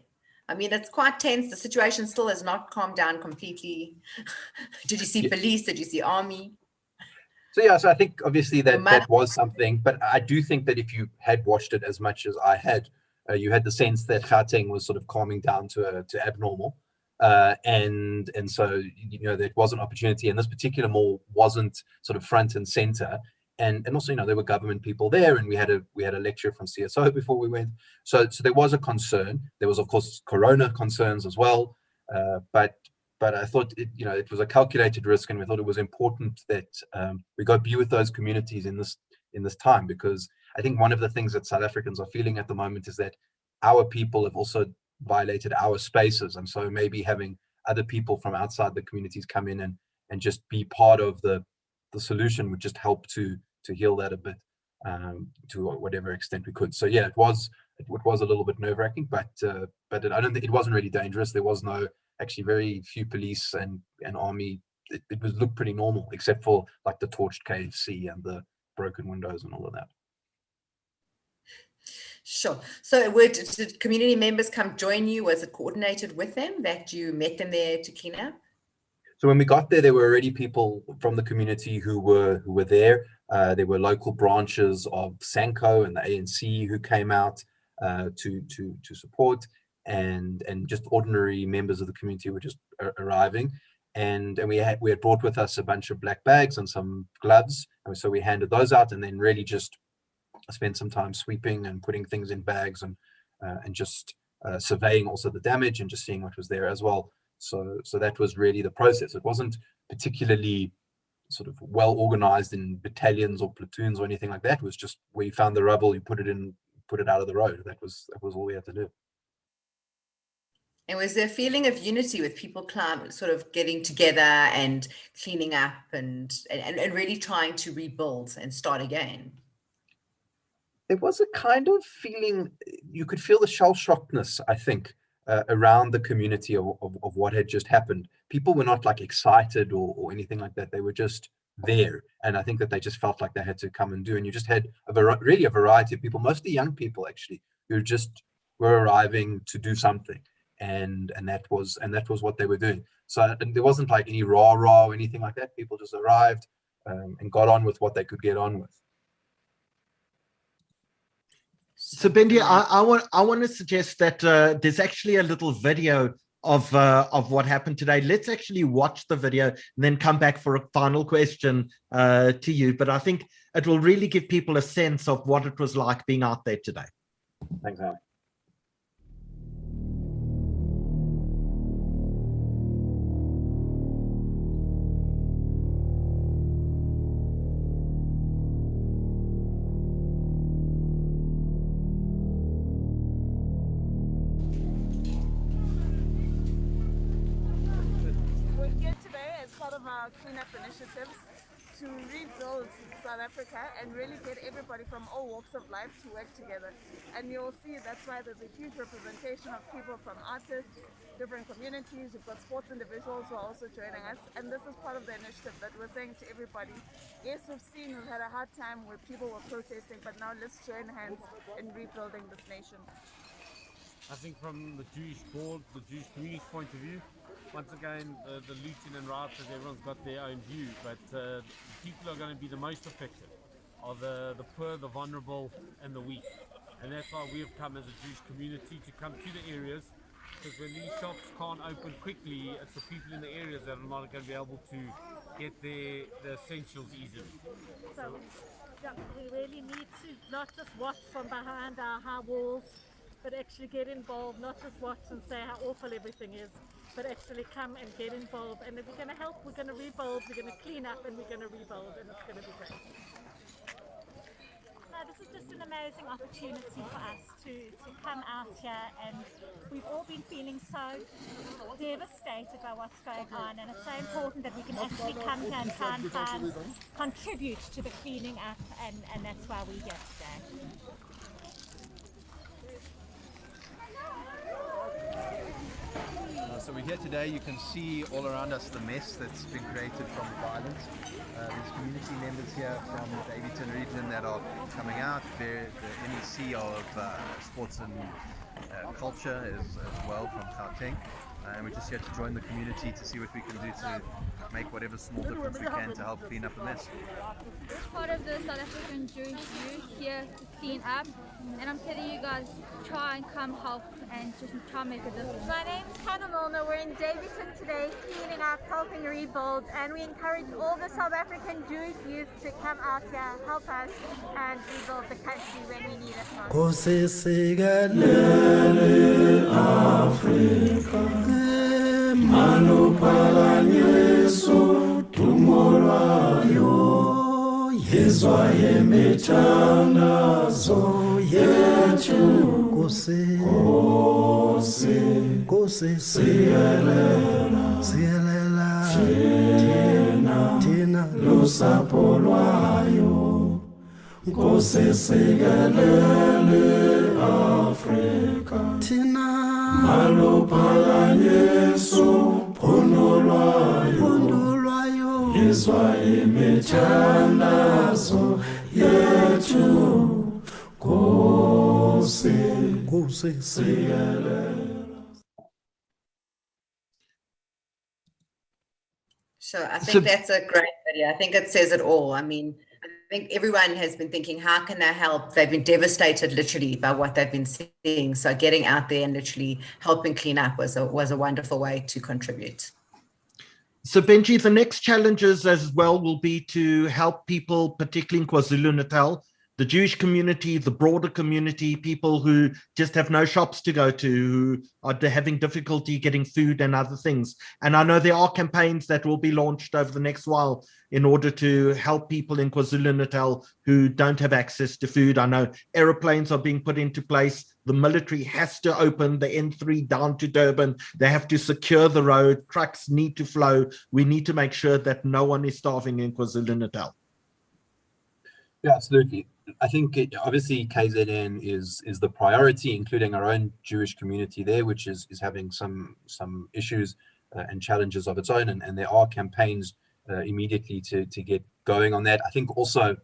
I mean, it's quite tense. The situation still has not calmed down completely. Did you see police? Did you see army? So yeah, so I think obviously that was something, but I do think that if you had watched it as much as I had, you had the sense that Gauteng was sort of calming down to abnormal, and so there was an opportunity, and this particular mall wasn't sort of front and center. And also, there were government people there, and we had a lecture from CSO before we went. So there was a concern. There was, of course, Corona concerns as well. But I thought it was a calculated risk, and we thought it was important that we go be with those communities in this time, because I think one of the things that South Africans are feeling at the moment is that our people have also violated our spaces, and so maybe having other people from outside the communities come in and just be part of the solution would just help to heal that a bit, to whatever extent we could. So yeah, it was a little bit nerve-wracking, but I don't think it wasn't really dangerous. There was actually very few police and army. It looked pretty normal, except for like the torched KFC and the broken windows and all of that. Sure. So did community members come join you? Was it coordinated with them that you met them there to clean up? So when we got there were already people from the community who were there. There were local branches of Sanko and the ANC who came out to support, and just ordinary members of the community were just arriving. And we had brought with us a bunch of black bags and some gloves, and so we handed those out, and then really just spent some time sweeping and putting things in bags, and just surveying also the damage and just seeing what was there as well. So that was really the process. It wasn't particularly sort of well organized in battalions or platoons or anything like that. It was just where you found the rubble, you put it out of the road. That was all we had to do. And was there a feeling of unity with people sort of getting together and cleaning up and really trying to rebuild and start again? There was a kind of feeling, you could feel the shell-shockedness, I think, around the community of what had just happened. People were not like excited or anything like that. They were just there, and I think that they just felt like they had to come and do. And you just had really a variety of people, mostly young people actually, who just were arriving to do something, and that was what they were doing. So there wasn't like any rah or anything like that. People just arrived and got on with what they could get on with. So Benji, I want to suggest that there's actually a little video of what happened today. Let's actually watch the video and then come back for a final question to you. But I think it will really give people a sense of what it was like being out there today. Thanks, Howie. Cleanup initiatives. to rebuild South Africa and really get everybody from all walks of life to work together. And you'll see that's why there's a huge representation of people from artists, different communities. We've got sports individuals who are also joining us. And this is part of the initiative that we're saying to everybody, yes, we've had a hard time where people were protesting, but now let's join hands in rebuilding this nation. I think from the Jewish board, the Jewish community point of view, once again, the looting and riots, everyone's got their own view, but the people are going to be the most affected are the poor, the vulnerable, and the weak. And that's why we have come as a Jewish community to come to the areas, because when these shops can't open quickly, it's the people in the areas that are not going to be able to get the essentials easily. So we really need to not just watch from behind our high walls, but actually get involved, not just watch and say how awful everything is, but actually come and get involved. And if we're going to help, we're going to rebuild, we're going to clean up, and we're going to rebuild, and it's going to be great. No, this is just an amazing opportunity for us to come out here, and we've all been feeling so devastated by what's going on, and it's so important that we can actually come here and try and contribute to the cleaning up, and that's why we're here today. So we're here today. You can see all around us the mess that's been created from the violence. There's community members here from the Davidson region that are coming out. The NEC of Sports and Culture as well from Gauteng. And we're just here to join the community to see what we can do to make whatever small difference we can to help clean up the mess. Part of the South African Jewish youth here to clean up, and I'm telling you guys, try and come help and just try and make a difference. My name's Hannah Milner. We're in Davidson today, cleaning up, helping rebuild, and we encourage all the South African Jewish youth to come out here, help us, and rebuild the country when we need it most. Manupalanyeso tumolwayo yezwa yemetanazo yetu kose siyelela tina lusapho lwayo kose sikelele Afrika tina Manupalanyeso pondolwayo yezwa imithandazo yethu kose siyelela. So I think that's a great video. I think it says it all. I mean, I think everyone has been thinking, how can they help? They've been devastated literally by what they've been seeing. So getting out there and literally helping clean up was a wonderful way to contribute. So Benji, the next challenges as well will be to help people, particularly in KwaZulu-Natal, the Jewish community, the broader community, people who just have no shops to go to, who are having difficulty getting food and other things. And I know there are campaigns that will be launched over the next while in order to help people in KwaZulu-Natal who don't have access to food. I know aeroplanes are being put into place. The military has to open the N3 down to Durban. They have to secure the road. Trucks need to flow. We need to make sure that no one is starving in KwaZulu-Natal. Yeah, absolutely. I think obviously KZN is the priority, including our own Jewish community there, which is having some issues and challenges of its own, and there are campaigns immediately to get going on that. I think also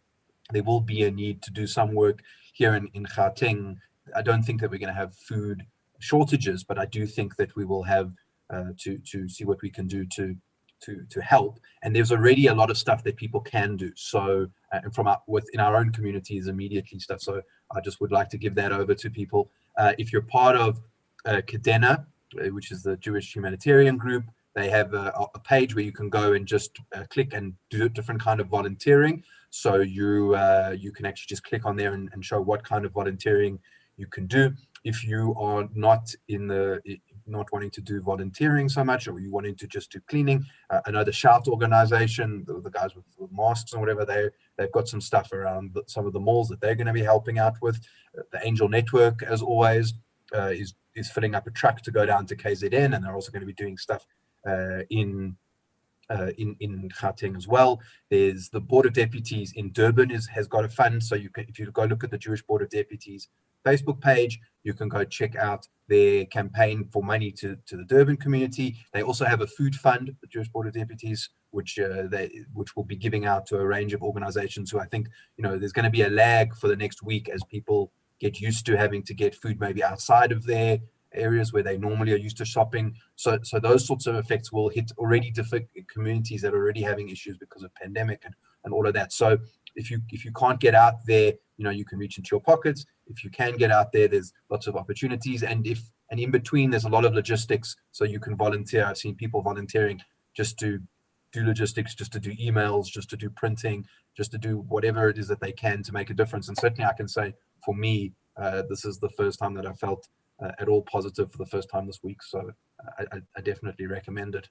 there will be a need to do some work here in Gauteng. I don't think that we're going to have food shortages, but I do think that we will have to see what we can do to help. And there's already a lot of stuff that people can do. So within our own communities, immediately stuff. So I just would like to give that over to people. If you're part of Cadena, which is the Jewish humanitarian group, they have a page where you can go and just click and do a different kind of volunteering. So you can actually just click on there and show what kind of volunteering you can do. If you are not wanting to do volunteering so much, or you wanting to just do cleaning, I know the Shout organization, the guys with masks and whatever, they've got some stuff around some of the malls that they're going to be helping out with. The Angel Network, as always, is filling up a truck to go down to KZN, and they're also going to be doing stuff in in Gauteng as well. There's the Board of Deputies in Durban has got a fund. So you can, if you go look at the Jewish Board of Deputies Facebook page, you can go check out their campaign for money to the Durban community. They also have a food fund, the Jewish Board of Deputies, which will be giving out to a range of organizations who I think, there's going to be a lag for the next week as people get used to having to get food maybe outside of their areas where they normally are used to shopping. So those sorts of effects will hit already different communities that are already having issues because of pandemic and all of that. So if you can't get out there, you can reach into your pockets. If you can get out there, there's lots of opportunities. And in between, there's a lot of logistics. So you can volunteer. I've seen people volunteering just to do logistics, just to do emails, just to do printing, just to do whatever it is that they can to make a difference. And certainly I can say for me, this is the first time that I felt at all positive for the first time this week. So I definitely recommend it.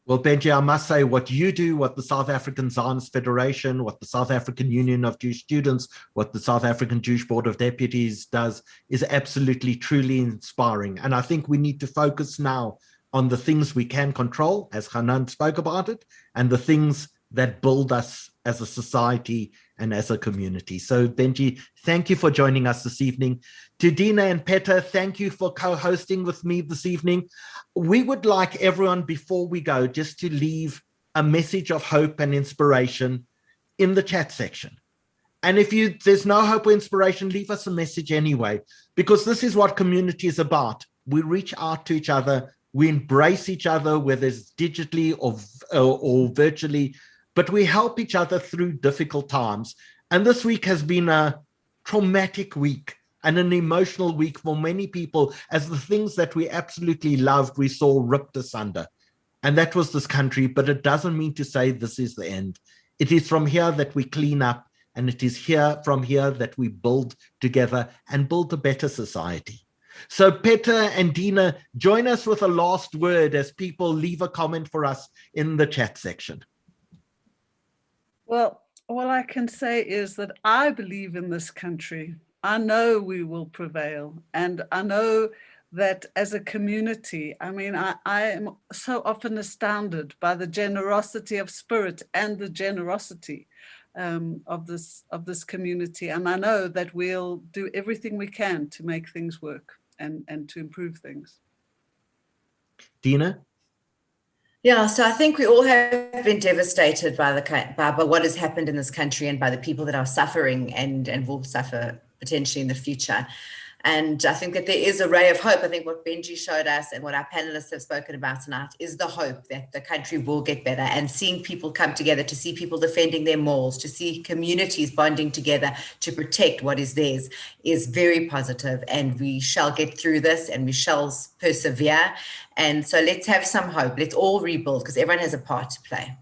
Well, Benji, I must say what you do, what the South African Zionist Federation, what the South African Union of Jewish Students, what the South African Jewish Board of Deputies does is absolutely, truly inspiring. And I think we need to focus now on the things we can control, as Hanan spoke about it, and the things that build us as a society and as a community. So Benji, thank you for joining us this evening. To Dina and Petter, thank you for co-hosting with me this evening. We would like everyone, before we go, just to leave a message of hope and inspiration in the chat section. And if there's no hope or inspiration, leave us a message anyway, because this is what community is about. We reach out to each other, we embrace each other, whether it's digitally or virtually, but we help each other through difficult times. And this week has been a traumatic week and an emotional week for many people, as the things that we absolutely loved, we saw ripped asunder. And that was this country, but it doesn't mean to say this is the end. It is from here that we clean up, and it is from here that we build together and build a better society. So Petter and Dina, join us with a last word as people leave a comment for us in the chat section. Well, all I can say is that I believe in this country. I know we will prevail. And I know that as a community, I mean, I am so often astounded by the generosity of spirit and the generosity of this community. And I know that we'll do everything we can to make things work and to improve things. Dina? Yeah, so I think we all have been devastated by what has happened in this country and by the people that are suffering and will suffer potentially in the future. And I think that there is a ray of hope. I think what Benji showed us and what our panelists have spoken about tonight is the hope that the country will get better, and seeing people come together, to see people defending their malls, to see communities bonding together to protect what is theirs is very positive. And we shall get through this and we shall persevere. And so let's have some hope. Let's all rebuild, because everyone has a part to play.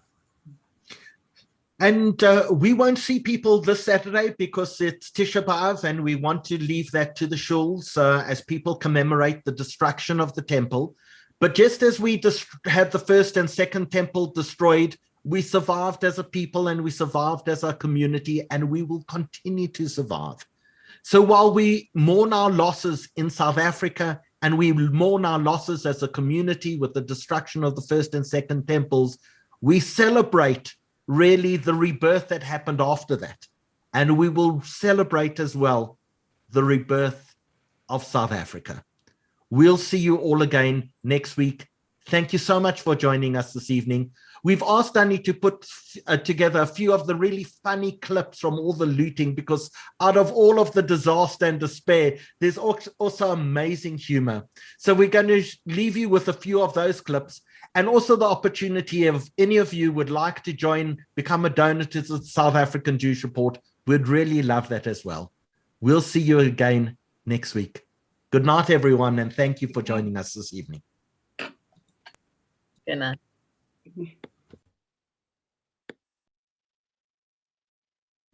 And we won't see people this Saturday because it's Tisha B'Av, and we want to leave that to the shuls as people commemorate the destruction of the temple. But just as we had the first and second temple destroyed, we survived as a people and we survived as a community, and we will continue to survive. So while we mourn our losses in South Africa and we mourn our losses as a community with the destruction of the first and second temples, we celebrate really the rebirth that happened after that. And we will celebrate as well the rebirth of South Africa. We'll see you all again next week. Thank you so much for joining us this evening. We've asked Danny to put together a few of the really funny clips from all the looting, because out of all of the disaster and despair, there's also amazing humor. So we're going to leave you with a few of those clips, and also the opportunity, if any of you would like to join, become a donor to the South African Jewish Report, we'd really love that as well. We'll see you again next week. Good night, everyone, and thank you for joining us this evening. Good night.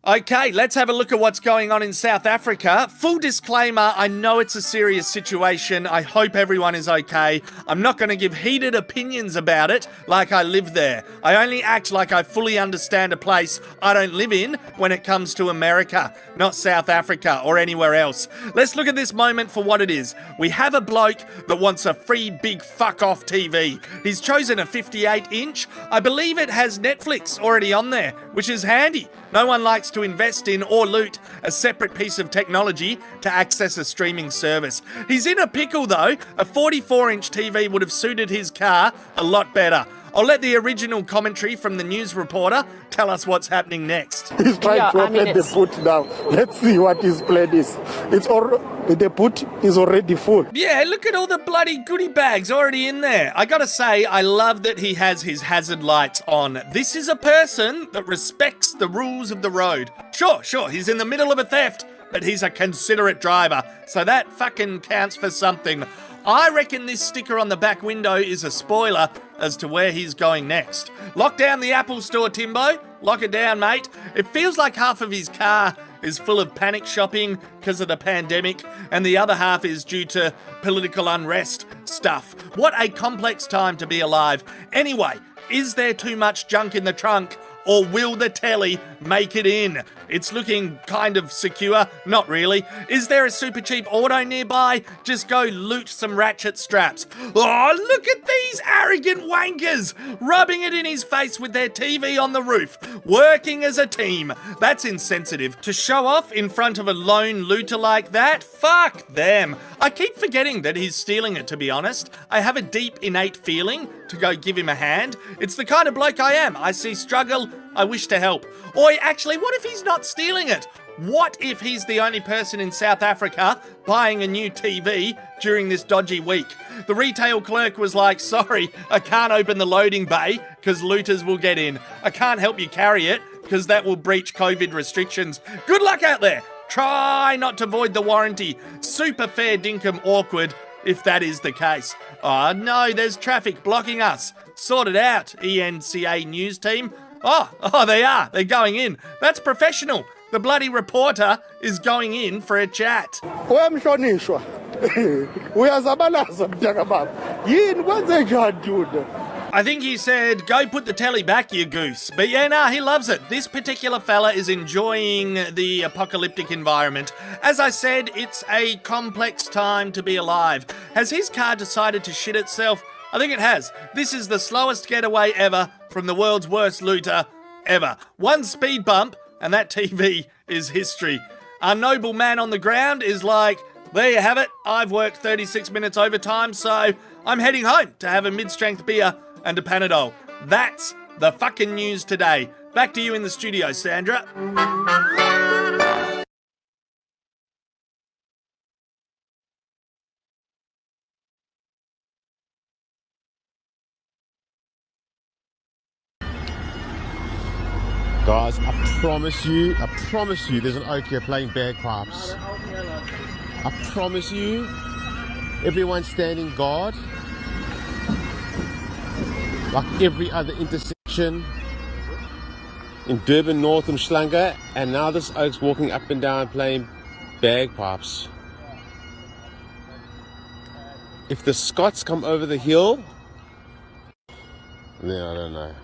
Okay, let's have a look at what's going on in South Africa. Full disclaimer, I know it's a serious situation. I hope everyone is okay. I'm not going to give heated opinions about it like I live there. I only act like I fully understand a place I don't live in when it comes to America, not South Africa or anywhere else. Let's look at this moment for what it is. We have a bloke that wants a free big fuck off TV. He's chosen a 58-inch. I believe it has Netflix already on there, which is handy. No one likes to invest in or loot a separate piece of technology to access a streaming service. He's in a pickle though. A 44-inch TV would have suited his car a lot better. I'll let the original commentary from the news reporter tell us what's happening next. He's trying to open the boot now. Let's see what his plan is. The boot is already full. Yeah, look at all the bloody goodie bags already in there. I gotta say, I love that he has his hazard lights on. This is a person that respects the rules of the road. Sure, he's in the middle of a theft, but he's a considerate driver, so that fucking counts for something. I reckon this sticker on the back window is a spoiler as to where he's going next. Lock down the Apple store, Timbo. Lock it down, mate. It feels like half of his car is full of panic shopping because of the pandemic, and the other half is due to political unrest stuff. What a complex time to be alive. Anyway, is there too much junk in the trunk? Or will the telly make it in? It's looking kind of secure. Not really. Is there a super cheap auto nearby? Just go loot some ratchet straps. Oh, look at these arrogant wankers rubbing it in his face with their TV on the roof, working as a team. That's insensitive. To show off in front of a lone looter like that? Fuck them. I keep forgetting that he's stealing it, to be honest. I have a deep innate feeling to go give him a hand. It's the kind of bloke I am. I see struggle, I wish to help. Oi, actually, what if he's not stealing it? What if he's the only person in South Africa buying a new TV during this dodgy week? The retail clerk was like, sorry, I can't open the loading bay because looters will get in. I can't help you carry it because that will breach COVID restrictions. Good luck out there. Try not to void the warranty. Super fair dinkum awkward if that is the case. Oh no, there's traffic blocking us. Sort it out, ENCA news team. Oh, they are. They're going in. That's professional. The bloody reporter is going in for a chat. I think he said, go put the telly back, you goose. But yeah, nah, he loves it. This particular fella is enjoying the apocalyptic environment. As I said, it's a complex time to be alive. Has his car decided to shit itself? I think it has. This is the slowest getaway ever from the world's worst looter ever. One speed bump and that TV is history. Our noble man on the ground is like, there you have it. I've worked 36 minutes overtime, so I'm heading home to have a mid-strength beer and a Panadol. That's the fucking news today. Back to you in the studio, Sandra. Guys, I promise you, there's an oak here playing bagpipes. I promise you, everyone's standing guard. Like every other intersection in Durban, North Umhlanga, and now this oak's walking up and down playing bagpipes. If the Scots come over the hill, then I don't know.